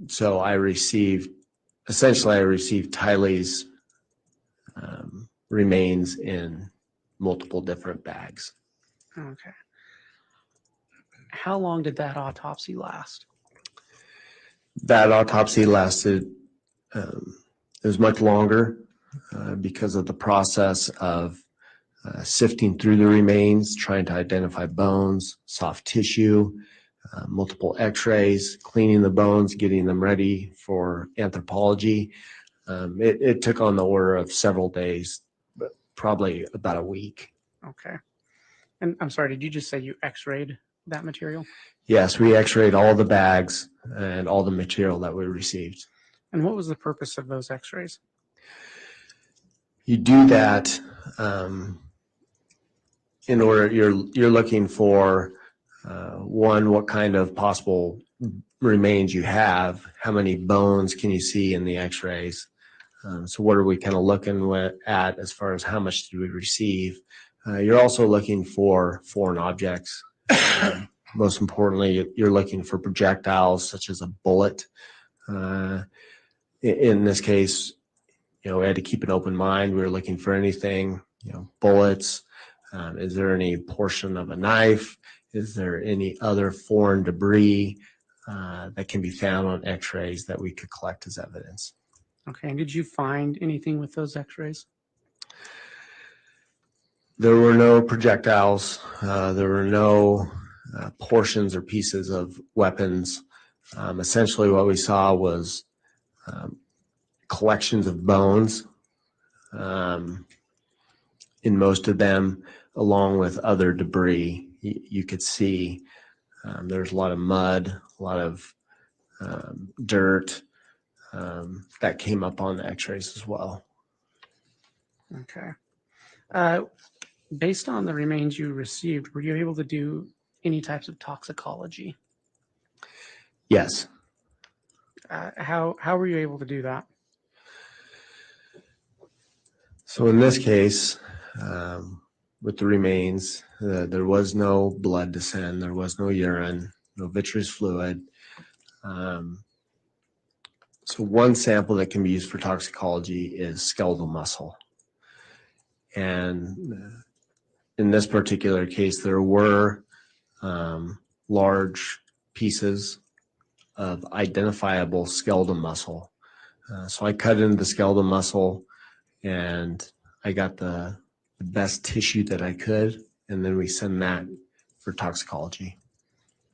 S7: So I received Tylee's remains in multiple different bags.
S5: Okay. How long did that autopsy last?
S7: That autopsy lasted, it was much longer because of the process of sifting through the remains, trying to identify bones, soft tissue, multiple x-rays, cleaning the bones, getting them ready for anthropology. It took on the order of several days, but probably about a week.
S5: Okay. And I'm sorry, did you just say you x-rayed that material?
S7: Yes, we x-rayed all the bags and all the material that we received.
S5: And what was the purpose of those x-rays?
S7: You do that in order, you're looking for one, what kind of possible remains you have, how many bones can you see in the x-rays. So what are we kind of looking at as far as how much did we receive? You're also looking for foreign objects. Most importantly, you're looking for projectiles such as a bullet. In this case, we had to keep an open mind. We were looking for anything, bullets, Is there any portion of a knife? Is there any other foreign debris that can be found on x-rays that we could collect as evidence?
S5: Okay, and did you find anything with those x-rays?
S7: There were no projectiles. There were no portions or pieces of weapons. Essentially what we saw was collections of bones in most of them, along with other debris. You could see there's a lot of mud, a lot of dirt that came up on the x-rays as well.
S5: Okay. Based on the remains you received, were you able to do any types of toxicology?
S7: Yes.
S5: How were you able to do that?
S7: So in this case, with the remains, there was no blood descent, there was no urine, no vitreous fluid. So one sample that can be used for toxicology is skeletal muscle. And in this particular case, there were large pieces of identifiable skeletal muscle. So I cut into the skeletal muscle and I got the best tissue that I could, and then we send that for toxicology.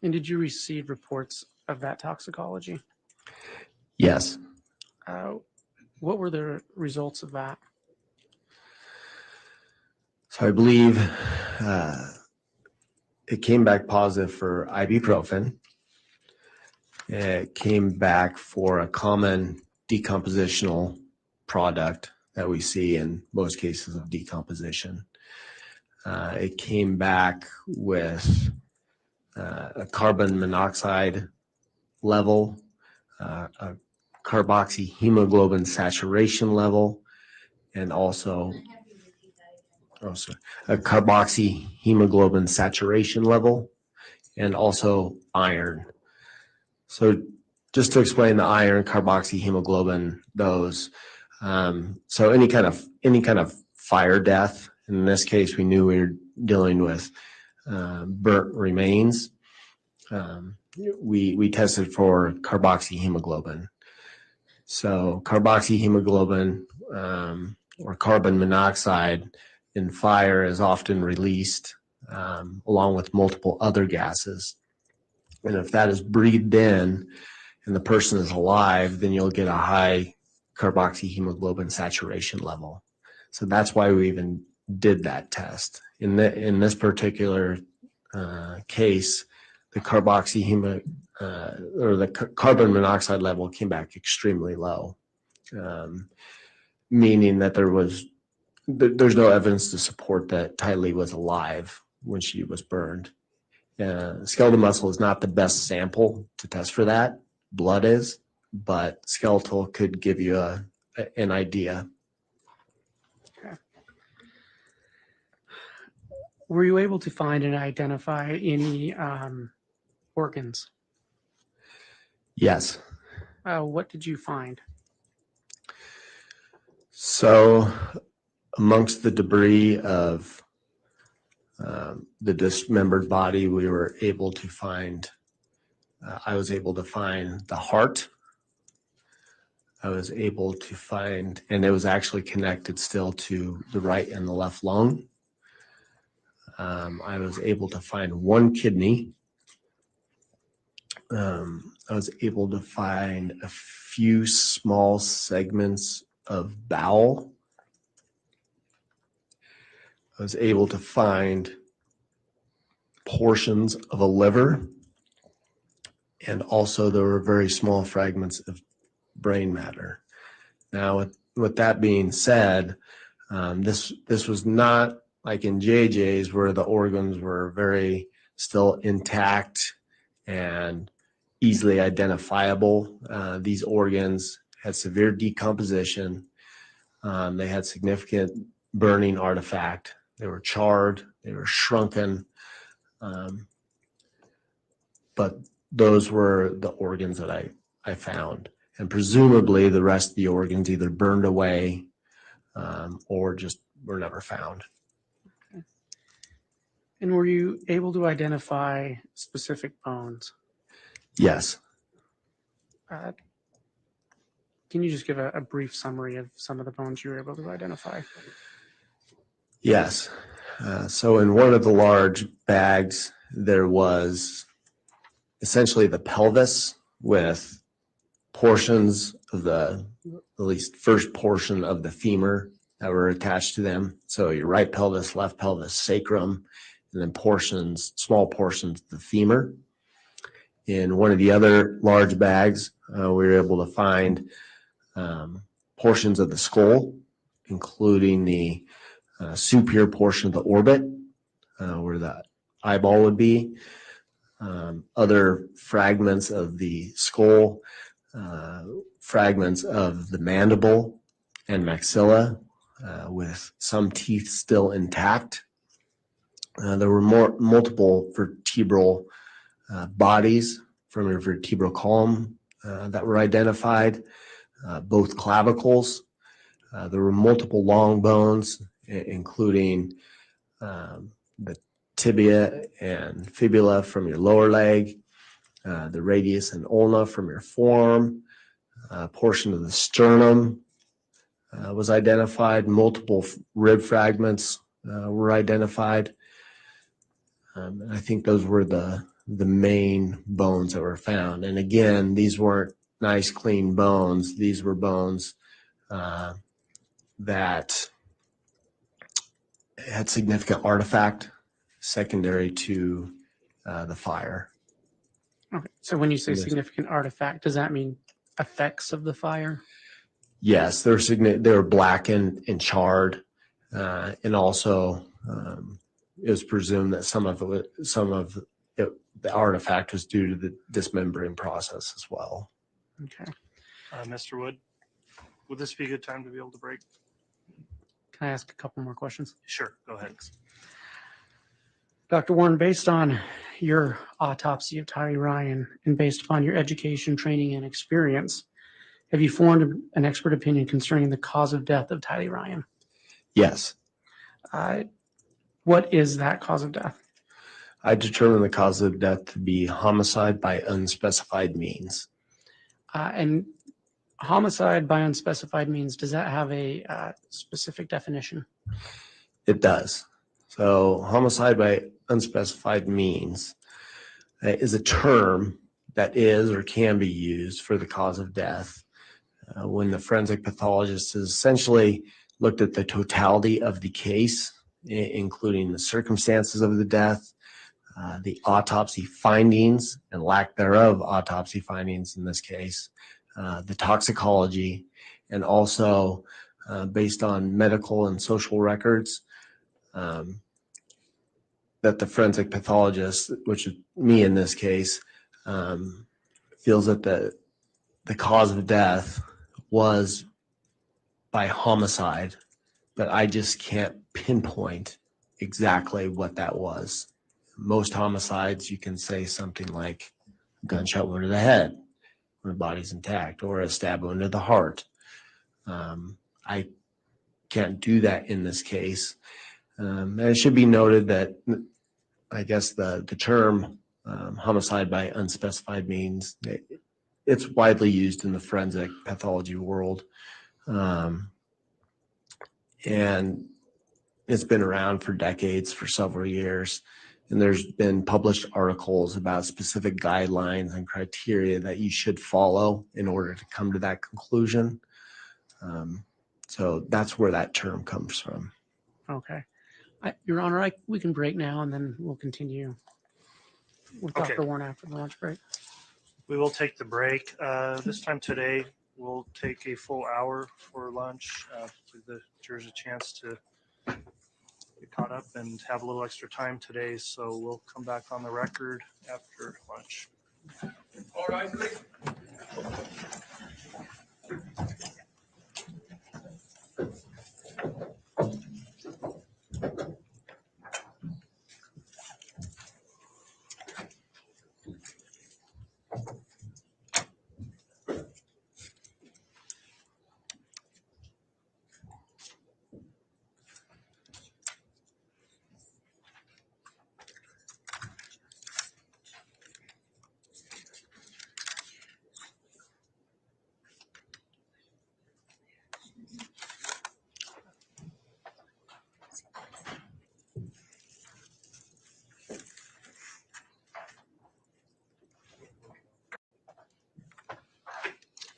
S5: And did you receive reports of that toxicology?
S7: Yes.
S5: What were the results of that?
S7: So I believe it came back positive for ibuprofen. It came back for a common decompositional product that we see in most cases of decomposition. It came back with a carbon monoxide level, a carboxyhemoglobin saturation level, and also a carboxyhemoglobin saturation level, and also iron. So just to explain the iron, carboxyhemoglobin, those. So any kind of fire death. In this case, we knew we were dealing with burnt remains. We tested for carboxyhemoglobin. So carboxyhemoglobin or carbon monoxide in fire is often released along with multiple other gases. And if that is breathed in and the person is alive, then you'll get a high carboxyhemoglobin saturation level. So that's why we even did that test. In this particular case, the the carbon monoxide level came back extremely low, meaning that there's no evidence to support that Tylee was alive when she was burned. Skeletal muscle is not the best sample to test for that. Blood is, but skeletal could give you an idea.
S5: Okay. Were you able to find and identify any organs?
S7: Yes.
S5: What did you find?
S7: So amongst the debris of the dismembered body, we were able to find, I was able to find the heart. I was able to find, and it was actually connected still to the right and the left lung. I was able to find one kidney. I was able to find a few small segments of bowel. I was able to find portions of a liver, and also there were very small fragments of brain matter. Now, with that being said, this was not like in JJ's where the organs were very still intact and easily identifiable. These organs had severe decomposition. They had significant burning artifact. They were charred, they were shrunken, but those were the organs that I found. And presumably the rest of the organs either burned away or just were never found.
S5: Okay. And were you able to identify specific bones?
S7: Yes.
S5: Uh, Can you just give a brief summary of some of the bones you were able to identify?
S7: Yes. So in one of the large bags, there was essentially the pelvis with portions of the, at least first portion of the femur that were attached to them. So your right pelvis, left pelvis, sacrum, and then portions, small portions of the femur. In one of the other large bags, we were able to find portions of the skull, including the superior portion of the orbit, where the eyeball would be. Other fragments of the skull, fragments of the mandible and maxilla, with some teeth still intact. There were multiple vertebral bodies from your vertebral column that were identified, both clavicles. There were multiple long bones, including the tibia and fibula from your lower leg, the radius and ulna from your forearm, a portion of the sternum was identified, multiple rib fragments were identified. I think those were the main bones that were found. And again, these weren't nice, clean bones. These were bones that had significant artifact secondary to the fire.
S5: Okay. So when you say
S7: Yes.
S5: significant artifact, does that mean effects of the fire?
S7: Yes, they were blackened and charred, and also it was presumed that some of the artifact was due to the dismembering process as well.
S5: Okay.
S1: Mr. Wood, would this be a good time to be able to break?
S5: Can I ask a couple more questions?
S1: Sure, go ahead.
S5: Dr. Warren, based on your autopsy of Tylee Ryan and based upon your education, training, and experience, have you formed an expert opinion concerning the cause of death of Tylee Ryan?
S7: Yes,
S5: What is that cause of death?
S7: I determined the cause of death to be homicide by unspecified means.
S5: And homicide by unspecified means, does that have a specific definition?
S7: It does. So homicide by unspecified means is a term that is or can be used for the cause of death when the forensic pathologist has essentially looked at the totality of the case, including the circumstances of the death, the autopsy findings and lack thereof autopsy findings in this case, the toxicology, and also based on medical and social records, that the forensic pathologist, which is me in this case, feels that the cause of death was by homicide, but I just can't pinpoint exactly what that was. Most homicides, you can say something like gunshot wound to the head when the body's intact, or a stab wound to the heart. I can't do that in this case. And it should be noted that I guess the term homicide by unspecified means, it's widely used in the forensic pathology world. And it's been around for decades, for several years. And there's been published articles about specific guidelines and criteria that you should follow in order to come to that conclusion. So that's where that term comes from.
S5: Okay. Your Honor, we can break now and then we'll continue with
S1: Okay.
S5: Dr. Warren after the lunch break.
S1: We will take the break. This time today, we'll take a full hour for lunch. Give the jurors a chance to get caught up and have a little extra time today. So we'll come back on the record after lunch.
S8: All right.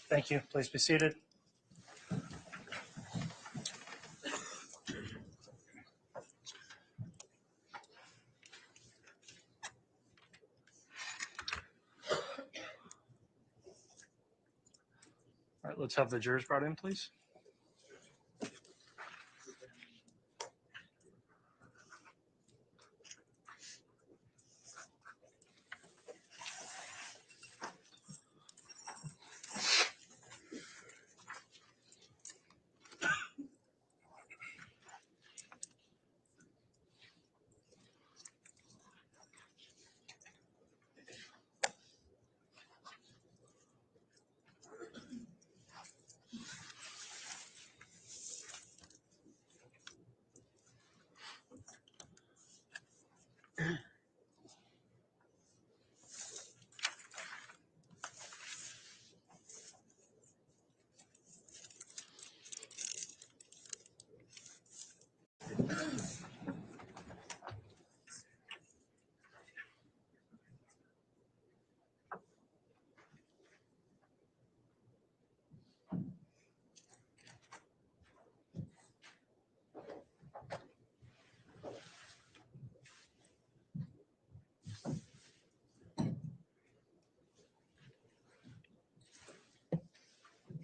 S1: Thank you. Please be seated. All right, let's have the jurors brought in, please.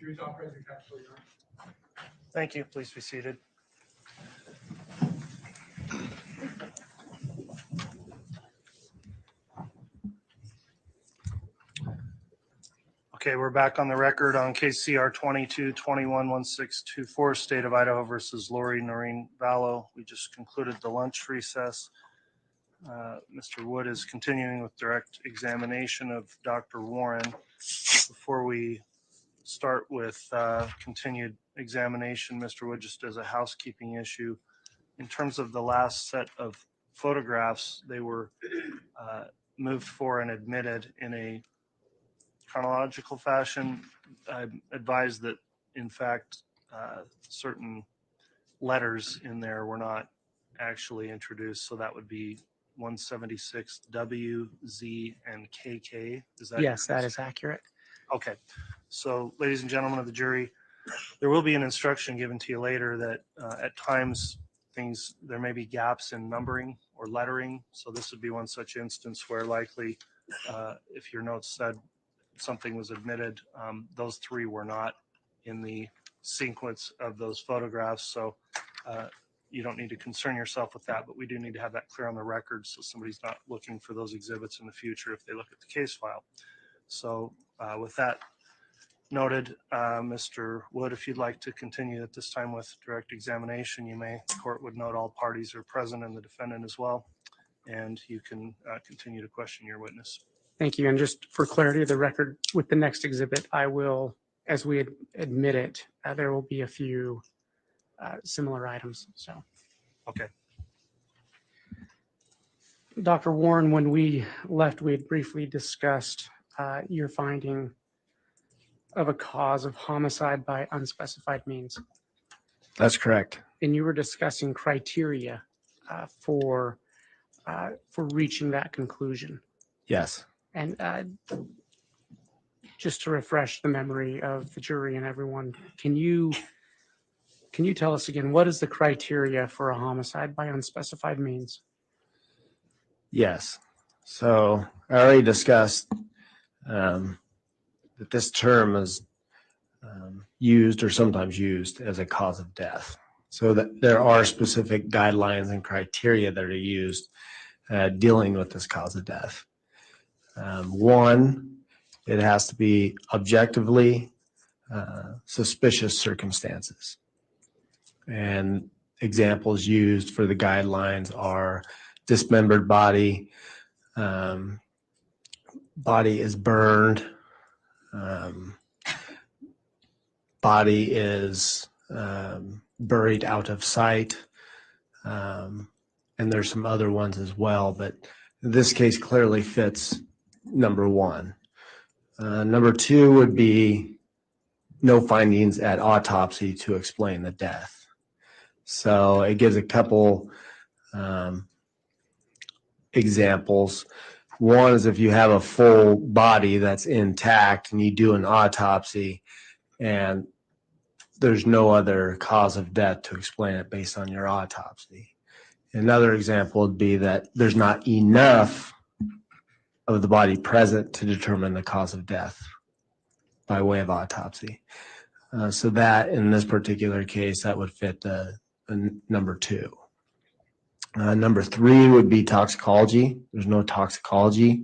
S8: Jury's authorized to cancel your.
S1: Thank you. Please be seated. Okay, we're back on the record on case CR 22-21-1624, State of Idaho versus Lori Noreen Vallow. We just concluded the lunch recess. Mr. Wood is continuing with direct examination of Dr. Warren. Before we start with continued examination, Mr. Wood, just as a housekeeping issue, in terms of the last set of photographs, they were moved for and admitted in a chronological fashion. I advise that, in fact, certain letters in there were not actually introduced, so that would be 176 W, Z, and KK. Is that
S4: Yes,
S1: correct?
S4: that is accurate.
S1: Okay. So, ladies and gentlemen of the jury, there will be an instruction given to you later that at times there may be gaps in numbering or lettering. So this would be one such instance where likely if your notes said something was admitted, those three were not in the sequence of those photographs. So you don't need to concern yourself with that, but we do need to have that clear on the record so somebody's not looking for those exhibits in the future if they look at the case file. So with that noted, Mr. Wood, if you'd like to continue at this time with direct examination, you may. The court would note all parties are present and the defendant as well, and you can continue to question your witness.
S5: Thank you. And just for clarity of the record, with the next exhibit, I will, as we admit it, there will be a few similar items. So,
S1: Okay.
S5: Dr. Warren, when we left, we had briefly discussed your finding of a cause of homicide by unspecified means.
S7: That's correct.
S5: And you were discussing criteria for reaching that conclusion.
S7: Yes.
S5: And just to refresh the memory of the jury and everyone, can you tell us again, what is the criteria for a homicide by unspecified means?
S7: Yes. So I already discussed that this term is used or sometimes used as a cause of death. So that there are specific guidelines and criteria that are used dealing with this cause of death. One, it has to be objectively suspicious circumstances. And examples used for the guidelines are dismembered body, body is burned, body is buried out of sight, and there's some other ones as well, but this case clearly fits number one. Number two would be no findings at autopsy to explain the death. So it gives a couple examples. One is if you have a full body that's intact and you do an autopsy and there's no other cause of death to explain it based on your autopsy. Another example would be that there's not enough of the body present to determine the cause of death by way of autopsy. So that, in this particular case, that would fit the number 2. Number 3 would be toxicology. There's no toxicology.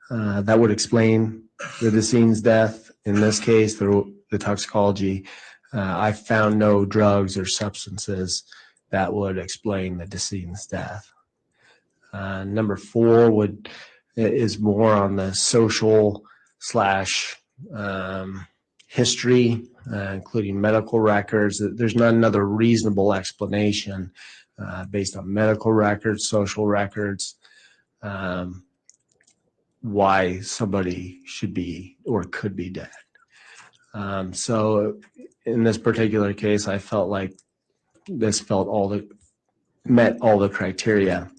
S7: That would explain the decedent's death. In this case, the toxicology, I found no drugs or substances that would explain the decedent's death. Number 4 is more on the social / history, including medical records. There's not another reasonable explanation based on medical records, social records, why somebody should be or could be dead. So in this particular case, I felt like this met all the criteria,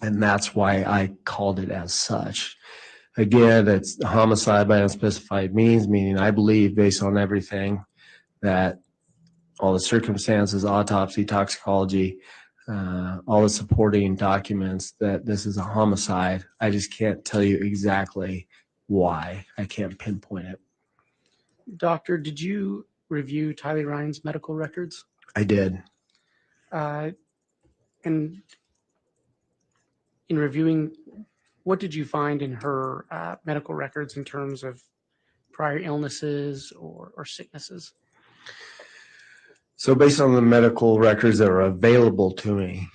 S7: and that's why I called it as such. Again, it's homicide by unspecified means, meaning I believe, based on everything, that all the circumstances, autopsy, toxicology, all the supporting documents, that this is a homicide. I just can't tell you exactly why. I can't pinpoint it.
S5: Doctor, did you review Tylee Ryan's medical records?
S7: I did.
S5: And in reviewing, what did you find in her medical records in terms of prior illnesses or sicknesses?
S7: So based on the medical records that were available to me,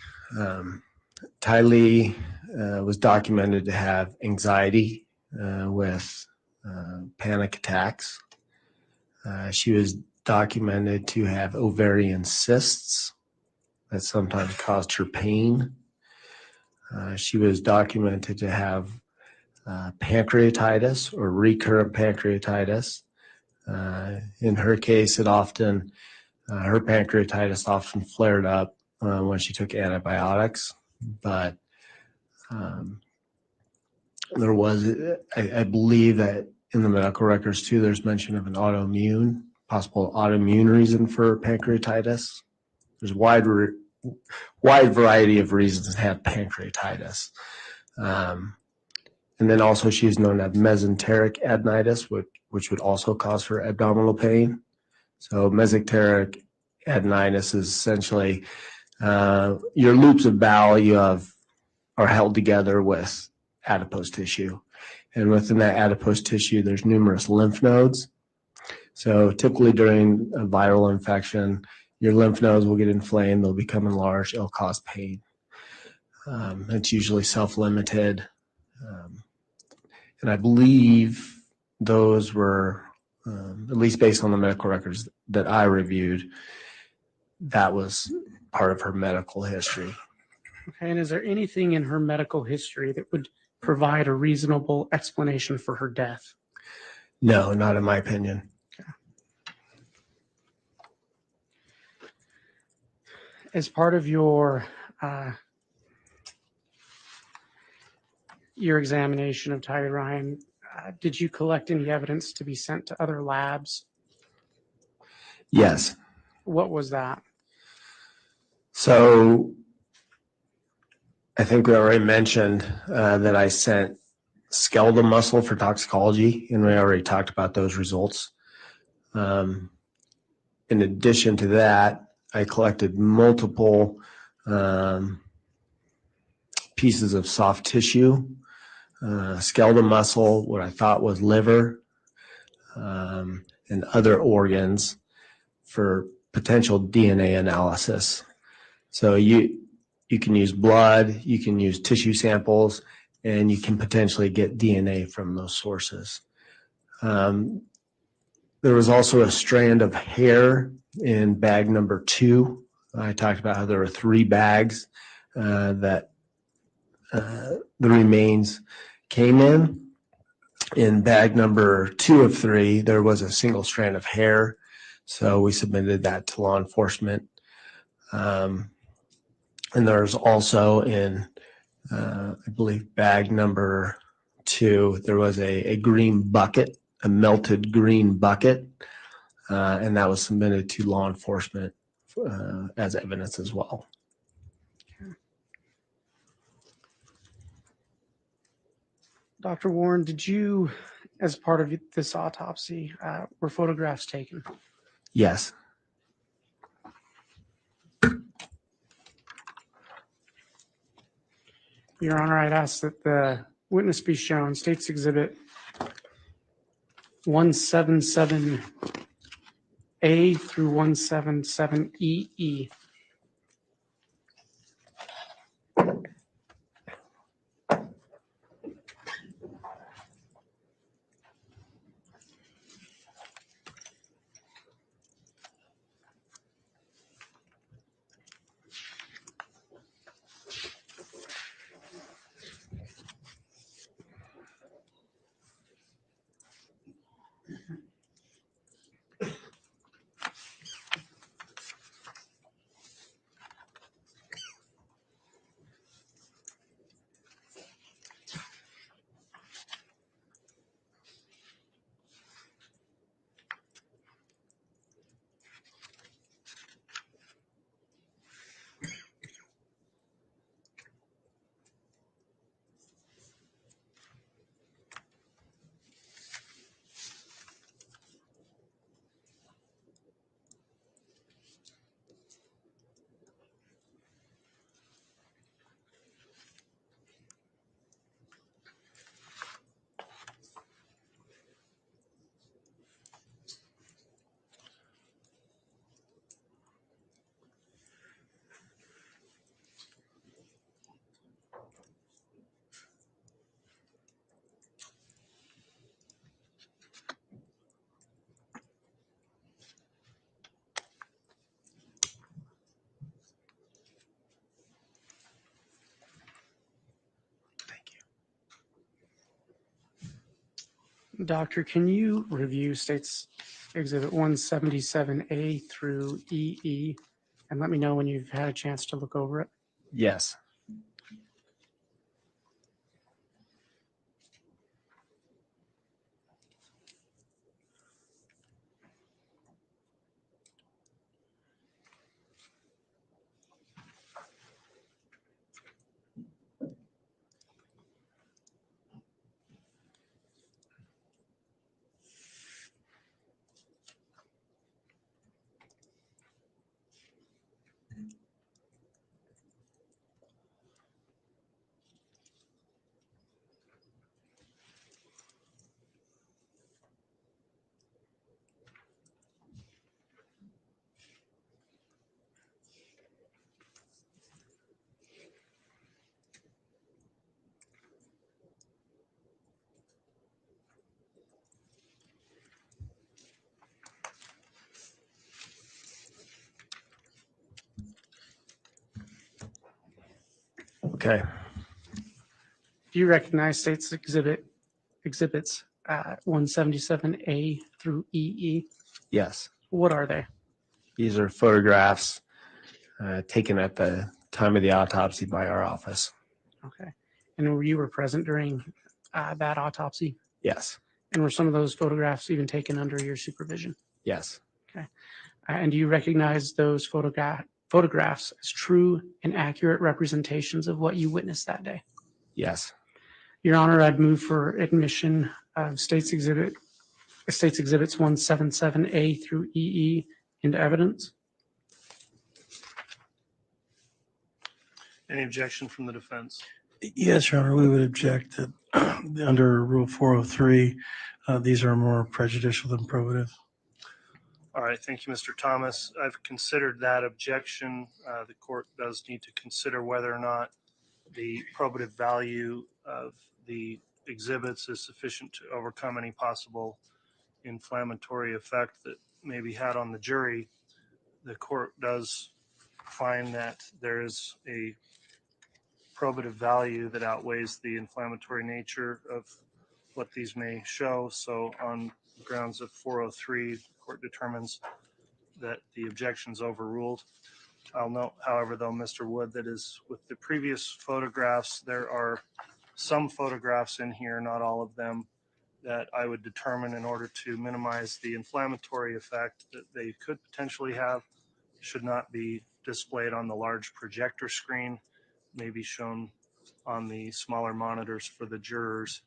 S7: Tylee was documented to have anxiety with panic attacks. She was documented to have ovarian cysts that sometimes caused her pain. She was documented to have pancreatitis or recurrent pancreatitis. In her case, her pancreatitis often flared up when she took antibiotics, but there was, I believe that in the medical records too, there's mention of an possible autoimmune reason for pancreatitis. There's a wide variety of reasons to have pancreatitis. And then also she is known to have mesenteric adenitis, which would also cause her abdominal pain. So mesenteric adenitis is essentially your loops of bowel are held together with adipose tissue. And within that adipose tissue, there's numerous lymph nodes. So typically during a viral infection, your lymph nodes will get inflamed, they'll become enlarged, it'll cause pain. It's usually self-limited. And I believe those were, at least based on the medical records that I reviewed, that was part of her medical history.
S5: Okay, and is there anything in her medical history that would provide a reasonable explanation for her death?
S7: No, not in my opinion.
S5: As part of your examination of Tylee Ryan, did you collect any evidence to be sent to other labs?
S7: Yes.
S5: What was that?
S7: So I think we already mentioned that I sent skeletal muscle for toxicology, and we already talked about those results. In addition to that, I collected multiple pieces of soft tissue, skeletal muscle, what I thought was liver, and other organs for potential DNA analysis. So you can use blood, you can use tissue samples, and you can potentially get DNA from those sources. There was also a strand of hair in bag number 2. I talked about how there were 3 bags that the remains came in. In bag number 2 of 3, there was a single strand of hair, so we submitted that to law enforcement. And there's also in I believe bag number 2, there was a green bucket, a melted green bucket, and that was submitted to law enforcement as evidence as well.
S5: Dr. Warren, did you, as part of this autopsy, were photographs taken?
S7: Yes.
S5: Your Honor, I'd ask that the witness be shown State's Exhibit 177A through 177EE. Doctor, can you review State's Exhibit 177A through EE and let me know when you've had a chance to look over it?
S7: Yes. Okay.
S5: Do you recognize State's exhibits 177A through EE?
S7: Yes.
S5: What are they?
S7: These are photographs taken at the time of the autopsy by our office.
S5: Okay. And you were present during that autopsy?
S7: Yes.
S5: And were some of those photographs even taken under your supervision?
S7: Yes.
S5: And do you recognize those photographs as true and accurate representations of what you witnessed that day?
S7: Yes.
S5: Your Honor, I'd move for admission of State's Exhibits 177A through EE into evidence.
S1: Any objection from the defense?
S2: Yes, Your Honor, we would object that under Rule 403, these are more prejudicial than probative.
S1: All right, thank you, Mr. Thomas. I've considered that objection. The court does need to consider whether or not the probative value of the exhibits is sufficient to overcome any possible inflammatory effect that may be had on the jury. The court does find that there is a probative value that outweighs the inflammatory nature of what these may show. So on grounds of 403, the court determines that the objection is overruled. I'll note, however, though, Mr. Wood, that is with the previous photographs, there are some photographs in here, not all of them, that I would determine in order to minimize the inflammatory effect that they could potentially have, should not be displayed on the large projector screen, may be shown on the smaller monitors for the jurors.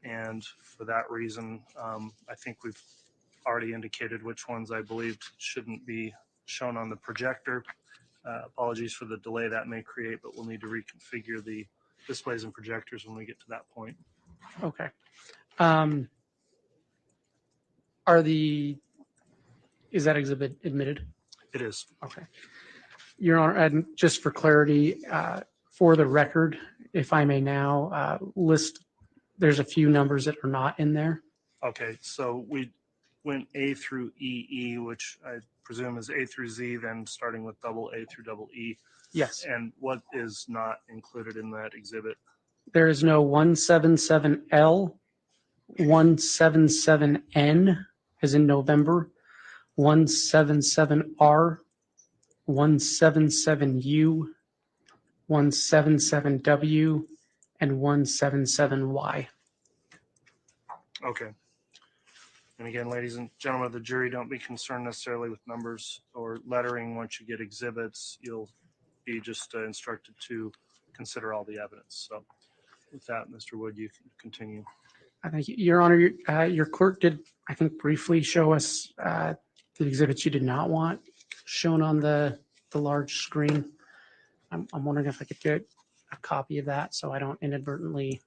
S1: And for that reason, I think we've already indicated which ones I believed shouldn't be shown on the projector. Apologies for the delay that may create, but we'll need to reconfigure the displays and projectors when we get to that point.
S5: Okay. Is that exhibit admitted?
S1: It is.
S5: Okay. Your Honor, and just for clarity, for the record, if I may now list, there's a few numbers that are not in there.
S1: Okay, so we went A through EE, which I presume is A through Z, then starting with double A through double E.
S5: Yes.
S1: And what is not included in that exhibit?
S5: There is no 177L, 177N, as in November, 177R, 177U, 177W, and 177Y.
S1: Okay. And again, ladies and gentlemen of the jury, don't be concerned necessarily with numbers or lettering. Once you get exhibits, you'll be just instructed to consider all the evidence. So with that, Mr. Wood, you can continue.
S5: I think, Your Honor, your clerk did, I think, briefly show us the exhibits you did not want shown on the large screen. I'm wondering if I could get a copy of that so I don't inadvertently.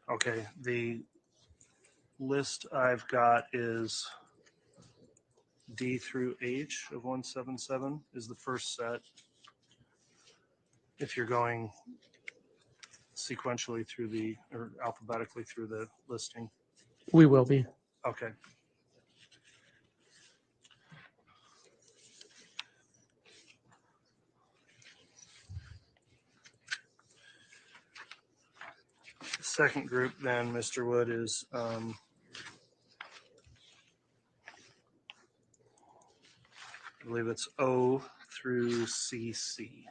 S1: Okay, the list I've got is D through H of 177 is the first set. If you're going sequentially through or alphabetically through the listing.
S5: We will be.
S1: Okay. The second group then, Mr. Wood, is I believe it's O through CC.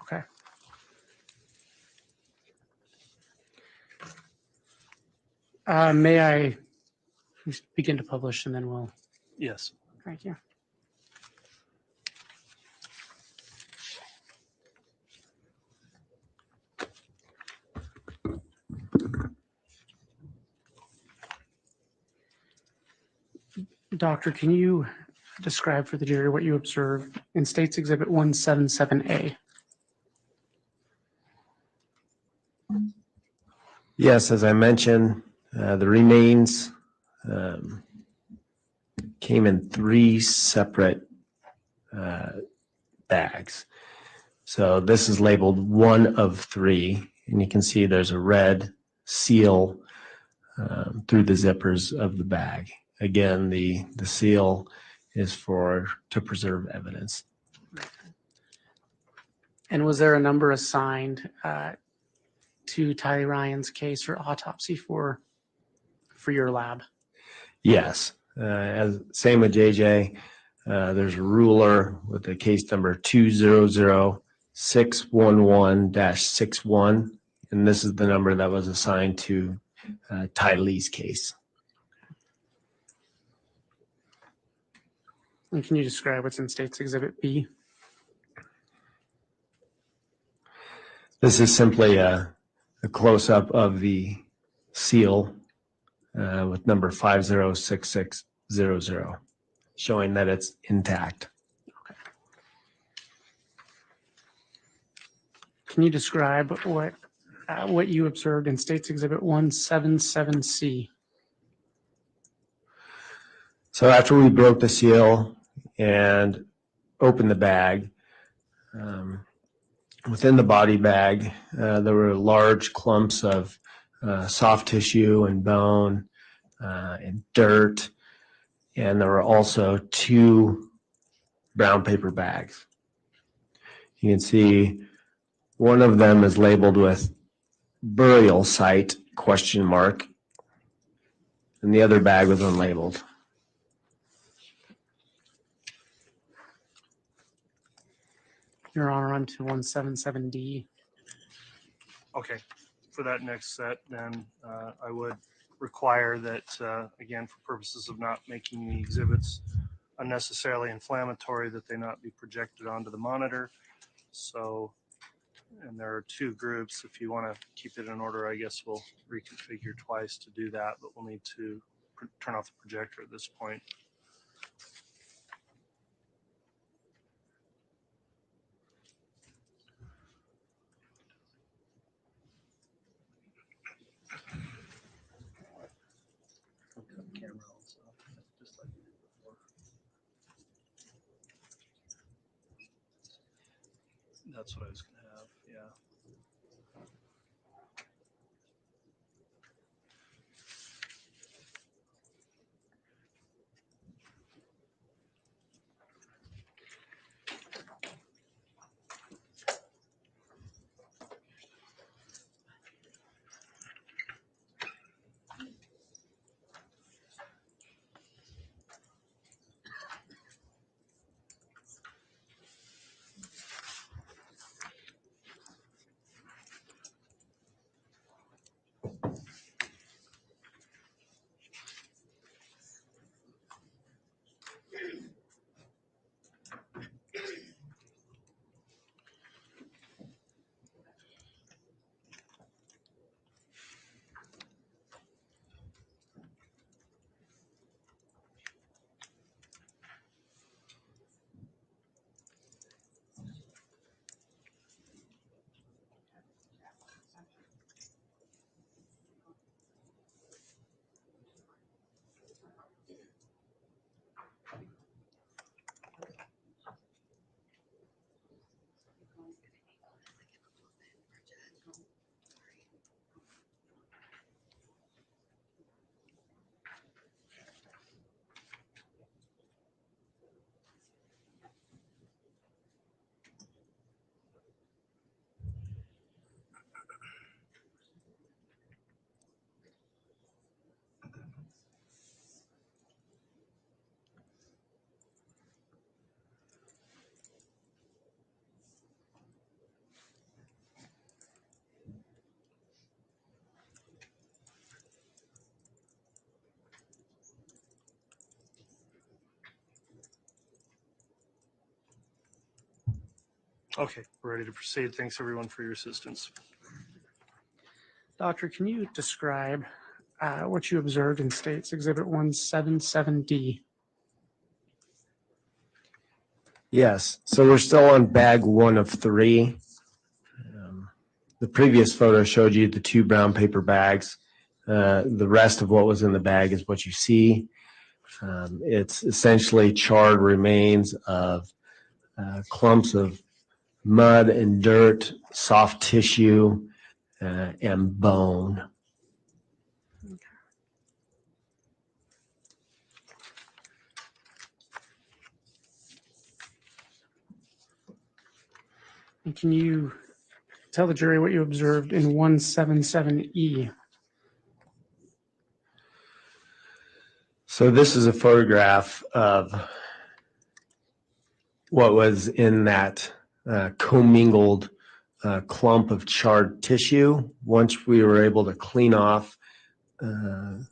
S5: Okay. May I begin to publish and then we'll.
S1: Yes.
S5: Thank you. Doctor, can you describe for the jury what you observed in State's Exhibit 177A?
S7: Yes, as I mentioned, the remains came in 3 separate bags. So this is labeled 1 of 3, and you can see there's a red seal through the zippers of the bag. Again, the seal is to preserve evidence.
S5: And was there a number assigned to Tylee Ryan's case for autopsy for your lab?
S7: Yes, same with JJ. There's a ruler with the case number 200-611-61, and this is the number that was assigned to Tylee's case.
S5: And can you describe what's in State's Exhibit B?
S7: This is simply a close-up of the seal with number 506600, showing that it's intact.
S5: Okay. Can you describe what you observed in State's Exhibit 177C?
S7: So after we broke the seal and opened the bag, within the body bag, there were large clumps of soft tissue and bone and dirt, and there were also 2 brown paper bags. You can see one of them is labeled with burial site ? and the other bag was unlabeled.
S5: Your Honor, on to 177D.
S1: Okay, for that next set, then I would require that, again, for purposes of not making the exhibits unnecessarily inflammatory, that they not be projected onto the monitor. So, and there are two groups. If you want to keep it in order, I guess we'll reconfigure twice to do that, but we'll need to turn off the projector at this point. That's what I was going to have, yeah. Okay, we're ready to proceed. Thanks everyone for your assistance.
S5: Doctor, can you describe what you observed in States Exhibit 177D?
S7: Yes, so we're still on bag 1 of 3. The previous photo showed you the 2 brown paper bags. The rest of what was in the bag is what you see. It's essentially charred remains of clumps of mud and dirt, soft tissue, and bone.
S5: And can you tell the jury what you observed in 177E?
S7: So this is a photograph of what was in that commingled clump of charred tissue. Once we were able to clean off the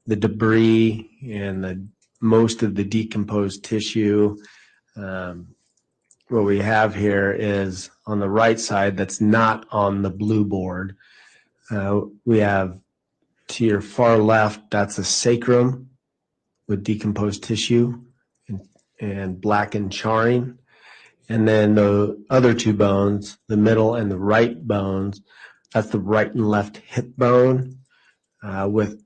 S7: debris and most of the decomposed tissue, what we have here is on the right side that's not on the blue board. We have to your far left, that's a sacrum with decomposed tissue and blackened charring. And then the other 2 bones, the middle and the right bones, that's the right and left hip bone with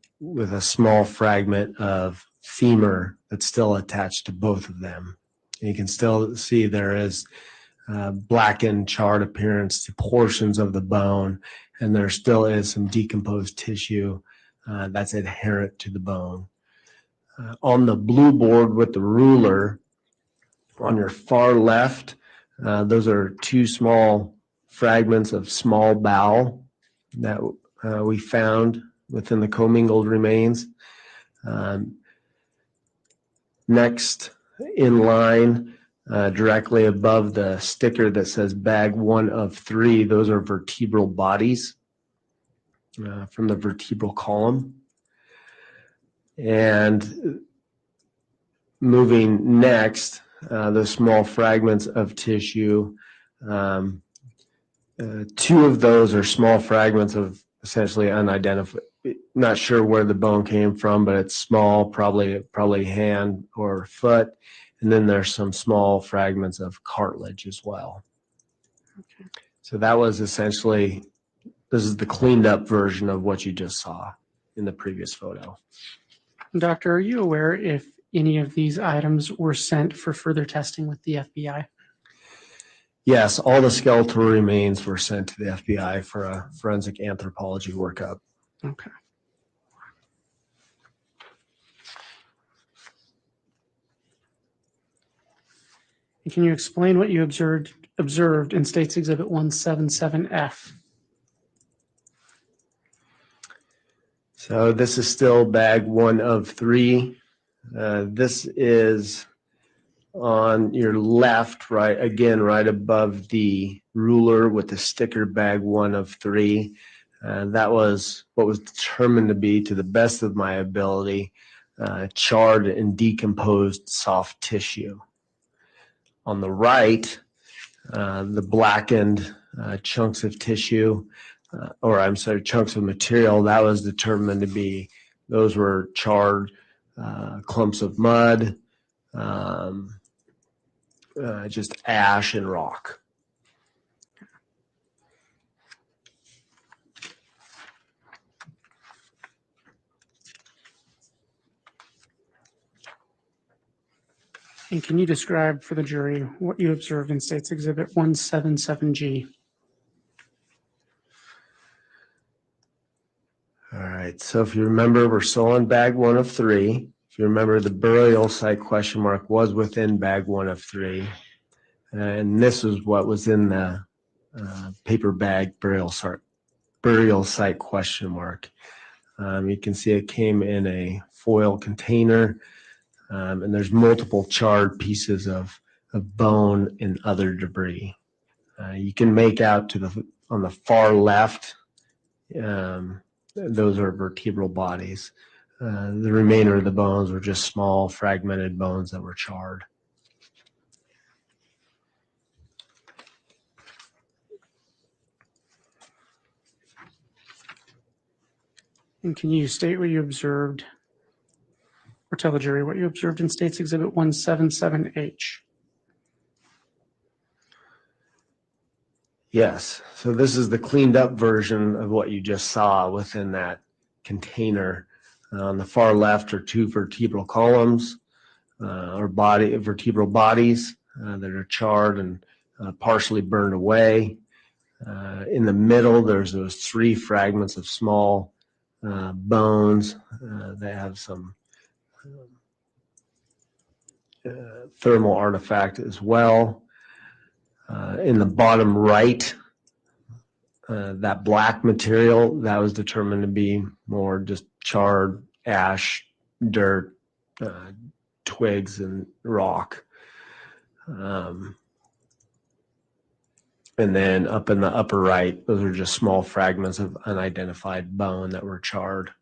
S7: a small fragment of femur that's still attached to both of them. And you can still see there is blackened, charred appearance to portions of the bone, and there still is some decomposed tissue that's adherent to the bone. On the blue board with the ruler, on your far left, those are 2 small fragments of small bowel that we found within the commingled remains. Next in line, directly above the sticker that says bag 1 of 3, those are vertebral bodies from the vertebral column. And moving next, the small fragments of tissue. 2 of those are small fragments of essentially unidentified. Not sure where the bone came from, but it's small, probably hand or foot. And then there's some small fragments of cartilage as well.
S5: Okay.
S7: So that was essentially, this is the cleaned up version of what you just saw in the previous photo.
S5: Doctor, are you aware if any of these items were sent for further testing with the FBI?
S7: Yes, all the skeletal remains were sent to the FBI for a forensic anthropology workup.
S5: Okay. And can you explain what you observed in States Exhibit 177F?
S7: So this is still bag 1 of 3. This is on your left, right, again, right above the ruler with the sticker bag 1 of 3. That was what was determined to be, to the best of my ability, charred and decomposed soft tissue. On the right, the blackened chunks of tissue, chunks of material, that was determined to be, those were charred clumps of mud, just ash and rock.
S5: And can you describe for the jury what you observed in States Exhibit 177G?
S7: All right, so if you remember, we're still on bag 1 of 3. If you remember, the burial site question mark was within bag 1 of 3. And this is what was in the paper bag burial site question mark. You can see it came in a foil container, and there's multiple charred pieces of bone and other debris. You can make out on the far left, those are vertebral bodies. The remainder of the bones were just small fragmented bones that were charred.
S5: And can you state what you observed, or tell the jury what you observed in States Exhibit 177H?
S7: Yes, so this is the cleaned up version of what you just saw within that container. On the far left are 2 vertebral columns, vertebral bodies that are charred and partially burned away. In the middle, there's those 3 fragments of small bones that have some thermal artifact as well. In the bottom right, that black material, that was determined to be more just charred ash, dirt, twigs, and rock. And then up in the upper right, those are just small fragments of unidentified bone that were charred.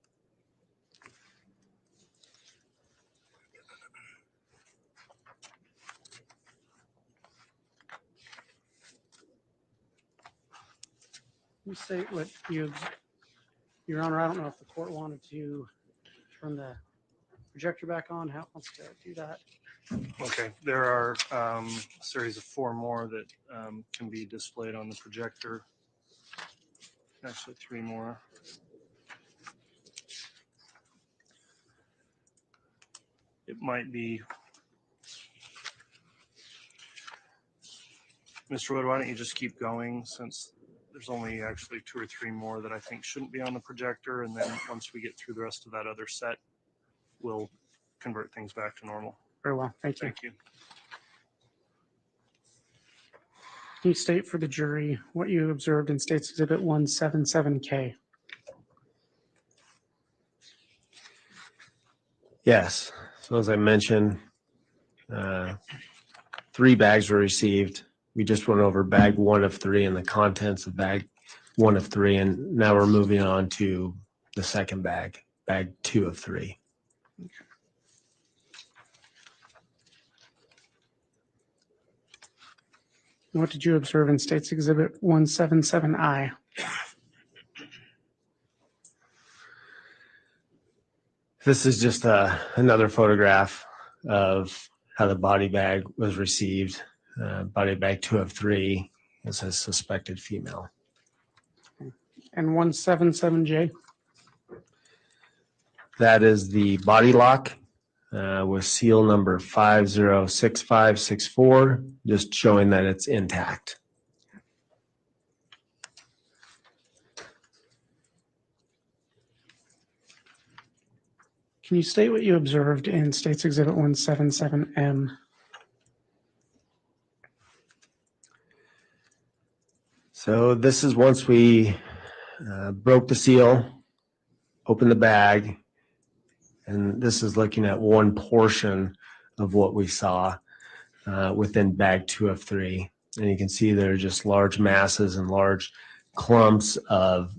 S5: You state what you, Your Honor, I don't know if the court wanted to turn the projector back on. How it wants to do that?
S1: Okay, there are a series of 4 more that can be displayed on the projector. Actually, 3 more. It might be, Mr. Wood, why don't you just keep going, since there's only actually 2 or 3 more that I think shouldn't be on the projector, and then once we get through the rest of that other set, we'll convert things back to normal.
S5: Very well, thank you.
S1: Thank you.
S5: Can you state for the jury what you observed in States Exhibit 177K?
S7: Yes. So as I mentioned, 3 bags were received. We just went over bag 1 of 3 and the contents of bag 1 of 3, and now we're moving on to the second bag, bag 2 of 3.
S5: What did you observe in State's Exhibit 177I?
S7: This is just another photograph of how the body bag was received. Body bag 2 of 3 is a suspected female.
S5: And 177J?
S7: That is the body lock with seal number 506564, just showing that it's intact.
S5: Can you state what you observed in State's Exhibit 177M?
S7: So this is once we broke the seal, opened the bag, and this is looking at one portion of what we saw within bag 2 of 3. And you can see there are just large masses and large clumps of,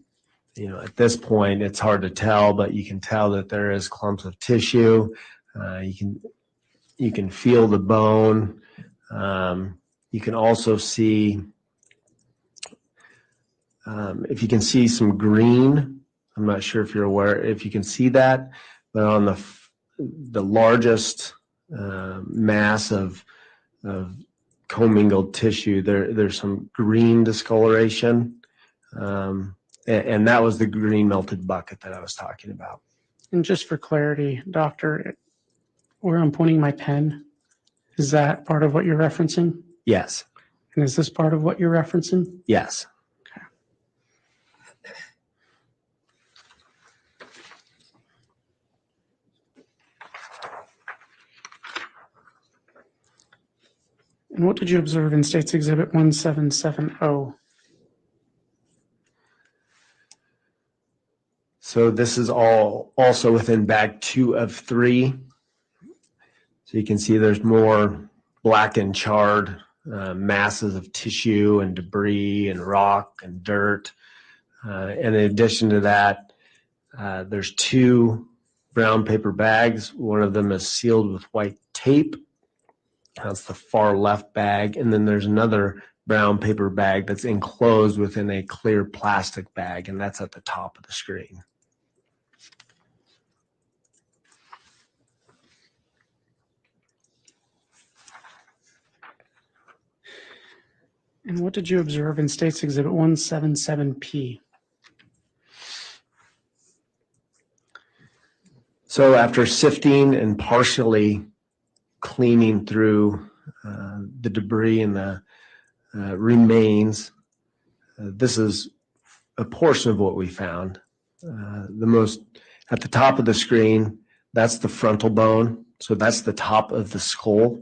S7: at this point, it's hard to tell, but you can tell that there is clumps of tissue. You can feel the bone. You can also see, if you can see some green, I'm not sure if you're aware, if you can see that, but on the largest mass of commingled tissue, there's some green discoloration. And that was the green melted bucket that I was talking about.
S5: And just for clarity, Doctor, where I'm pointing my pen, is that part of what you're referencing?
S7: Yes.
S5: And is this part of what you're referencing?
S7: Yes.
S5: Okay. And what did you observe in State's Exhibit 1770?
S7: So this is all also within bag 2 of 3. So you can see there's more black and charred masses of tissue and debris and rock and dirt. And in addition to that, there's 2 brown paper bags. One of them is sealed with white tape. That's the far left bag. And then there's another brown paper bag that's enclosed within a clear plastic bag, and that's at the top of the screen.
S5: And what did you observe in State's Exhibit 177P?
S7: So after sifting and partially cleaning through the debris and the remains, this is a portion of what we found. At the top of the screen, that's the frontal bone. So that's the top of the skull.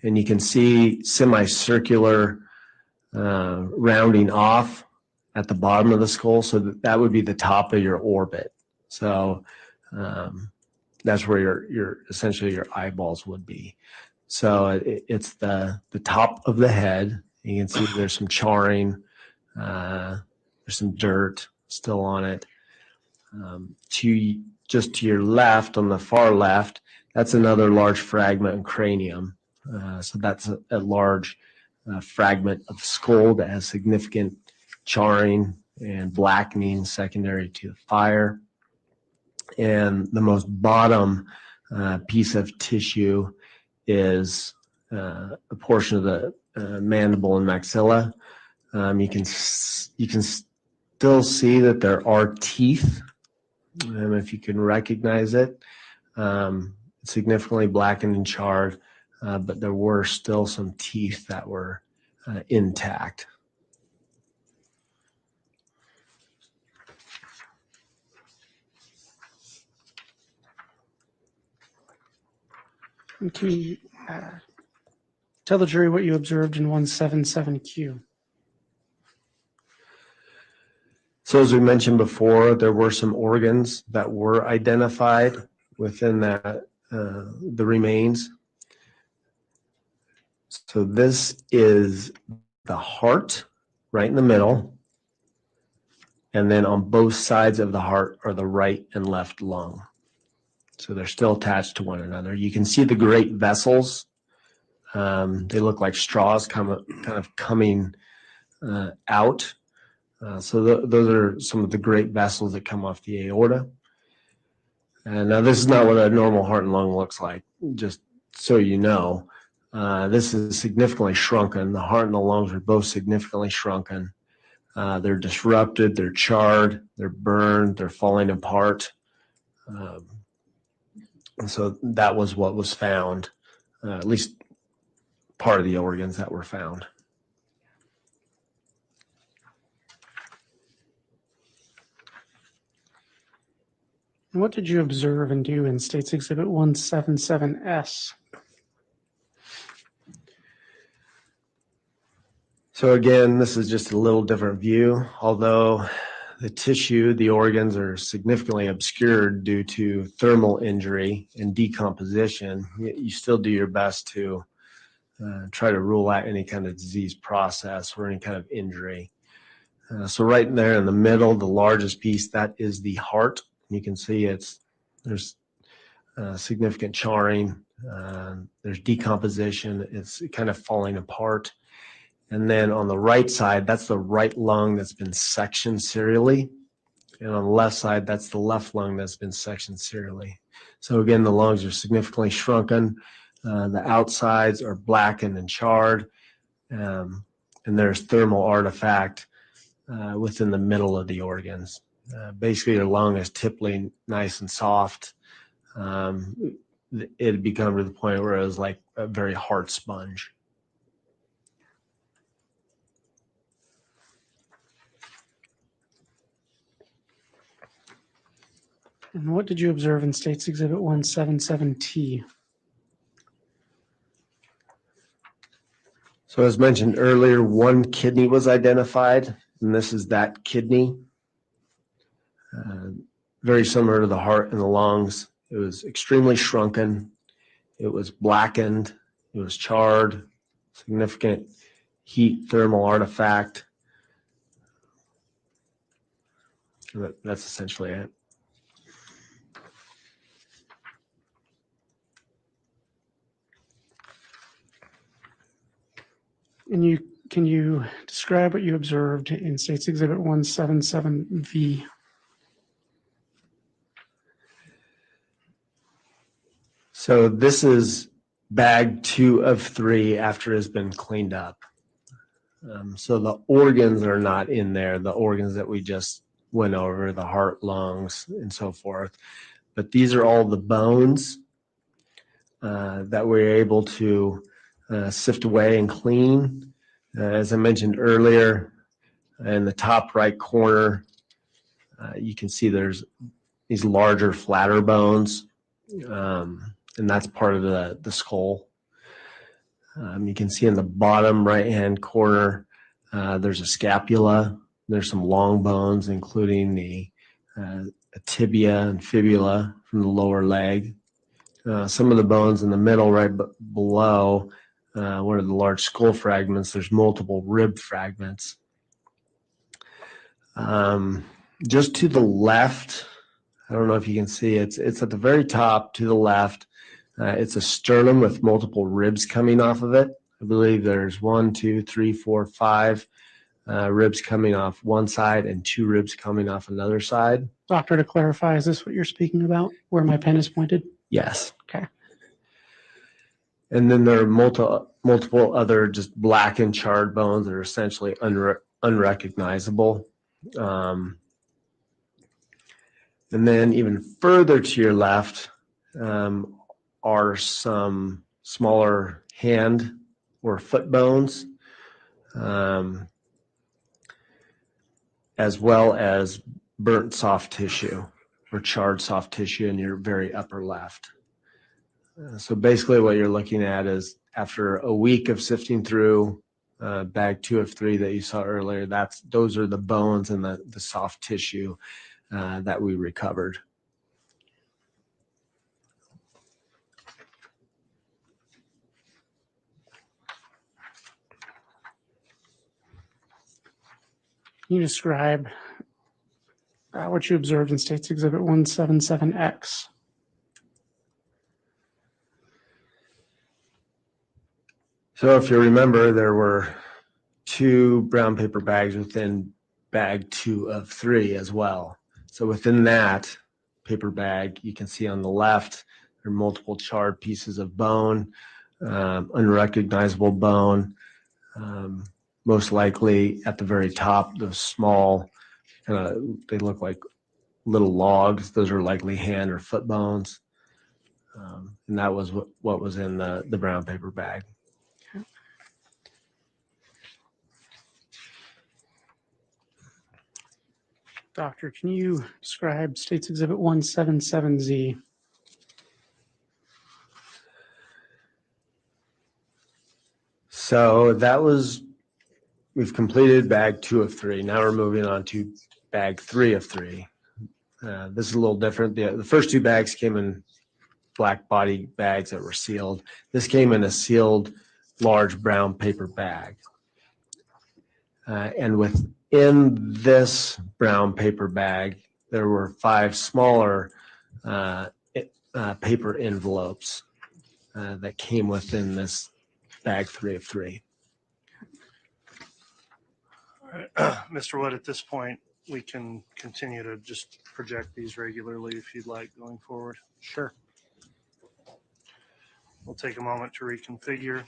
S7: And you can see semicircular rounding off at the bottom of the skull. So that would be the top of your orbit. So that's where your essentially your eyeballs would be. So it's the top of the head. You can see there's some charring, there's some dirt still on it. Just to your left, on the far left, that's another large fragment and cranium. So that's a large fragment of skull that has significant charring and blackening secondary to the fire. And the most bottom piece of tissue is a portion of the mandible and maxilla. You can still see that there are teeth, if you can recognize it. Significantly blackened and charred, but there were still some teeth that were intact.
S5: And can you tell the jury what you observed in 177Q?
S7: So as we mentioned before, there were some organs that were identified within that, the remains. So this is the heart right in the middle. And then on both sides of the heart are the right and left lung. So they're still attached to one another. You can see the great vessels. They look like straws kind of coming out. So those are some of the great vessels that come off the aorta. And now this is not what a normal heart and lung looks like, just so you know. This is significantly shrunken. The heart and the lungs are both significantly shrunken. They're disrupted, they're charred, they're burned, they're falling apart. And so that was what was found, at least part of the organs that were found.
S5: What did you observe and do in States Exhibit 177S?
S7: So again, this is just a little different view. Although the tissue, the organs are significantly obscured due to thermal injury and decomposition, you still do your best to try to rule out any kind of disease process or any kind of injury. So right there in the middle, the largest piece, that is the heart. You can see there's significant charring, there's decomposition, it's kind of falling apart. And then on the right side, that's the right lung that's been sectioned serially. And on the left side, that's the left lung that's been sectioned serially. So again, the lungs are significantly shrunken. The outsides are blackened and charred. And there's thermal artifact within the middle of the organs. Basically, your lung is typically nice and soft. It had become to the point where it was like a very hard sponge.
S5: And what did you observe in States Exhibit 177T?
S7: So as mentioned earlier, one kidney was identified, and this is that kidney. Very similar to the heart and the lungs. It was extremely shrunken. It was blackened. It was charred. Significant heat thermal artifact. That's essentially it.
S5: And can you describe what you observed in States Exhibit 177V?
S7: So this is bag 2 of 3 after it's been cleaned up. So the organs are not in there, the organs that we just went over, the heart, lungs, and so forth. But these are all the bones that we're able to sift away and clean. As I mentioned earlier, in the top right corner, you can see there's these larger, flatter bones, and that's part of the skull. You can see in the bottom right-hand corner, there's a scapula. There's some long bones, including the tibia and fibula from the lower leg. Some of the bones in the middle, right below, one of the large skull fragments, there's multiple rib fragments. Just to the left, I don't know if you can see, it's at the very top to the left. It's a sternum with multiple ribs coming off of it. I believe there's 1, 2, 3, 4, 5 ribs coming off one side and 2 ribs coming off another side.
S5: Doctor, to clarify, is this what you're speaking about, where my pen is pointed?
S7: Yes.
S5: Okay.
S7: And then there are multiple other just black and charred bones that are essentially unrecognizable. And then even further to your left are some smaller hand or foot bones, as well as burnt soft tissue or charred soft tissue in your very upper left. So basically what you're looking at is after a week of sifting through bag 2 of 3 that you saw earlier, those are the bones and the soft tissue that we recovered.
S5: Can you describe what you observed in States Exhibit 177X?
S7: So if you remember, there were 2 brown paper bags within bag 2 of 3 as well. So within that paper bag, you can see on the left, there are multiple charred pieces of bone, unrecognizable bone. Most likely at the very top, those small, they look like little logs. Those are likely hand or foot bones. And that was what was in the brown paper bag.
S5: Doctor, can you describe States Exhibit 177Z?
S7: So we've completed bag 2 of 3. Now we're moving on to bag 3 of 3. This is a little different. The first 2 bags came in black body bags that were sealed. This came in a sealed large brown paper bag. And within this brown paper bag, there were 5 smaller paper envelopes that came within this bag 3 of 3.
S1: All right. Mr. Wood, at this point, we can continue to just project these regularly if you'd like going forward.
S5: Sure.
S1: We'll take a moment to reconfigure.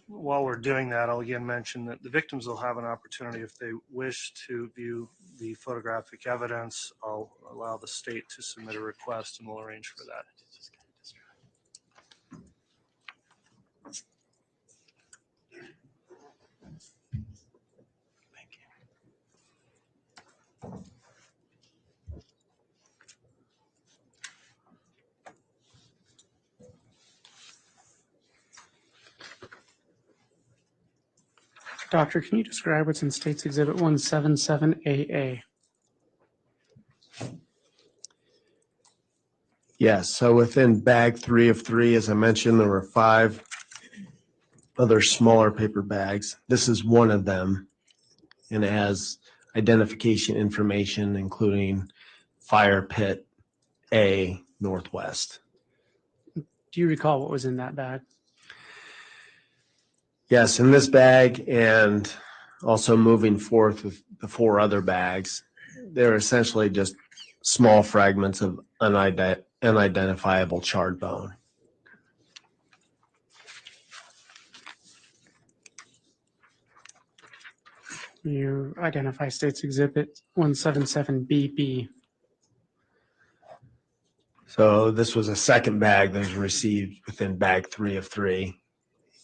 S1: While we're doing that, I'll again mention that the victims will have an opportunity if they wish to view the photographic evidence. I'll allow the state to submit a request and we'll arrange for that.
S5: Doctor, can you describe what's in States Exhibit 177AA?
S7: Yes, so within bag 3 of 3, as I mentioned, there were 5 other smaller paper bags. This is one of them, and it has identification information, including Fire Pit A Northwest.
S5: Do you recall what was in that bag?
S7: Yes, in this bag, and also moving forth with the 4 other bags, they're essentially just small fragments of unidentifiable charred bone.
S5: You identify States Exhibit 177BB.
S7: So this was a second bag that was received within bag 3 of 3.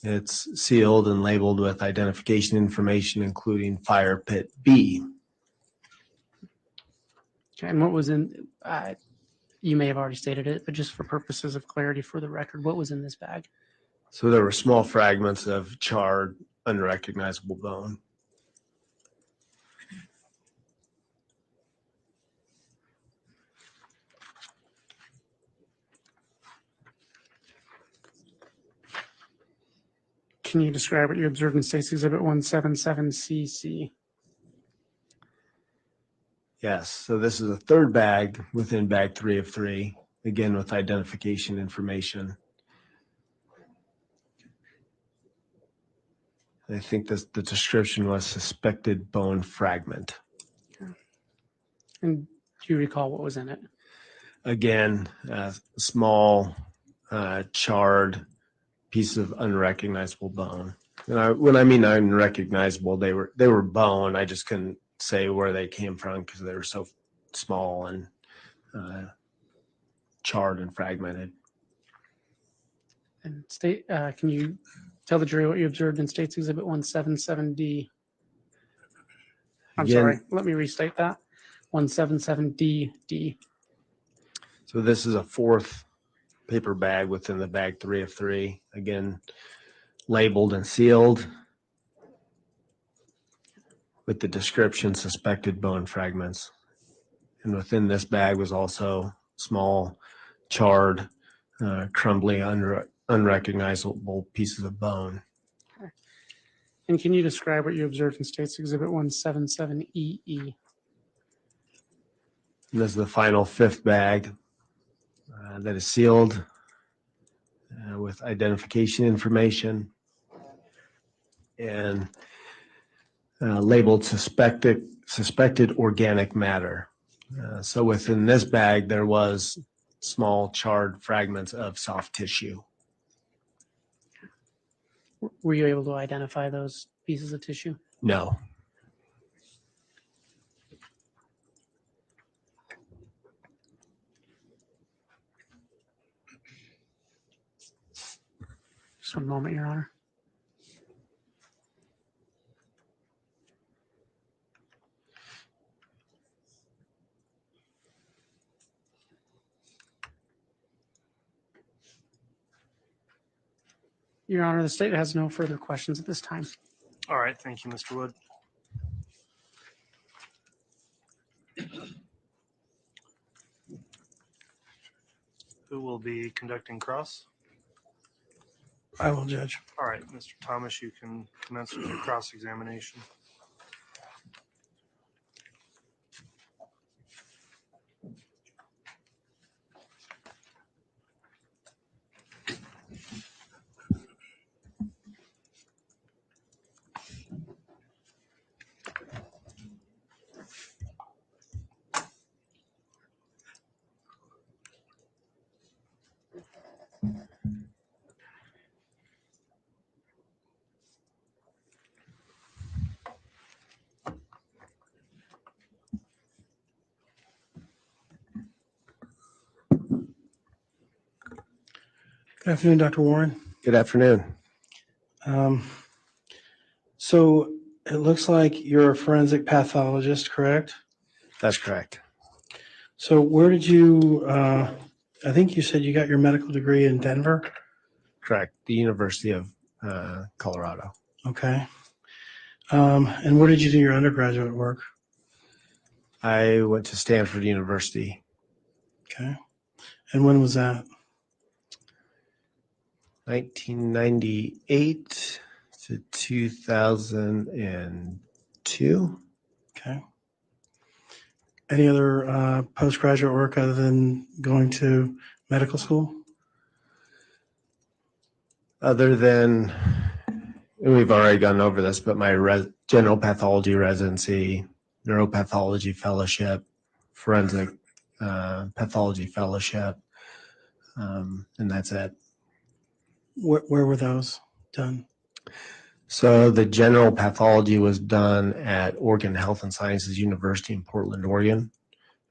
S7: It's sealed and labeled with identification information, including Fire Pit B.
S5: Okay, and what was in, you may have already stated it, but just for purposes of clarity for the record, what was in this bag?
S7: So there were small fragments of charred, unrecognizable bone.
S5: Can you describe what you observed in States Exhibit 177CC?
S7: Yes, so this is a third bag within bag 3 of 3, again with identification information. I think the description was suspected bone fragment.
S5: And do you recall what was in it?
S7: Again, small, charred piece of unrecognizable bone. And when I mean unrecognizable, they were bone. I just couldn't say where they came from because they were so small and charred and fragmented.
S5: And can you tell the jury what you observed in States Exhibit 177D? I'm
S7: Again-
S5: sorry, let me restate that. 177DD.
S7: So this is a fourth paper bag within the bag 3 of 3. Again, labeled and sealed with the description suspected bone fragments. And within this bag was also small, charred, crumbly, unrecognizable pieces of bone.
S5: And can you describe what you observed in State's Exhibit 177EE?
S7: And this is the final fifth bag that is sealed with identification information and labeled suspected organic matter. So within this bag, there was small charred fragments of soft tissue.
S5: Were you able to identify those pieces of tissue?
S7: No.
S5: Just one moment, Your Honor. Your Honor, the state has no further questions at this time.
S1: All right, thank you, Mr. Wood. Who will be conducting cross?
S2: I will, Judge.
S1: All right, Mr. Thomas, you can commence with your cross-examination.
S2: Good afternoon, Dr. Warren.
S7: Good afternoon.
S2: So it looks like you're a forensic pathologist, correct?
S7: That's correct.
S2: So where did you, I think you said you got your medical degree in Denver?
S7: Correct. The University of Colorado.
S2: Okay. And where did you do your undergraduate work?
S7: I went to Stanford University.
S2: Okay. And when was that?
S7: 1998 to 2002.
S2: Okay. Any other postgraduate work other than going to medical school?
S7: Other than, we've already gone over this, but my general pathology residency, neuropathology fellowship, forensic pathology fellowship, and that's it.
S2: Where were those done?
S7: So the general pathology was done at Oregon Health and Sciences University in Portland, Oregon.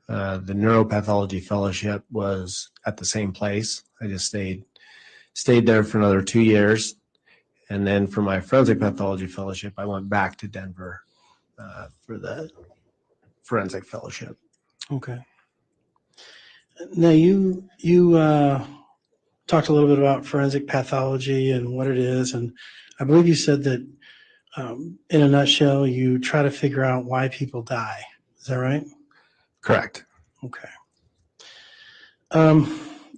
S7: The neuropathology fellowship was at the same place. I just stayed there for another 2 years. And then for my forensic pathology fellowship, I went back to Denver for the forensic fellowship.
S2: Okay. Now you talked a little bit about forensic pathology and what it is, and I believe you said that in a nutshell, you try to figure out why people die. Is that right?
S7: Correct.
S2: Okay.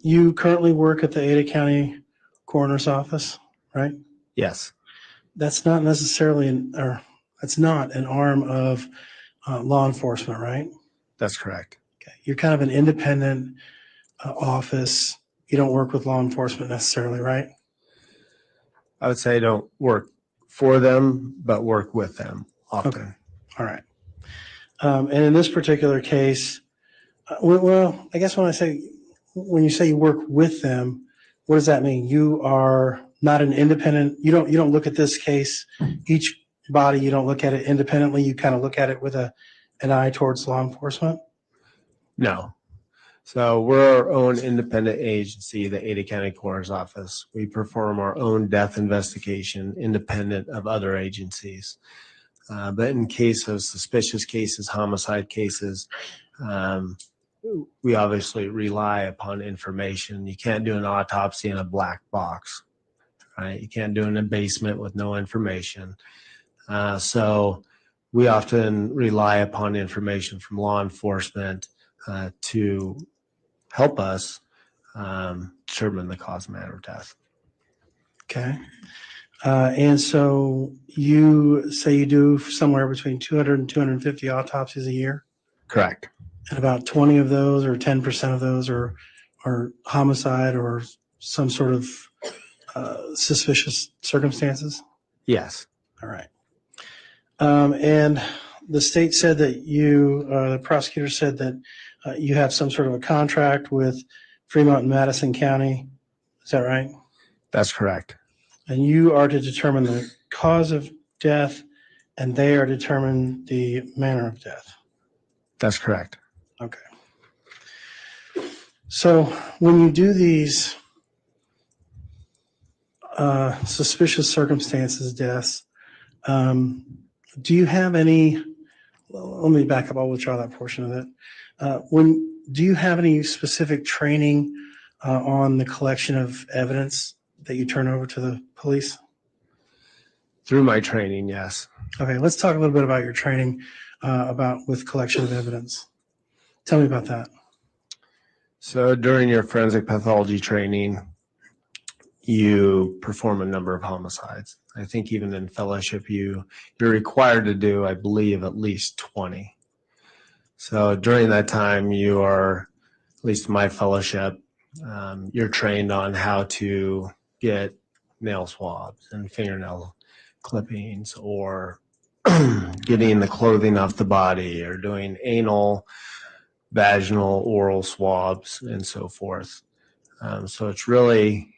S2: You currently work at the Ada County Coroner's Office, right?
S7: Yes.
S2: That's not necessarily that's not an arm of law enforcement, right?
S7: That's correct.
S2: Okay. You're kind of an independent office. You don't work with law enforcement necessarily, right?
S7: I would say I don't work for them, but work with them often.
S2: Okay. All right. And in this particular case, well, I guess when you say you work with them, what does that mean? You are not an independent, you don't look at this case, each body, you don't look at it independently, you kind of look at it with an eye towards law enforcement?
S7: No. So we're our own independent agency, the Ada County Coroner's Office. We perform our own death investigation independent of other agencies. But in case of suspicious cases, homicide cases, we obviously rely upon information. You can't do an autopsy in a black box, right? You can't do it in a basement with no information. So we often rely upon information from law enforcement to help us determine the cause and manner of death.
S2: Okay. And so you say you do somewhere between 200 and 250 autopsies a year,
S7: Correct.
S2: and about 20 of those or 10% of those are homicide or some sort of suspicious circumstances?
S7: Yes.
S2: All right. And the state said that the prosecutor said that you have some sort of a contract with Fremont and Madison County. Is that right?
S7: That's correct.
S2: And you are to determine the cause of death, and they are to determine the manner of death.
S7: That's correct.
S2: Okay. So when you do these suspicious circumstances deaths, do you have any? Let me back up. I'll withdraw that portion of it. Do you have any specific training on the collection of evidence that you turn over to the police?
S7: Through my training, yes.
S2: Okay, let's talk a little bit about your training with collection of evidence. Tell me about that.
S7: So during your forensic pathology training, you perform a number of homicides. I think even in fellowship, you're required to do, I believe, at least 20. So during that time, you are, at least my fellowship, you're trained on how to get nail swabs and fingernail clippings, or getting the clothing off the body, or doing anal, vaginal, oral swabs, and so forth. So it's really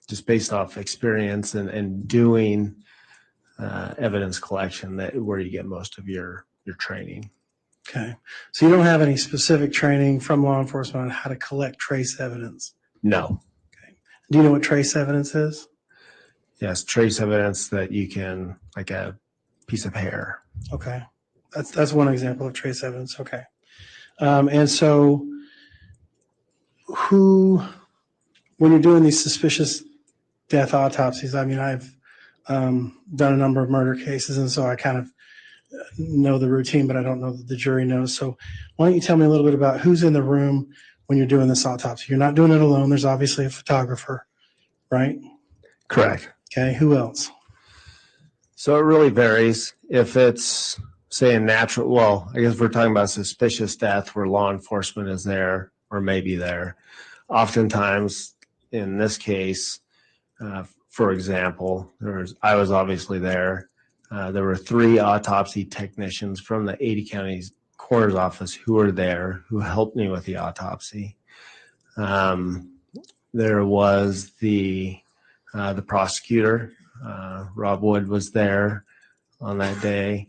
S7: just based off experience and doing evidence collection where you get most of your training.
S2: Okay, so you don't have any specific training from law enforcement on how to collect trace evidence?
S7: No.
S2: Okay. Do you know what trace evidence is?
S7: Yes, trace evidence that you can, like a piece of hair.
S2: Okay, that's one example of trace evidence. Okay, and so when you're doing these suspicious death autopsies, I mean, I've done a number of murder cases, and so I kind of know the routine, but I don't know that the jury knows. So why don't you tell me a little bit about who's in the room when you're doing this autopsy? You're not doing it alone. There's obviously a photographer, right?
S7: Correct.
S2: Okay, who else?
S7: So it really varies. If it's, say, a natural, well, I guess we're talking about suspicious death where law enforcement is there or maybe there. Oftentimes, in this case, for example, I was obviously there. There were 3 autopsy technicians from the 80 counties coroner's office who were there, who helped me with the autopsy. There was the prosecutor, Rob Wood, was there on that day.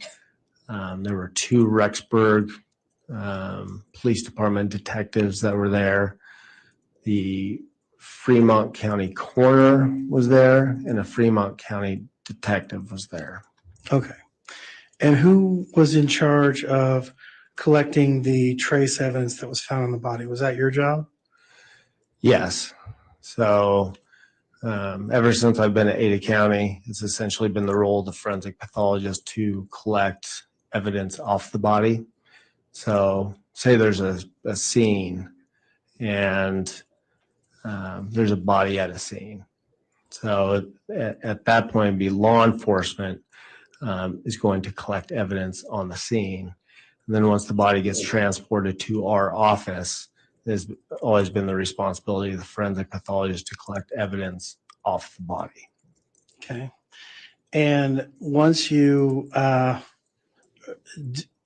S7: There were 2 Rexburg Police Department detectives that were there. The Fremont County coroner was there, and a Fremont County detective was there.
S2: Okay. And who was in charge of collecting the trace evidence that was found on the body? Was that your job?
S7: Yes. So ever since I've been at Ada County, it's essentially been the role of the forensic pathologist to collect evidence off the body. So say there's a scene and there's a body at a scene. So at that point, it'd be law enforcement is going to collect evidence on the scene. And then once the body gets transported to our office, it's always been the responsibility of the forensic pathologist to collect evidence off the body.
S2: Okay. And once you,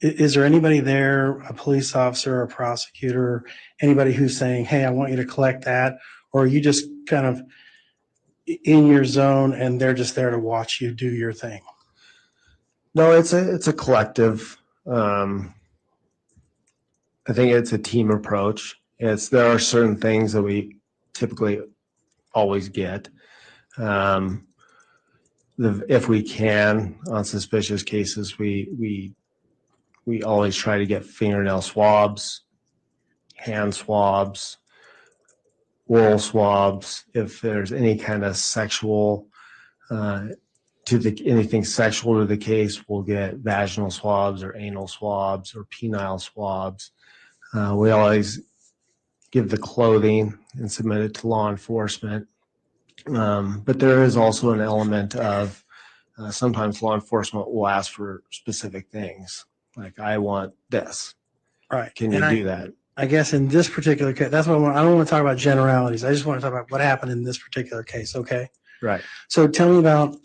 S2: is there anybody there, a police officer, a prosecutor, anybody who's saying, hey, I want you to collect that? Or are you just kind of in your zone and they're just there to watch you do your thing?
S7: No, it's a collective. I think it's a team approach. There are certain things that we typically always get. if we can, on suspicious cases, we always try to get fingernail swabs, hand swabs, oral swabs. If there's any kind of sexual anything sexual to the case, we'll get vaginal swabs or anal swabs or penile swabs. We always give the clothing and submit it to law enforcement. But there is also an element of sometimes law enforcement will ask for specific things. Like, I want this.
S2: Right.
S7: Can you
S2: And
S7: do that?
S2: I guess in this particular case, that's what I don't want to talk about generalities. I just want to talk about what happened in this particular case. Okay.
S7: Right.
S2: So tell me about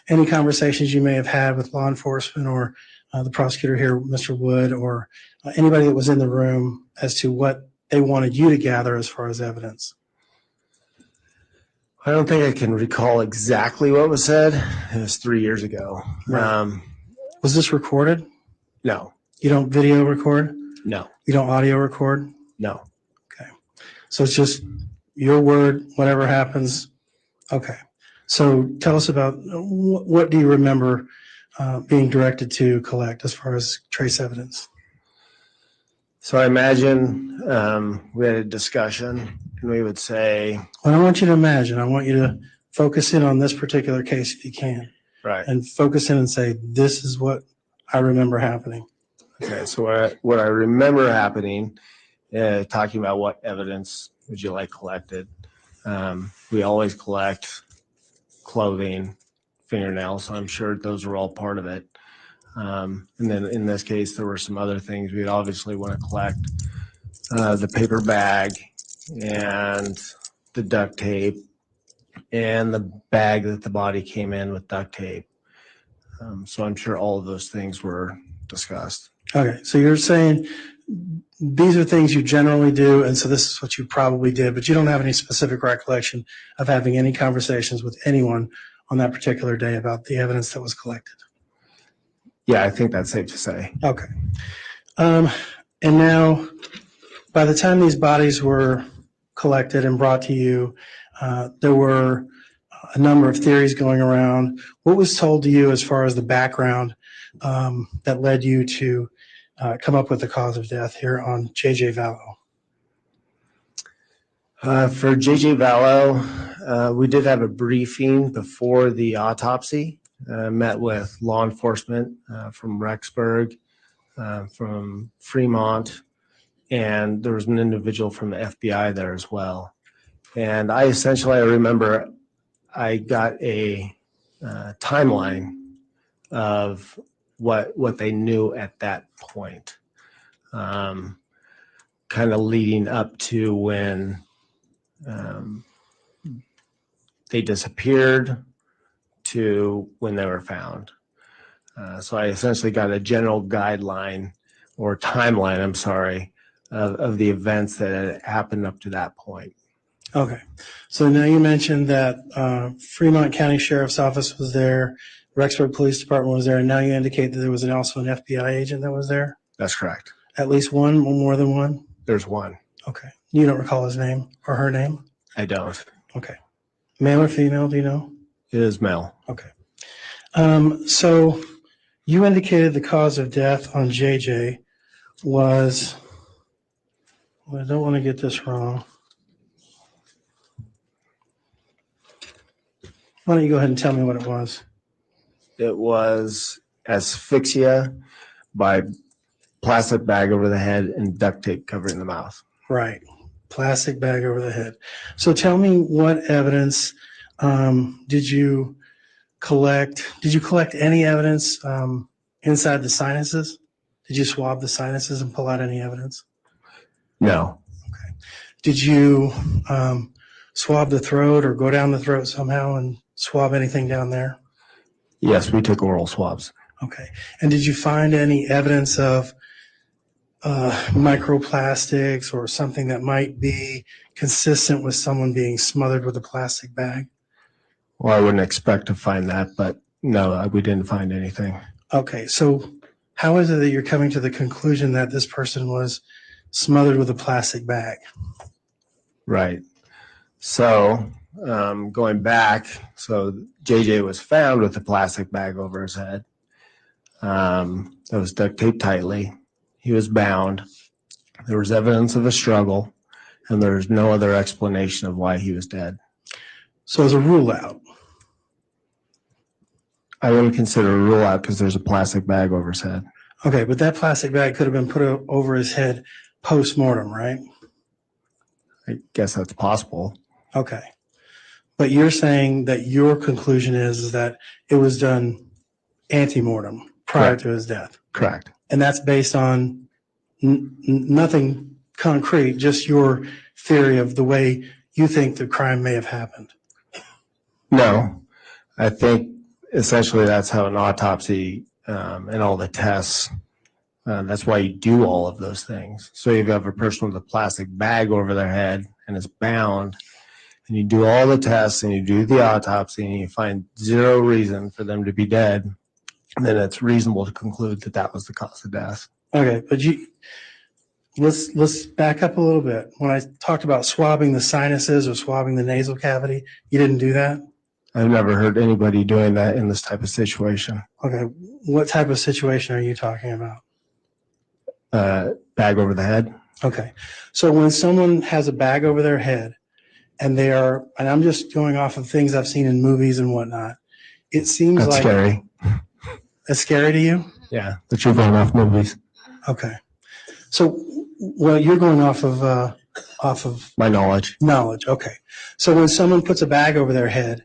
S2: any conversations you may have had with law enforcement or the prosecutor here, Mr. Wood, or anybody that was in the room as to what they wanted you to gather as far as evidence.
S7: I don't think I can recall exactly what was said. It was 3 years ago.
S2: Right. Was this recorded?
S7: No,
S2: You don't video record?
S7: no,
S2: You don't audio record?
S7: no.
S2: Okay. So it's just your word, whatever happens. Okay. So tell us about what do you remember being directed to collect as far as trace evidence?
S7: So I imagine we had a discussion and we would say,
S2: Well, I want you to imagine. I want you to focus in on this particular case if you can,
S7: right.
S2: and focus in and say, this is what I remember happening.
S7: Okay, so what I remember happening, talking about what evidence would you like collected. We always collect clothing, fingernails, so I'm sure those are all part of it. And then in this case, there were some other things. We'd obviously want to collect the paper bag and the duct tape and the bag that the body came in with duct tape. So I'm sure all of those things were discussed.
S2: Okay, so you're saying these are things you generally do, and so this is what you probably did, but you don't have any specific recollection of having any conversations with anyone on that particular day about the evidence that was collected.
S7: Yeah, I think that's safe to say.
S2: Okay. And now, by the time these bodies were collected and brought to you, there were a number of theories going around. What was told to you as far as the background that led you to come up with the cause of death here on J.J. Vallow?
S7: For J.J. Vallow, we did have a briefing before the autopsy. Met with law enforcement from Rexburg, from Fremont, and there was an individual from the FBI there as well. And I remember I got a timeline of what they knew at that point, kind of leading up to when they disappeared to when they were found. So I essentially got a general guideline or timeline, of the events that had happened up to that point.
S2: Okay. So now you mentioned that Fremont County Sheriff's Office was there, Rexburg Police Department was there, and now you indicate that there was also an FBI agent that was there?
S7: That's correct.
S2: At least one, or more than one?
S7: There's one.
S2: Okay. You don't recall his name or her name?
S7: I don't.
S2: Okay. Male or female, do you know?
S7: It is male.
S2: Okay. So you indicated the cause of death on JJ was, well, I don't want to get this wrong. Why don't you go ahead and tell me what it was?
S7: It was asphyxia by plastic bag over the head and duct tape covering the mouth.
S2: Right. Plastic bag over the head. So tell me what evidence did you collect? Did you collect any evidence inside the sinuses? Did you swab the sinuses and pull out any evidence?
S7: No.
S2: Okay. Did you swab the throat or go down the throat somehow and swab anything down there?
S7: Yes, we took oral swabs.
S2: Okay. And did you find any evidence of microplastics or something that might be consistent with someone being smothered with a plastic bag?
S7: Well, I wouldn't expect to find that, but no, we didn't find anything.
S2: Okay. So how is it that you're coming to the conclusion that this person was smothered with a plastic bag?
S7: Right. So going back, so JJ was found with a plastic bag over his head. That was duct taped tightly. He was bound. There was evidence of a struggle, and there's no other explanation of why he was dead.
S2: So as a rule out.
S7: I wouldn't consider a rule out because there's a plastic bag over his head.
S2: Okay, but that plastic bag could have been put over his head post-mortem, right?
S7: I guess that's possible.
S2: Okay. But you're saying that your conclusion is that it was done ante-mortem prior
S7: Correct.
S2: to his death.
S7: Correct.
S2: And that's based on nothing concrete, just your theory of the way you think the crime may have happened.
S7: No, I think essentially that's how an autopsy and all the tests, that's why you do all of those things. So you have a person with a plastic bag over their head and it's bound, and you do all the tests and you do the autopsy and you find zero reason for them to be dead, then it's reasonable to conclude that that was the cause of death.
S2: Okay, but let's back up a little bit. When I talked about swabbing the sinuses or swabbing the nasal cavity, you didn't do that?
S7: I've never heard anybody doing that in this type of situation.
S2: Okay, what type of situation are you talking about?
S7: Bag over the head.
S2: Okay, so when someone has a bag over their head and and I'm just going off of things I've seen in movies and whatnot, it seems
S7: That's
S2: like.
S7: scary.
S2: That's scary to you?
S7: Yeah, but you're going off movies.
S2: Okay. So, well, you're going off of
S7: My knowledge.
S2: knowledge. Okay. So when someone puts a bag over their head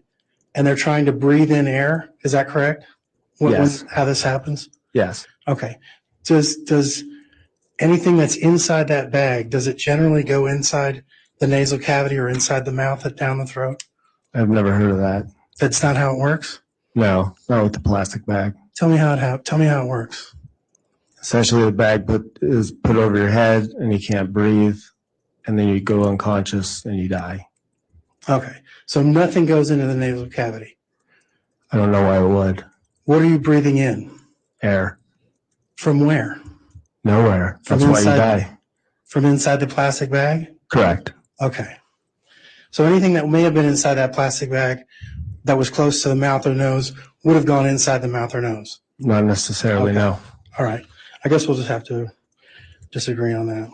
S2: and they're trying to breathe in air, is that correct?
S7: Yes.
S2: How this happens?
S7: Yes.
S2: Okay. Does anything that's inside that bag, does it generally go inside the nasal cavity or inside the mouth and down the throat?
S7: I've never heard of that.
S2: That's not how it works?
S7: No, not with the plastic bag.
S2: Tell me how it works.
S7: Essentially, the bag is put over your head and you can't breathe, and then you go unconscious and you die.
S2: Okay. So nothing goes into the nasal cavity.
S7: I don't know why it would.
S2: What are you breathing in?
S7: Air.
S2: From where?
S7: Nowhere.
S2: From
S7: That's why you
S2: inside-
S7: die.
S2: From inside the plastic bag?
S7: Correct.
S2: Okay. So anything that may have been inside that plastic bag that was close to the mouth or nose would have gone inside the mouth or nose?
S7: Not necessarily,
S2: Okay.
S7: no.
S2: All right. I guess we'll just have to disagree on that.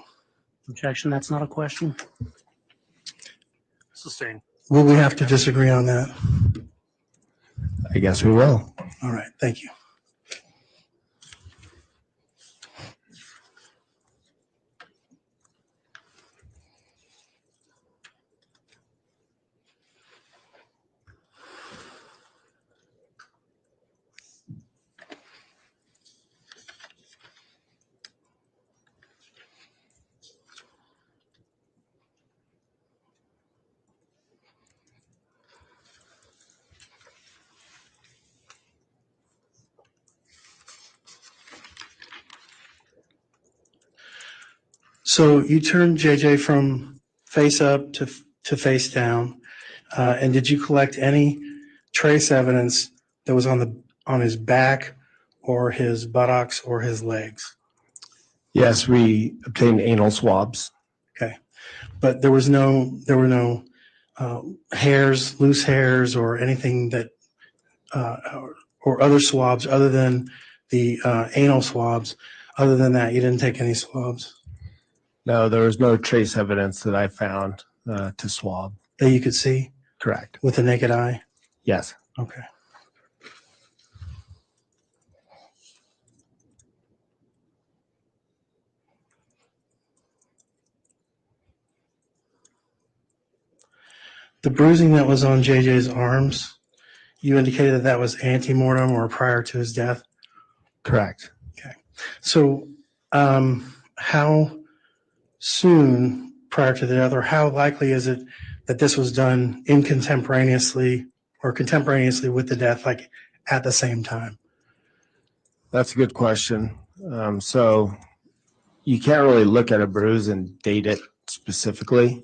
S4: Objection, that's not a question.
S1: Sustained.
S2: Will we have to disagree on that?
S7: I guess we will.
S2: All right. Thank you. So you turned JJ from face up to face down, and did you collect any trace evidence that was on his back or his buttocks or his legs?
S7: Yes, we obtained anal swabs.
S2: Okay, but there were no hairs, loose hairs, or anything that or other swabs other than the anal swabs. Other than that, you didn't take any swabs
S7: No, there was no trace evidence that I found to swab.
S2: that you could see
S7: Correct.
S2: with the naked eye.
S7: Yes.
S2: Okay. The bruising that was on JJ's arms, you indicated that that was ante-mortem or prior to his death.
S7: Correct.
S2: So, how soon prior to the death, or how likely is it that this was done contemporaneously with the death, like at the same time?
S7: That's a good question. So you can't really look at a bruise and date it specifically.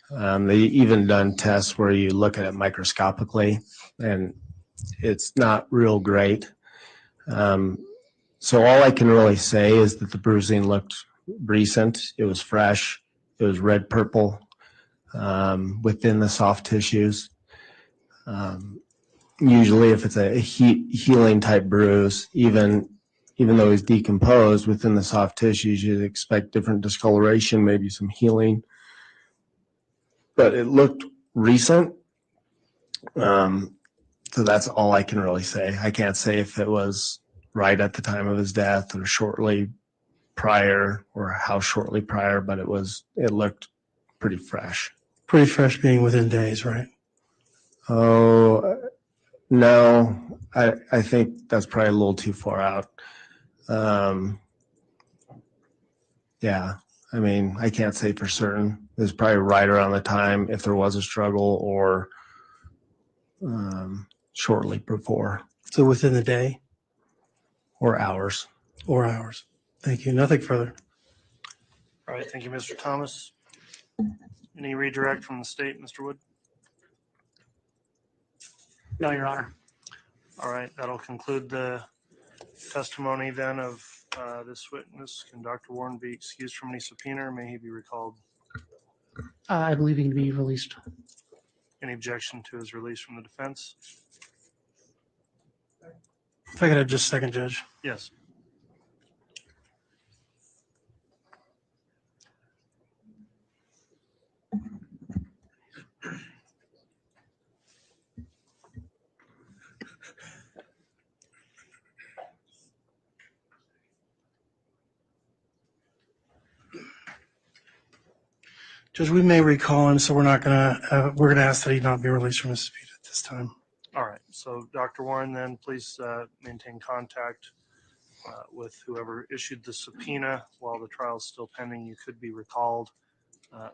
S7: They even done tests where you look at it microscopically, and it's not real great. So all I can really say is that the bruising looked recent. It was fresh. It was red-purple within the soft tissues. Usually if it's a healing type bruise, even though he's decomposed within the soft tissues, you'd expect different discoloration, maybe some healing. But it looked recent. So that's all I can really say. I can't say if it was right at the time of his death or shortly prior or how shortly prior, but it looked pretty fresh.
S2: Pretty fresh being within days, right?
S7: Oh, no, I think that's probably a little too far out. Yeah, I mean, I can't say for certain. It was probably right around the time if there was a struggle or shortly before
S2: So within the day
S7: or hours.
S2: or hours. Thank you. Nothing further.
S1: All right, thank you, Mr. Thomas. Any redirect from the state, Mr. Wood?
S4: No, Your Honor.
S1: All right, that'll conclude the testimony then of this witness. Can Dr. Warren be excused from any subpoena or may he be recalled?
S4: I believe he can be released.
S1: Any objection to his release from the defense?
S2: If I could have just a second, Judge.
S1: Yes.
S2: Judge, we may recall him, so we're gonna ask that he not be released from his subpoena at this time.
S1: All right, so Dr. Warren, then please maintain contact with whoever issued the subpoena while the trial is still pending. You could be recalled.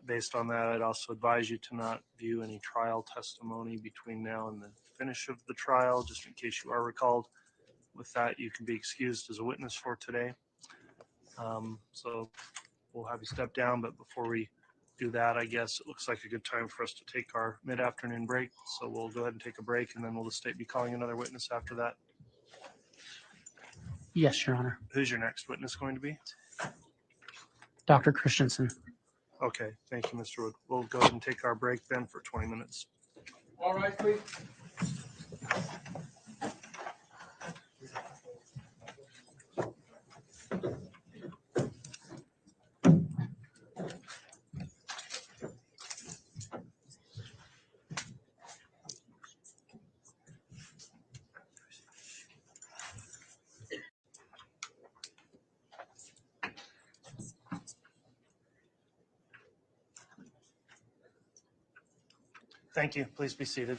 S1: Based on that, I'd also advise you to not view any trial testimony between now and the finish of the trial, just in case you are recalled. With that, you can be excused as a witness for today. So we'll have you step down, but before we do that, I guess it looks like a good time for us to take our mid-afternoon break. So we'll go ahead and take a break, and then will the state be calling another witness after that?
S4: Yes, Your Honor.
S1: Who's your next witness going to be?
S4: Dr. Christensen.
S1: Okay, thank you, Mr. Wood. We'll go ahead and take our break then for 20 minutes.
S8: All right, please.
S1: Thank you. Please be seated.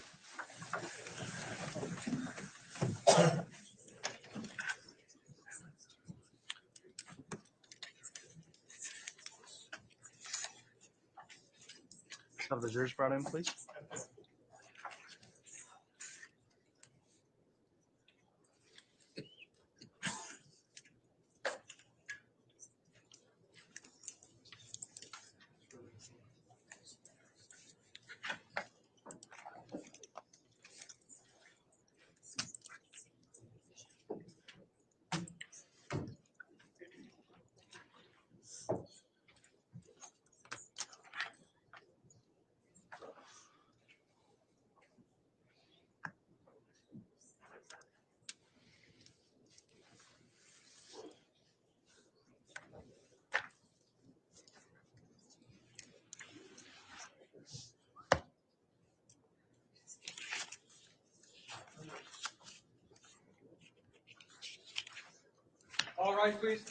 S1: Have the jurors brought in, please.
S8: All right, please.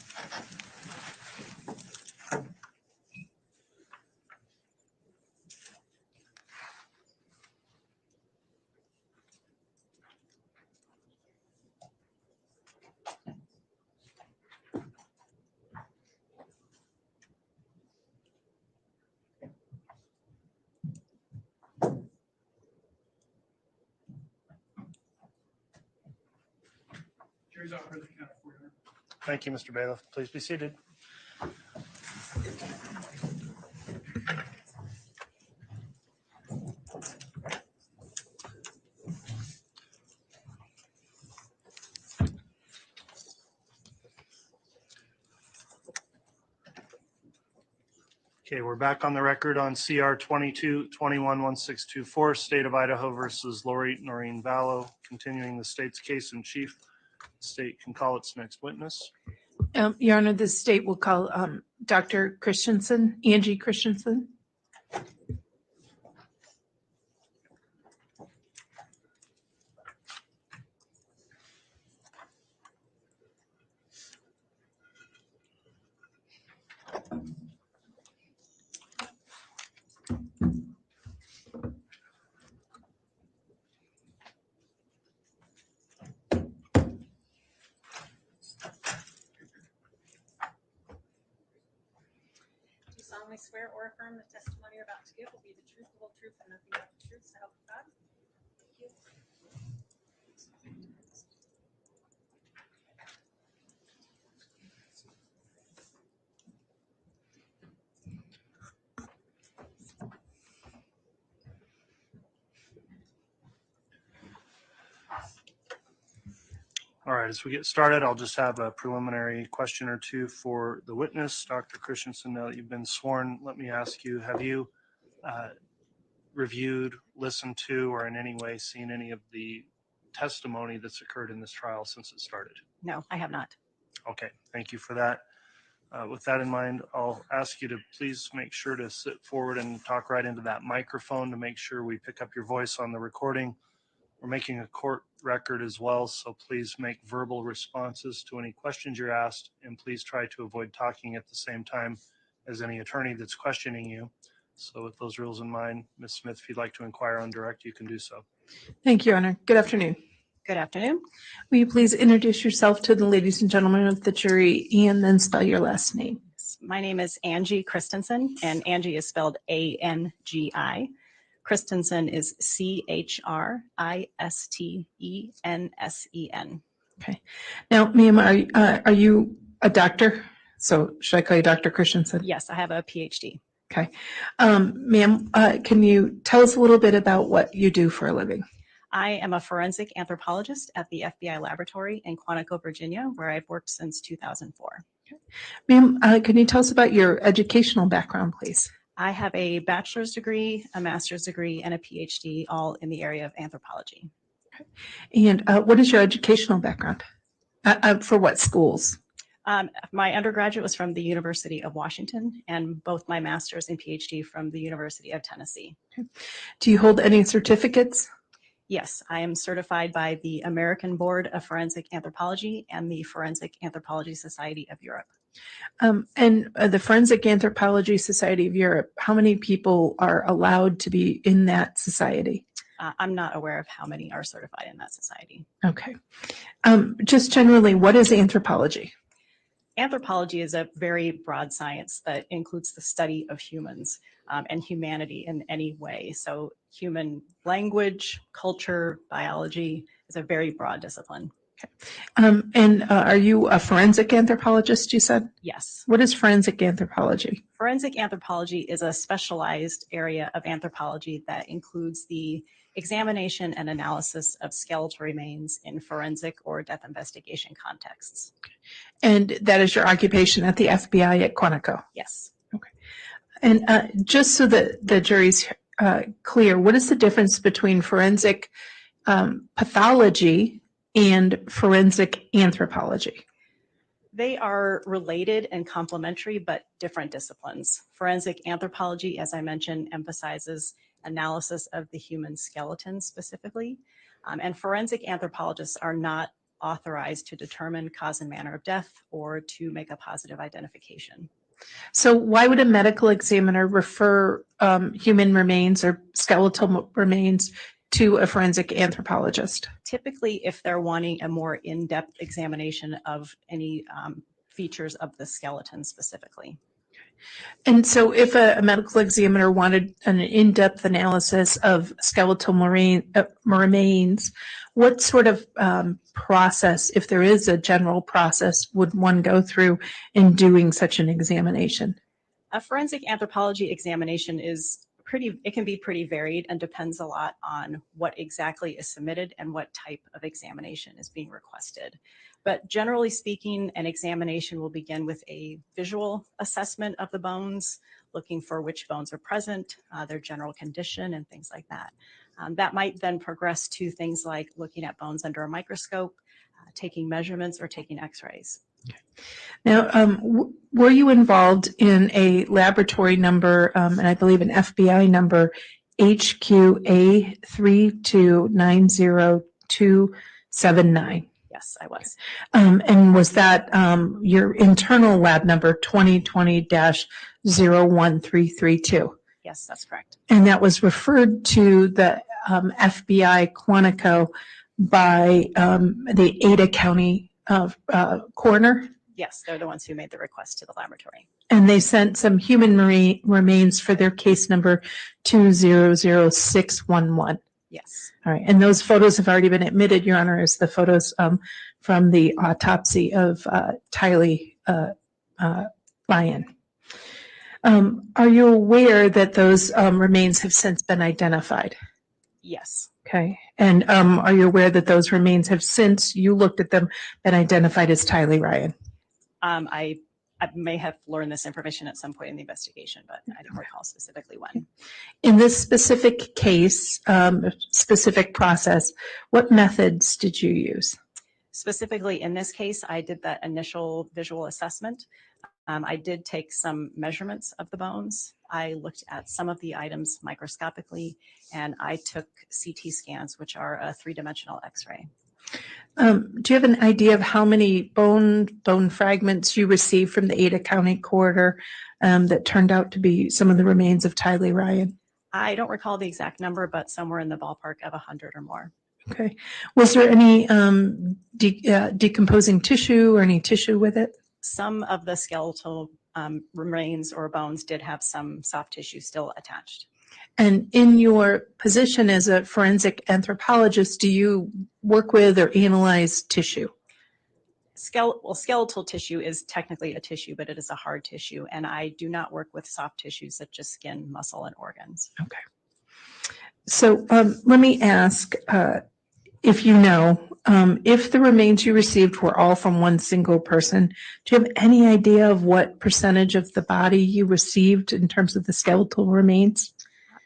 S8: Jury's out for the count of 4.
S1: Thank you, Mr. Bailiff. Please be seated. Okay, we're back on the record on CR 22-21-1624, State of Idaho versus Lori Noreen Vallow, continuing the state's case in chief. The state can call its next witness.
S9: Your Honor, the state will call Dr. Christensen, Angie Christensen.
S6: Do you solemnly swear or affirm the testimony you're about to give will be the truth, the whole truth, and nothing but the truth, so help you God? Thank you.
S1: All right, as we get started, I'll just have a preliminary question or two for the witness. Dr. Christensen, now that you've been sworn, let me ask you, have you reviewed, listened to, or in any way seen any of the testimony that's occurred in this trial since it started?
S6: No, I have not.
S1: Okay, thank you for that. With that in mind, I'll ask you to please make sure to sit forward and talk right into that microphone to make sure we pick up your voice on the recording. We're making a court record as well, so please make verbal responses to any questions you're asked, and please try to avoid talking at the same time as any attorney that's questioning you. So with those rules in mind, Ms. Smith, if you'd like to inquire on direct, you can do so.
S9: Thank you, Your Honor. Good afternoon.
S6: Good afternoon.
S9: Will you please introduce yourself to the ladies and gentlemen of the jury and then spell your last name?
S6: My name is Angie Christensen, and Angie is spelled A-N-G-I. Christensen is C-H-R-I-S-T-E-N-S-E-N.
S9: Now, ma'am, are you a doctor? So should I call you Dr. Christensen?
S6: Yes, I have a PhD.
S9: Okay. Ma'am, can you tell us a little bit about what you do for a living?
S6: I am a forensic anthropologist at the FBI laboratory in Quantico, Virginia, where I've worked since 2004.
S9: Ma'am, can you tell us about your educational background, please?
S6: I have a bachelor's degree, a master's degree, and a PhD, all in the area of anthropology.
S9: And what is your educational background? For what schools?
S6: My undergraduate was from the University of Washington, and both my master's and PhD from the University of Tennessee.
S9: Do you hold any certificates?
S6: Yes, I am certified by the American Board of Forensic Anthropology and the Forensic Anthropology Society of Europe.
S9: And the Forensic Anthropology Society of Europe, how many people are allowed to be in that society?
S6: I'm not aware of how many are certified in that society.
S9: Okay. Just generally, what is anthropology?
S6: Anthropology is a very broad science that includes the study of humans and humanity in any way. So human language, culture, biology is a very broad discipline.
S9: And are you a forensic anthropologist, you said?
S6: Yes.
S9: What is forensic anthropology?
S6: Forensic anthropology is a specialized area of anthropology that includes the examination and analysis of skeletal remains in forensic or death investigation contexts.
S9: And that is your occupation at the FBI at Quantico?
S6: Yes.
S9: Okay. And just so that the jury's clear, what is the difference between forensic pathology and forensic anthropology?
S6: They are related and complementary, but different disciplines. Forensic anthropology, as I mentioned, emphasizes analysis of the human skeleton specifically, and forensic anthropologists are not authorized to determine cause and manner of death or to make a positive identification.
S9: So why would a medical examiner refer human remains or skeletal remains to a forensic anthropologist?
S6: Typically, if they're wanting a more in-depth examination of any features of the skeleton specifically.
S9: And so if a medical examiner wanted an in-depth analysis of skeletal remains, what sort of process, if there is a general process, would one go through in doing such an examination?
S6: A forensic anthropology examination is it can be pretty varied and depends a lot on what exactly is submitted and what type of examination is being requested. But generally speaking, an examination will begin with a visual assessment of the bones, looking for which bones are present, their general condition, and things like that. That might then progress to things like looking at bones under a microscope, taking measurements, or taking x-rays.
S9: Now, were you involved in a laboratory number, and I believe an FBI number, HQA32902279?
S6: Yes, I was.
S9: And was that your internal lab number 2020-01332?
S6: Yes, that's correct.
S9: And that was referred to the FBI Quantico by the Ada County coroner?
S6: Yes, they're the ones who made the request to the laboratory.
S9: And they sent some human remains for their case number 200611.
S6: Yes.
S9: All right. And those photos have already been admitted, Your Honor, as the photos from the autopsy of Tylee Ryan. Are you aware that those remains have since been identified?
S6: Yes.
S9: Okay. And are you aware that those remains have since you looked at them been identified as Tylee Ryan?
S6: I may have learned this information at some point in the investigation, but I don't recall specifically when.
S9: In this specific case, specific process, what methods did you use?
S6: Specifically in this case, I did that initial visual assessment. I did take some measurements of the bones. I looked at some of the items microscopically, and I took CT scans, which are a three-dimensional X-ray.
S9: Do you have an idea of how many bone fragments you received from the Ada County coroner that turned out to be some of the remains of Tylee Ryan?
S6: I don't recall the exact number, but somewhere in the ballpark of 100 or more.
S9: Okay. Was there any decomposing tissue or any tissue with it?
S6: Some of the skeletal remains or bones did have some soft tissue still attached.
S9: And in your position as a forensic anthropologist, do you work with or analyze tissue?
S6: Skeletal tissue is technically a tissue, but it is a hard tissue, and I do not work with soft tissues such as skin, muscle, and organs.
S9: Okay. So let me ask if you know, if the remains you received were all from one single person, do you have any idea of what percentage of the body you received in terms of the skeletal remains?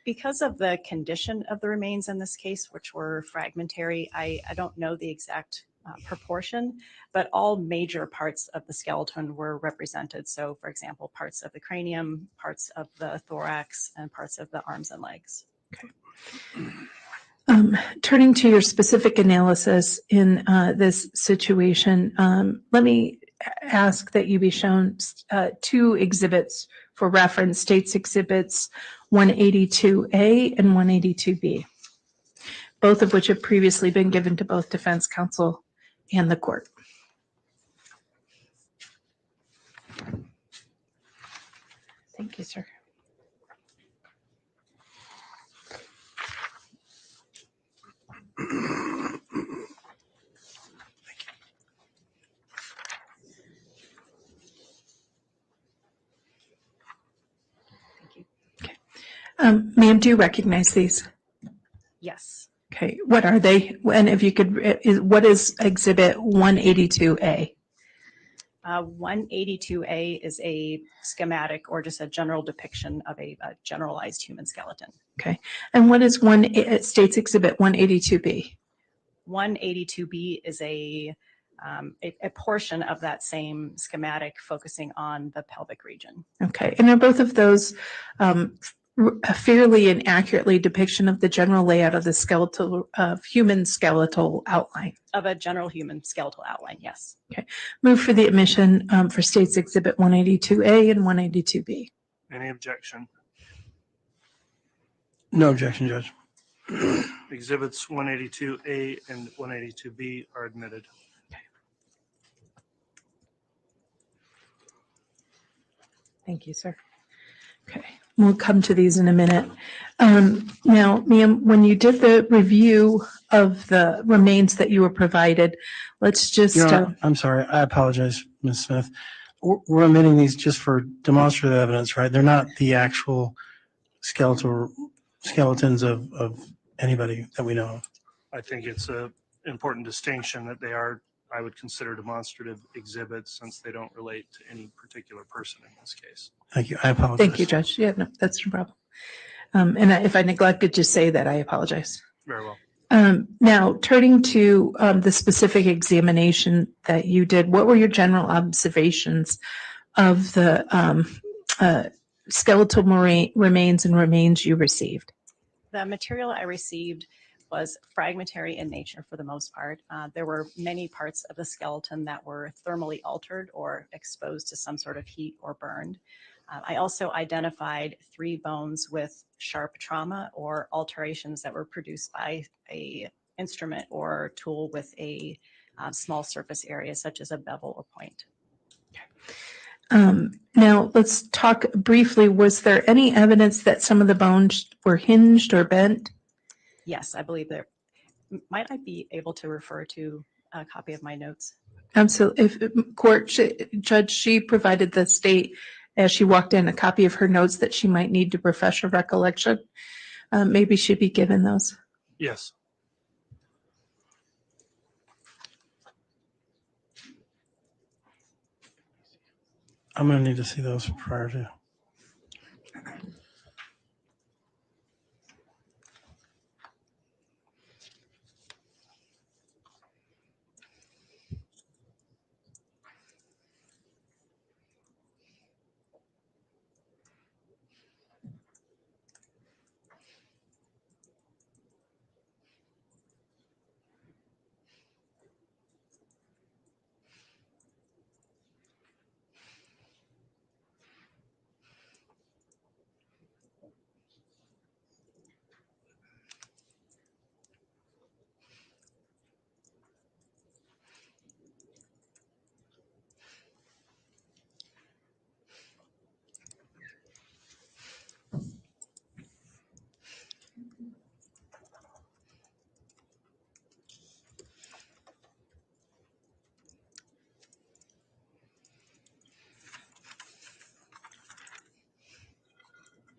S6: Because of the condition of the remains in this case, which were fragmentary, I don't know the exact proportion, but all major parts of the skeleton were represented. So, for example, parts of the cranium, parts of the thorax, and parts of the arms and legs.
S9: Okay. Turning to your specific analysis in this situation, let me ask that you be shown two exhibits for reference, States Exhibits 182A and 182B, both of which have previously been given to both defense counsel and the court. Thank you, sir. Ma'am, do you recognize these?
S6: Yes.
S9: Okay, what are they? And if you could, what is Exhibit 182A?
S6: 182A is a schematic or just a general depiction of a generalized human skeleton.
S9: Okay, and what is States Exhibit 182B?
S6: 182B is a portion of that same schematic focusing on the pelvic region.
S9: Okay, and are both of those a fairly and accurately depiction of the general layout of the skeletal human skeletal outline?
S6: Of a general human skeletal outline, yes.
S9: Okay, move for the admission for States Exhibit 182A and 182B.
S1: Any objection?
S2: No objection, Judge.
S1: Exhibits 182A and 182B are admitted.
S9: Thank you, sir. Okay, we'll come to these in a minute. Now, ma'am, when you did the review of the remains that you were provided, let's just...
S2: I'm sorry. I apologize, Ms. Smith. We're omitting these just for demonstrative evidence, right? They're not the actual skeletons of anybody that we know of.
S1: I think it's a important distinction that they are, I would consider, demonstrative exhibits since they don't relate to any particular person in this case.
S2: Thank you. I apologize.
S9: Thank you, Judge. Yeah, no, that's no problem. If I neglected to say that, I apologize.
S1: Very well.
S9: Now, turning to the specific examination that you did, what were your general observations of the skeletal remains and remains you received?
S6: The material I received was fragmentary in nature for the most part. There were many parts of the skeleton that were thermally altered or exposed to some sort of heat or burned. I also identified 3 bones with sharp trauma or alterations that were produced by a instrument or tool with a small surface area, such as a bevel or point.
S9: Now, let's talk briefly. Was there any evidence that some of the bones were hinged or bent?
S6: Yes, I believe there. Might I be able to refer to a copy of my notes?
S9: Absolutely. Judge, she provided the state as she walked in a copy of her notes that she might need to refresh her recollection. Maybe she'd be given those.
S1: Yes.
S2: I'm going to need to see those prior to.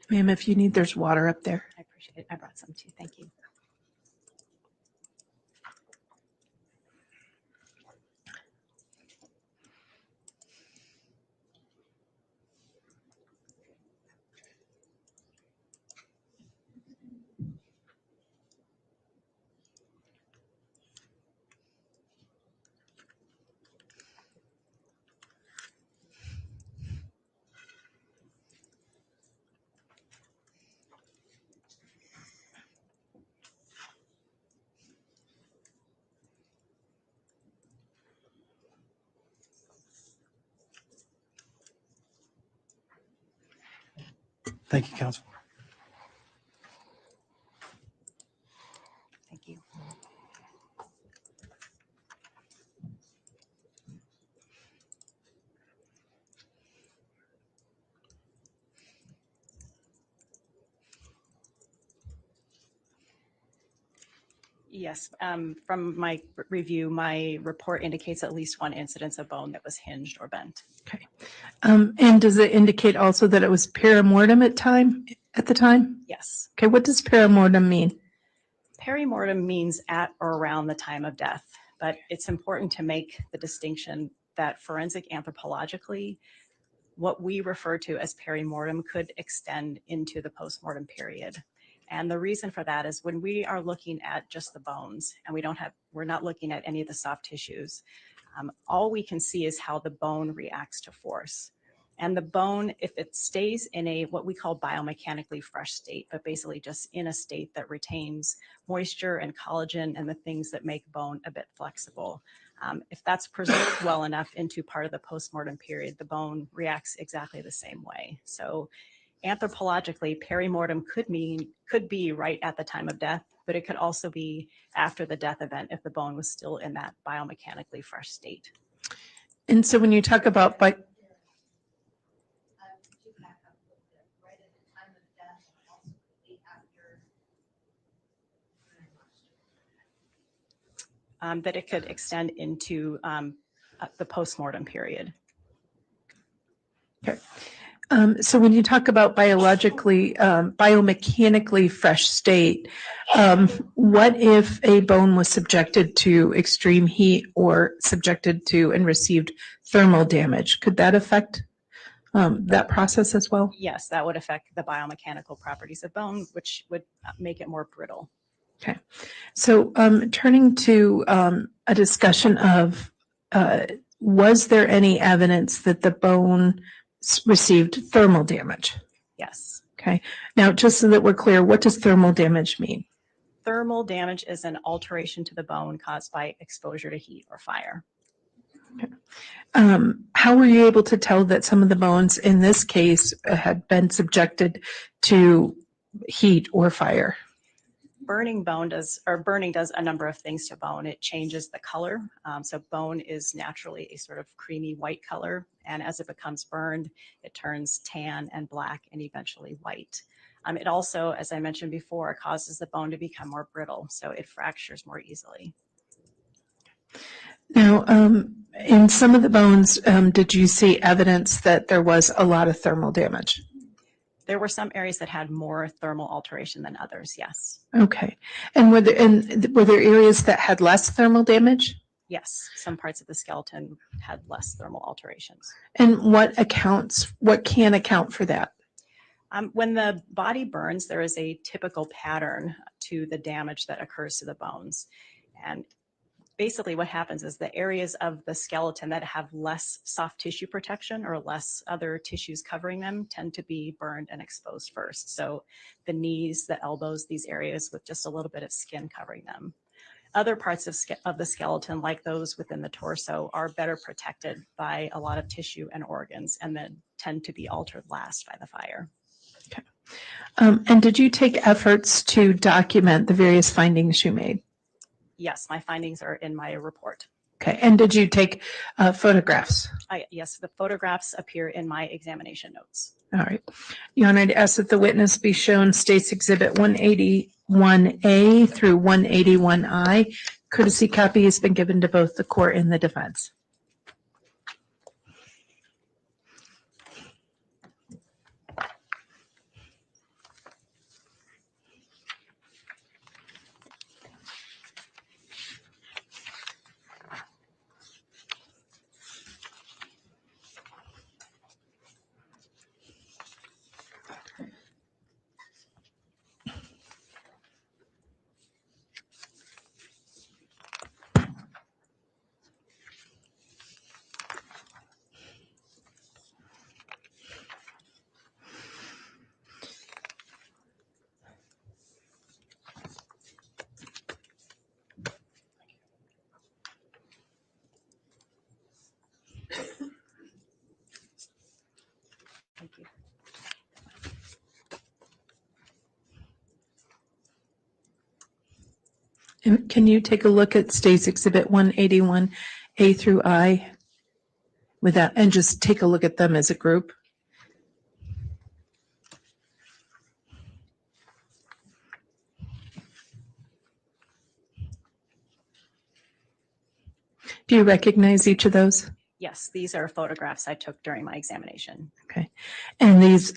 S9: Ma'am, if you need, there's water up there.
S6: I appreciate it. I brought some too. Thank you.
S2: Thank you, counsel.
S6: Thank you. Yes, from my review, my report indicates at least 1 incidence of bone that was hinged or bent.
S9: Okay. And does it indicate also that it was perimortem at the time?
S6: Yes.
S9: Okay, what does perimortem mean?
S6: Perimortem means at or around the time of death, but it's important to make the distinction that forensic anthropologically, what we refer to as perimortem could extend into the postmortem period. And the reason for that is when we are looking at just the bones and we're not looking at any of the soft tissues, all we can see is how the bone reacts to force. And the bone, if it stays in a what we call biomechanically fresh state, but basically just in a state that retains moisture and collagen and the things that make bone a bit flexible, if that's preserved well enough into part of the postmortem period, the bone reacts exactly the same way. So anthropologically, perimortem could be right at the time of death, but it could also be after the death event if the bone was still in that biomechanically fresh state.
S9: And so when you talk about
S6: that it could extend into the postmortem period.
S9: Okay. So when you talk about biomechanically fresh state, what if a bone was subjected to extreme heat or subjected to and received thermal damage? Could that affect that process as well?
S6: Yes, that would affect the biomechanical properties of bone, which would make it more brittle.
S9: Okay. So turning to a discussion of was there any evidence that the bone received thermal damage?
S6: Yes.
S9: Okay. Now, just so that we're clear, what does thermal damage mean?
S6: Thermal damage is an alteration to the bone caused by exposure to heat or fire.
S9: How were you able to tell that some of the bones in this case had been subjected to heat or fire?
S6: Burning does a number of things to bone. It changes the color. So bone is naturally a sort of creamy white color. And as it becomes burned, it turns tan and black and eventually white. It also, as I mentioned before, causes the bone to become more brittle. So it fractures more easily.
S9: Now, in some of the bones, did you see evidence that there was a lot of thermal damage?
S6: There were some areas that had more thermal alteration than others, yes.
S9: Okay. And were there areas that had less thermal damage?
S6: Yes, some parts of the skeleton had less thermal alterations.
S9: And what can account for that?
S6: When the body burns, there is a typical pattern to the damage that occurs to the bones. And basically what happens is the areas of the skeleton that have less soft tissue protection or less other tissues covering them tend to be burned and exposed first. So the knees, the elbows, these areas with just a little bit of skin covering them. Other parts of the skeleton, like those within the torso, are better protected by a lot of tissue and organs and then tend to be altered last by the fire.
S9: Okay. And did you take efforts to document the various findings you made?
S6: Yes, my findings are in my report.
S9: Okay. And did you take photographs?
S6: Yes, the photographs appear in my examination notes.
S9: All right. Your Honor, I'd ask that the witness be shown State's Exhibit 181A through 181I. Courtesy copy has been given to both the court and the defense.
S6: Thank you.
S9: And can you take a look at State's Exhibit 181A through I with that, and just take a look at them as a group? Do you recognize each of those?
S6: Yes, these are photographs I took during my examination.
S9: Okay. And these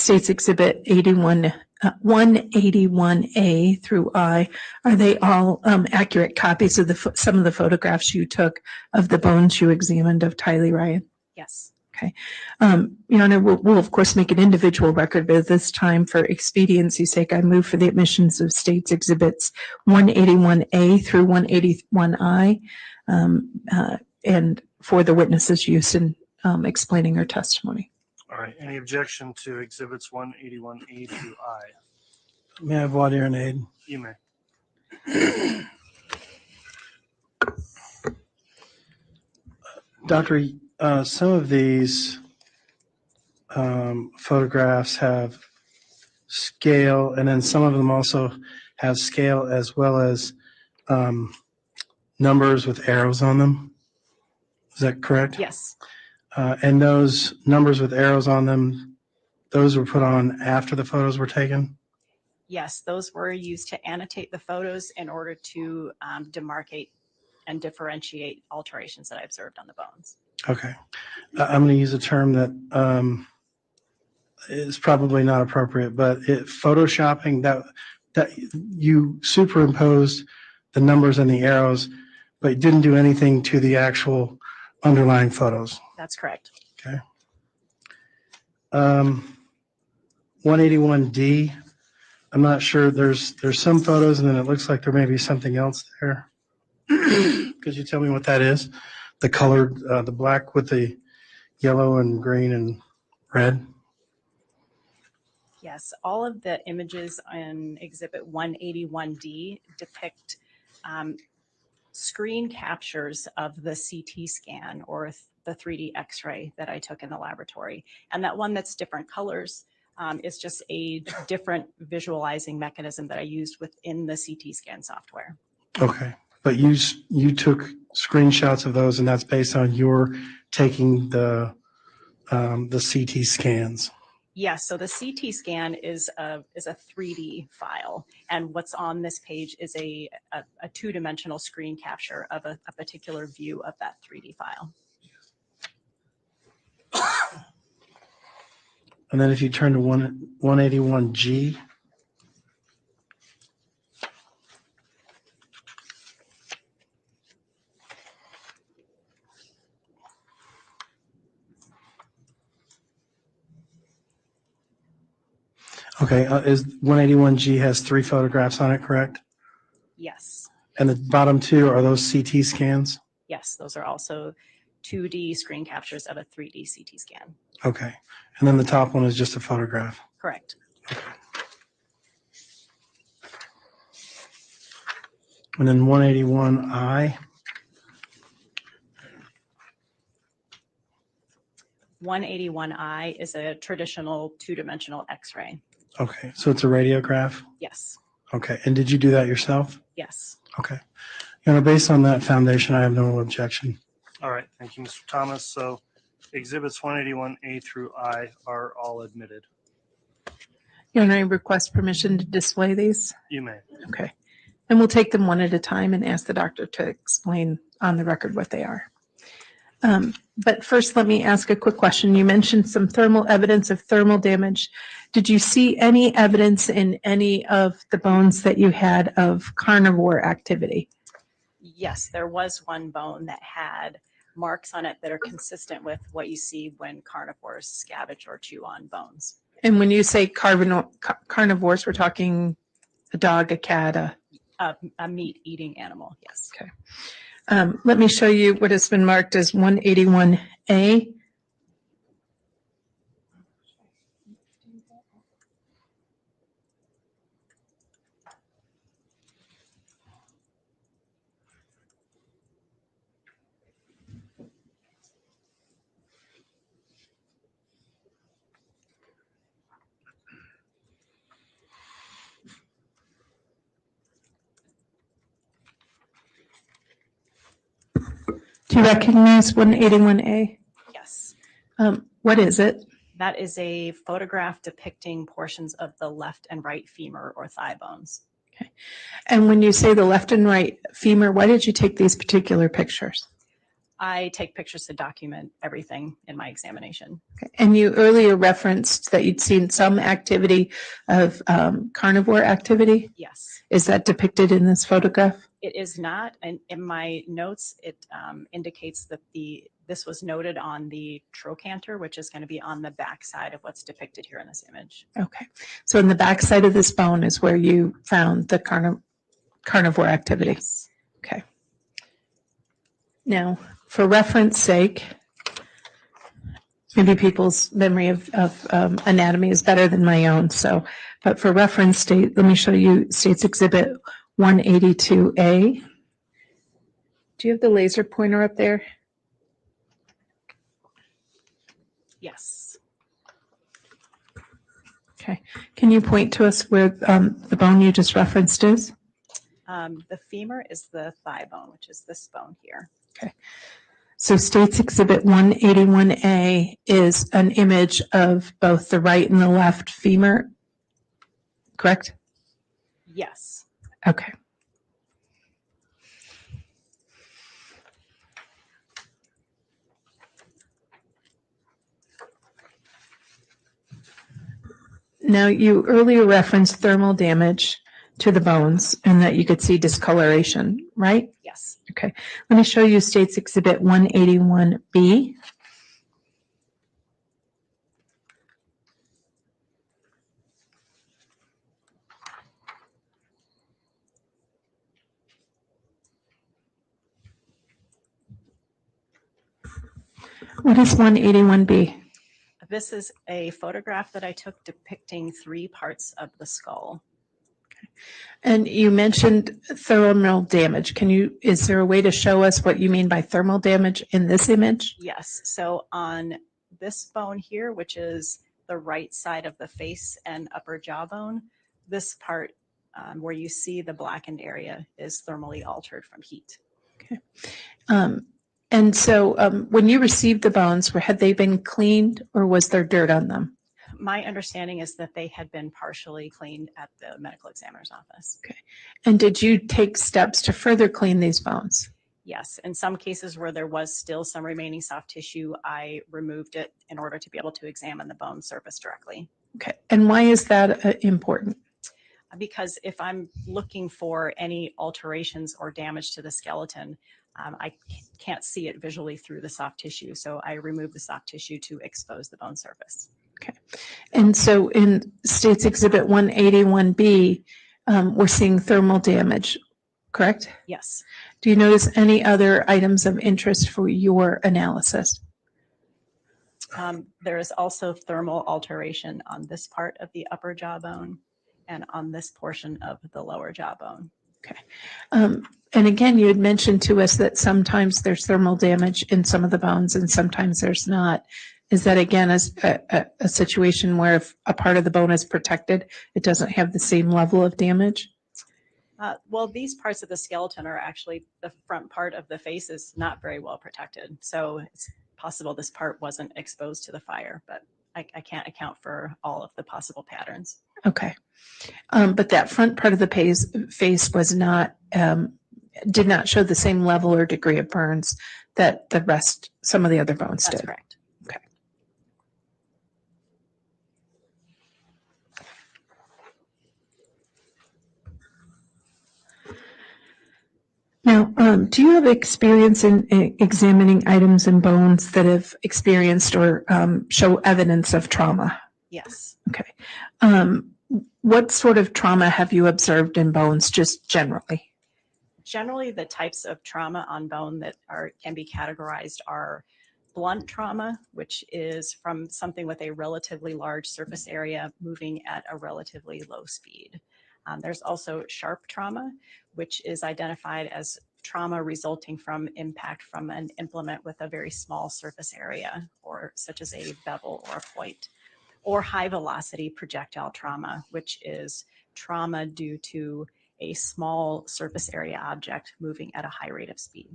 S9: States Exhibit 181A through I, are they all accurate copies of some of the photographs you took of the bones you examined of Tylee Ryan?
S6: Yes.
S9: Okay. Your Honor, we'll of course make an individual record, but at this time, for expediency's sake, I move for the admissions of States Exhibits 181A through 181I, and for the witness's use in explaining her testimony.
S1: All right. Any objection to exhibits 181A through I?
S2: May I have water and aid?
S1: You may.
S2: Doctor, some of these photographs have scale, and then some of them also have scale as well as numbers with arrows on them. Is that correct?
S6: Yes.
S2: And those numbers with arrows on them, those were put on after the photos were taken?
S6: Yes, those were used to annotate the photos in order to demarcate and differentiate alterations that I observed on the bones.
S2: Okay. I'm going to use a term that is probably not appropriate, but photoshopping that you superimposed the numbers and the arrows, but you didn't do anything to the actual underlying photos.
S6: That's correct.
S2: Okay. 181D. I'm not sure. There's some photos, and then it looks like there may be something else there. Could you tell me what that is? The colored, the black with the yellow and green and red.
S6: Yes, all of the images in Exhibit 181D depict screen captures of the CT scan or the 3D X-ray that I took in the laboratory. And that one that's different colors is just a different visualizing mechanism that I used within the CT scan software.
S2: Okay, but you took screenshots of those, and that's based on your taking the CT scans.
S6: Yes, so the CT scan is a 3D file, and what's on this page is a two-dimensional screen capture of a particular view of that 3D file.
S2: And then if you turn to 181G. Okay, is 181G has 3 photographs on it, correct?
S6: Yes,
S2: And the bottom 2 are those CT scans?
S6: yes, those are also 2D screen captures of a 3D CT scan.
S2: Okay, and then the top one is just a photograph.
S6: Correct.
S2: And then 181I.
S6: 181I is a traditional two-dimensional X-ray.
S2: Okay, so it's a radiograph?
S6: Yes,
S2: Okay, and did you do that yourself?
S6: yes.
S2: Okay. Based on that foundation, I have no objection.
S1: All right, thank you, Mr. Thomas. So exhibits 181A through I are all admitted.
S9: Your Honor, I request permission to display these.
S1: You may.
S9: Okay. And we'll take them one at a time and ask the doctor to explain on the record what they are. But first, let me ask a quick question. You mentioned some thermal evidence of thermal damage. Did you see any evidence in any of the bones that you had of carnivore activity?
S6: Yes, there was one bone that had marks on it that are consistent with what you see when carnivores scavenge or chew on bones.
S9: And when you say carnivores, we're talking a dog, a cat,
S6: A meat-eating animal, yes.
S9: Okay. Let me show you what has been marked as 181A. Do you recognize 181A?
S6: Yes.
S9: What is it?
S6: That is a photograph depicting portions of the left and right femur or thigh bones.
S9: Okay. And when you say the left and right femur, why did you take these particular pictures?
S6: I take pictures to document everything in my examination.
S9: Okay. And you earlier referenced that you'd seen some activity of carnivore activity.
S6: Yes.
S9: Is that depicted in this photograph?
S6: It is not. And in my notes, it indicates that this was noted on the trochanter, which is going to be on the back side of what's depicted here in this image.
S9: Okay. So in the back side of this bone is where you found the carnivore activity.
S6: Yes.
S9: Okay. Now, for reference sake, maybe people's memory of anatomy is better than my own. So, but for reference state, let me show you State's Exhibit 182A. Do you have the laser pointer up there?
S6: Yes.
S9: Okay. Can you point to us where the bone you just referenced is?
S6: The femur is the thigh bone, which is this bone here.
S9: Okay. So State's Exhibit 181A is an image of both the right and the left femur, correct?
S6: Yes.
S9: Okay. Now, you earlier referenced thermal damage to the bones and that you could see discoloration, right?
S6: Yes.
S9: Okay. Let me show you State's Exhibit 181B. What is 181B?
S6: This is a photograph that I took depicting 3 parts of the skull.
S9: And you mentioned thermal damage. Is there a way to show us what you mean by thermal damage in this image?
S6: Yes. So on this bone here, which is the right side of the face and upper jawbone, this part where you see the blackened area is thermally altered from heat.
S9: Okay. And so when you received the bones, had they been cleaned or was there dirt on them?
S6: My understanding is that they had been partially cleaned at the medical examiner's office.
S9: Okay. And did you take steps to further clean these bones?
S6: Yes. In some cases where there was still some remaining soft tissue, I removed it in order to be able to examine the bone surface directly.
S9: Okay. And why is that important?
S6: Because if I'm looking for any alterations or damage to the skeleton, I can't see it visually through the soft tissue. So I remove the soft tissue to expose the bone surface.
S9: Okay. And so in State's Exhibit 181B, we're seeing thermal damage, correct?
S6: Yes.
S9: Do you notice any other items of interest for your analysis?
S6: There is also thermal alteration on this part of the upper jawbone and on this portion of the lower jawbone.
S9: Okay. And again, you had mentioned to us that sometimes there's thermal damage in some of the bones and sometimes there's not. Is that again a situation where if a part of the bone is protected, it doesn't have the same level of damage?
S6: Well, these parts of the skeleton are actually, the front part of the face is not very well protected. So it's possible this part wasn't exposed to the fire, but I can't account for all of the possible patterns.
S9: Okay. But that front part of the face was not, did not show the same level or degree of burns that some of the other bones
S6: That's
S9: did.
S6: correct.
S9: Okay. Now, do you have experience in examining items and bones that have experienced or show evidence of trauma?
S6: Yes.
S9: Okay. What sort of trauma have you observed in bones, just generally?
S6: Generally, the types of trauma on bone that can be categorized are blunt trauma, which is from something with a relatively large surface area moving at a relatively low speed. There's also sharp trauma, which is identified as trauma resulting from impact from an implement with a very small surface area, or such as a bevel or a point. Or high velocity projectile trauma, which is trauma due to a small surface area object moving at a high rate of speed.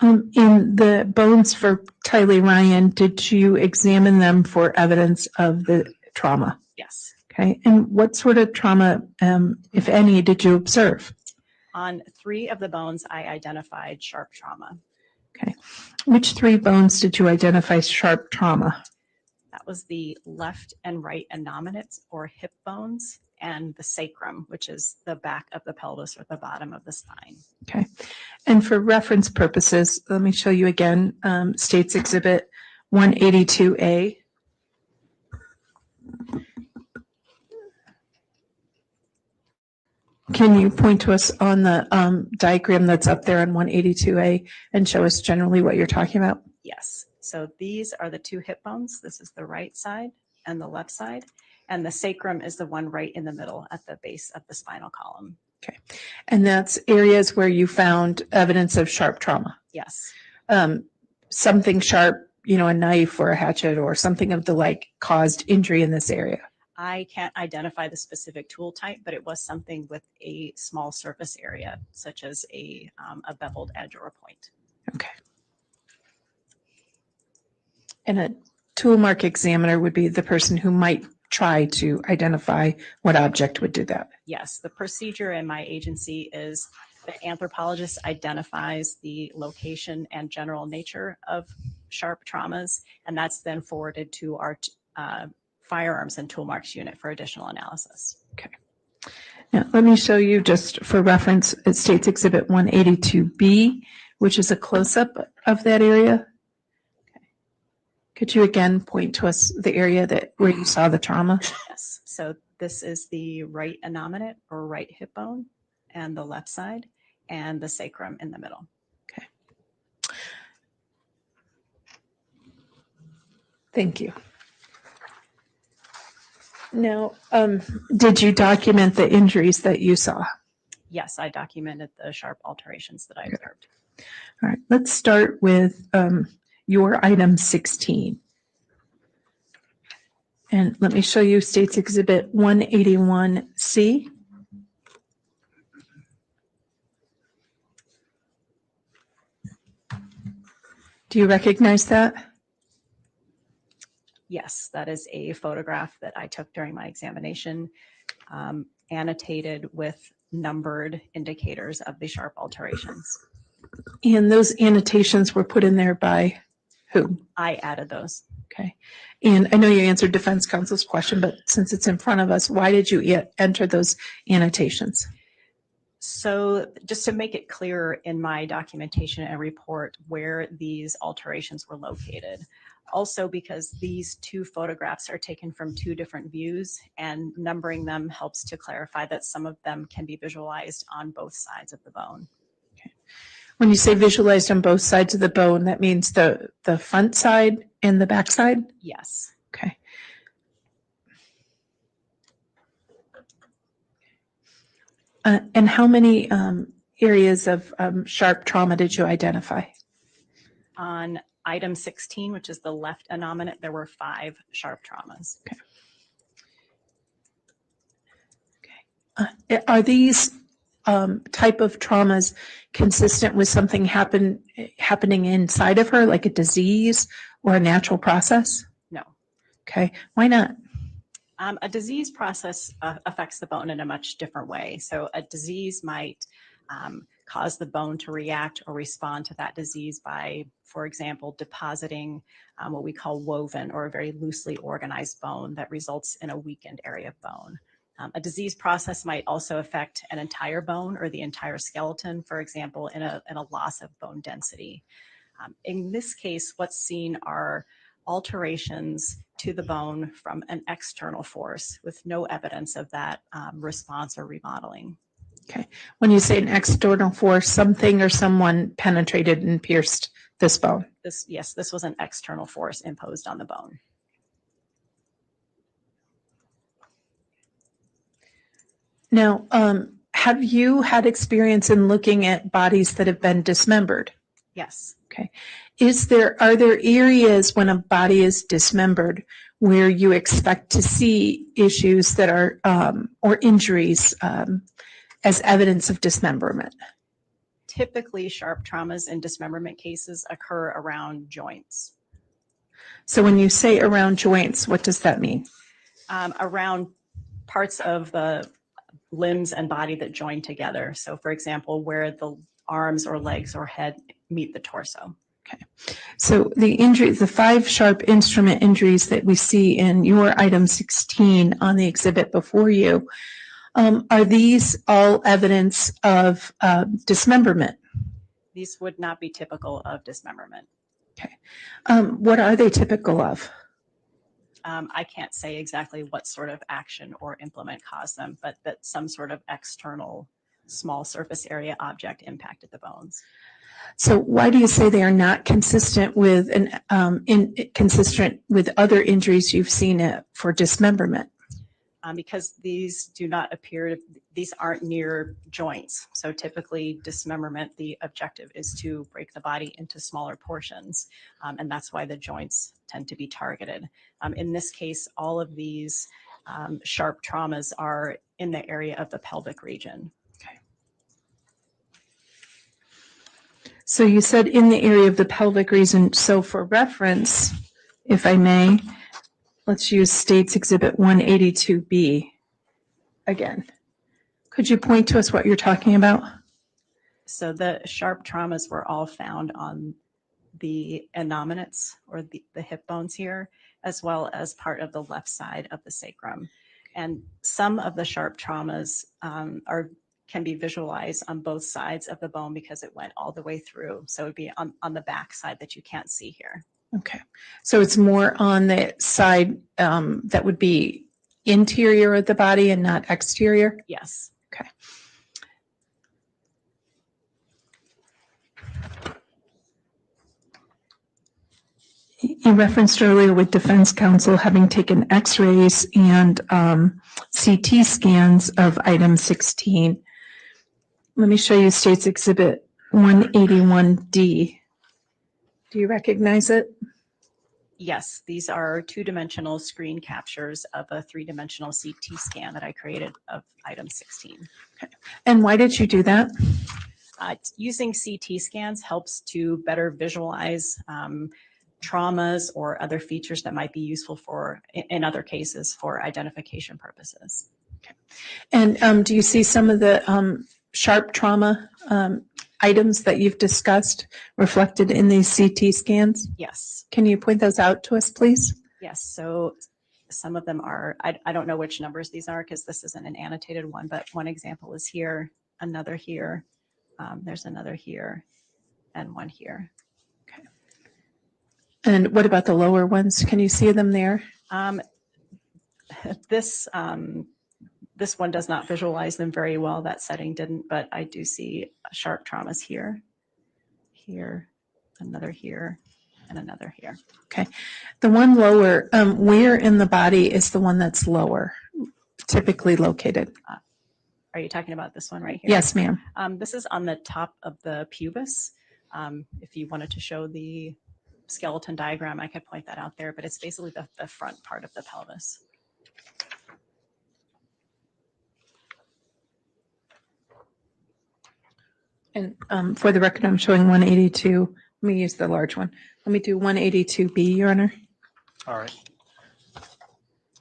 S9: In the bones for Tylee Ryan, did you examine them for evidence of the trauma?
S6: Yes.
S9: Okay. And what sort of trauma, if any, did you observe?
S6: On 3 of the bones, I identified sharp trauma.
S9: Okay. Which 3 bones did you identify sharp trauma?
S6: That was the left and right innominates or hip bones and the sacrum, which is the back of the pelvis or the bottom of the spine.
S9: Okay. And for reference purposes, let me show you again, States Exhibit 182A. Can you point to us on the diagram that's up there on 182A and show us generally what you're talking about?
S6: Yes. So these are the 2 hip bones. This is the right side and the left side. And the sacrum is the one right in the middle at the base of the spinal column.
S9: Okay. And that's areas where you found evidence of sharp trauma?
S6: Yes.
S9: Something sharp, a knife or a hatchet or something of the like caused injury in this area?
S6: I can't identify the specific tool type, but it was something with a small surface area, such as a beveled edge or a point.
S9: Okay. And a tool mark examiner would be the person who might try to identify what object would do that.
S6: Yes, the procedure in my agency is the anthropologist identifies the location and general nature of sharp traumas, and that's then forwarded to our firearms and tool marks unit for additional analysis.
S9: Now, let me show you just for reference, it states Exhibit 182B, which is a close-up of that area. Could you again point to us the area where you saw the trauma?
S6: Yes, so this is the right innominate or right hip bone and the left side and the sacrum in the middle.
S9: Thank you. Now, did you document the injuries that you saw?
S6: Yes, I documented the sharp alterations that I observed.
S9: All right, let's start with your item 16. And let me show you States Exhibit 181C. Do you recognize that?
S6: Yes, that is a photograph that I took during my examination, annotated with numbered indicators of the sharp alterations.
S9: And those annotations were put in there by who?
S6: I added those.
S9: Okay. And I know you answered defense counsel's question, but since it's in front of us, why did you enter those annotations?
S6: So just to make it clear in my documentation and report where these alterations were located. Also because these two photographs are taken from two different views, and numbering them helps to clarify that some of them can be visualized on both sides of the bone.
S9: Okay. When you say visualized on both sides of the bone, that means the front side and the back side?
S6: Yes.
S9: Okay. And how many areas of sharp trauma did you identify?
S6: On item 16, which is the left innominate, there were 5 sharp traumas.
S9: Okay. Are these type of traumas consistent with something happening inside of her, like a disease or a natural process?
S6: No.
S9: Okay. Why not?
S6: A disease process affects the bone in a much different way. So a disease might cause the bone to react or respond to that disease by, for example, depositing what we call woven or a very loosely organized bone that results in a weakened area of bone. A disease process might also affect an entire bone or the entire skeleton, for example, in a loss of bone density. In this case, what's seen are alterations to the bone from an external force with no evidence of that response or remodeling.
S9: Okay. When you say an external force, something or someone penetrated and pierced this bone?
S6: Yes, this was an external force imposed on the bone.
S9: Now, have you had experience in looking at bodies that have been dismembered?
S6: Yes.
S9: Okay. Are there areas when a body is dismembered where you expect to see issues that are, or injuries as evidence of dismemberment?
S6: Typically, sharp traumas in dismemberment cases occur around joints.
S9: So when you say around joints, what does that mean?
S6: Around parts of the limbs and body that join together. So for example, where the arms or legs or head meet the torso.
S9: Okay. So the 5 sharp instrument injuries that we see in your item 16 on the exhibit before you, are these all evidence of dismemberment?
S6: These would not be typical of dismemberment.
S9: Okay. What are they typical of?
S6: I can't say exactly what sort of action or implement caused them, but that some sort of external small surface area object impacted the bones.
S9: So why do you say they are not consistent with consistent with other injuries you've seen for dismemberment?
S6: Because these do not appear, these aren't near joints. So typically dismemberment, the objective is to break the body into smaller portions. And that's why the joints tend to be targeted. In this case, all of these sharp traumas are in the area of the pelvic region.
S9: Okay. So you said in the area of the pelvic region. So for reference, if I may, let's use States Exhibit 182B again. Could you point to us what you're talking about?
S6: So the sharp traumas were all found on the innominates or the hip bones here, as well as part of the left side of the sacrum. And some of the sharp traumas can be visualized on both sides of the bone because it went all the way through. So it would be on the back side that you can't see here.
S9: Okay. So it's more on the side that would be interior of the body and not exterior?
S6: Yes.
S9: Okay. You referenced earlier with defense counsel having taken x-rays and CT scans of item 16. Let me show you State's Exhibit 181D. Do you recognize it?
S6: Yes, these are two-dimensional screen captures of a three-dimensional CT scan that I created of item 16.
S9: Okay. And why did you do that?
S6: Using CT scans helps to better visualize traumas or other features that might be useful for, in other cases, for identification purposes.
S9: Okay. And do you see some of the sharp trauma items that you've discussed reflected in these CT scans?
S6: Yes.
S9: Can you point those out to us, please?
S6: Yes. So some of them are, I don't know which numbers these are because this isn't an annotated one, but one example is here, another here, there's another here, and one here.
S9: Okay. And what about the lower ones? Can you see them there?
S6: This one does not visualize them very well. That setting didn't, but I do see sharp traumas here, here, another here, and another here.
S9: Okay. The one lower, where in the body is the one that's lower, typically located?
S6: Are you talking about this one right here?
S9: Yes, ma'am.
S6: This is on the top of the pubis. If you wanted to show the skeleton diagram, I could point that out there, but it's basically the front part of the pelvis.
S9: And for the record, I'm showing 182. Let me use the large one. Let me do 182B, Your Honor.
S1: All right.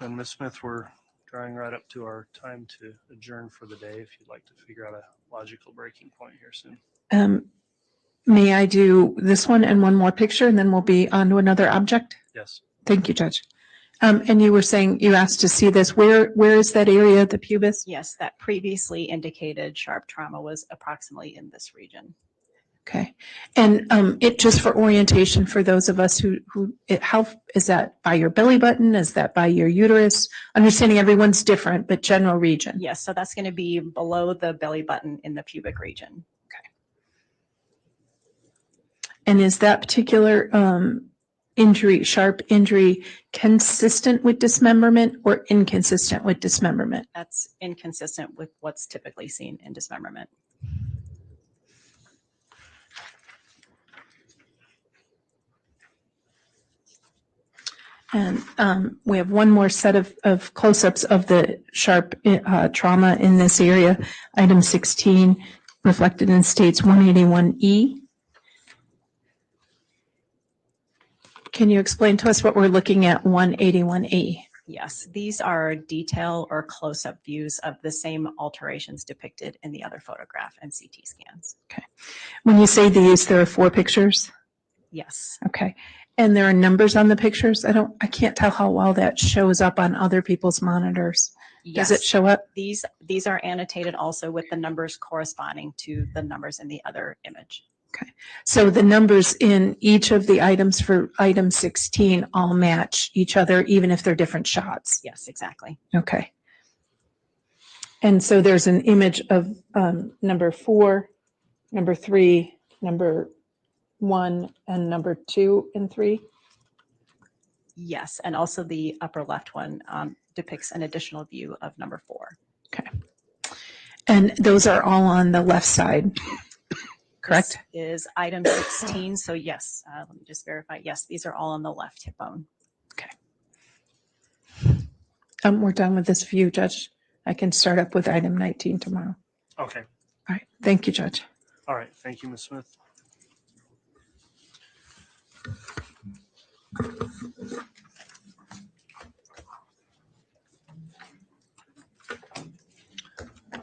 S1: And Ms. Smith, we're drawing right up to our time to adjourn for the day. If you'd like to figure out a logical breaking point here soon.
S9: May I do this one and one more picture, and then we'll be on to another object?
S1: Yes.
S9: Thank you, Judge. And you were saying you asked to see this. Where is that area, the pubis?
S6: Yes, that previously indicated sharp trauma was approximately in this region.
S9: Okay. And it just for orientation for those of us how is that by your belly button? Is that by your uterus? Understanding everyone's different, but general region.
S6: Yes, so that's going to be below the belly button in the pubic region.
S9: Okay. And is that particular injury, sharp injury, consistent with dismemberment or inconsistent with dismemberment?
S6: That's inconsistent with what's typically seen in dismemberment.
S9: And we have one more set of close-ups of the sharp trauma in this area. Item 16, reflected in States 181E. Can you explain to us what we're looking at 181E?
S6: Yes, these are detail or close-up views of the same alterations depicted in the other photograph and CT scans.
S9: Okay. When you say these, there are 4 pictures?
S6: Yes.
S9: Okay. And there are numbers on the pictures? I can't tell how well that shows up on other people's monitors.
S6: Yes.
S9: Does it show up?
S6: These are annotated also with the numbers corresponding to the numbers in the other image.
S9: Okay. So the numbers in each of the items for item 16 all match each other, even if they're different shots?
S6: Yes, exactly.
S9: Okay. And so there's an image of number 4, number 3, number 1, and number 2 and 3?
S6: Yes, and also the upper left one depicts an additional view of number 4.
S9: Okay. And those are all on the left side, correct?
S6: This is item 16, so yes, let me just verify. Yes, these are all on the left hip bone.
S9: Okay. We're done with this view, Judge. I can start up with item 19 tomorrow.
S1: Okay.
S9: All right. Thank you, Judge.
S1: All right. Thank you, Ms. Smith.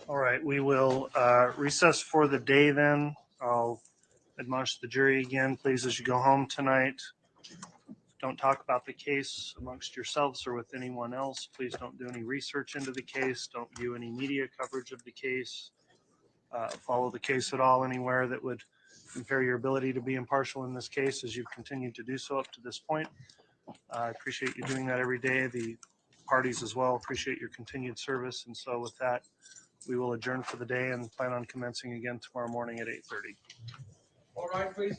S1: All right, we will recess for the day then. I'll admonish the jury again, please, as you go home tonight, don't talk about the case amongst yourselves or with anyone else. Please don't do any research into the case. Don't view any media coverage of the case. Follow the case at all anywhere that would impair your ability to be impartial in this case, as you've continued to do so up to this point. I appreciate you doing that every day. The parties as well appreciate your continued service. And so with that, we will adjourn for the day and plan on commencing again tomorrow morning at 8:30.
S8: All right, please.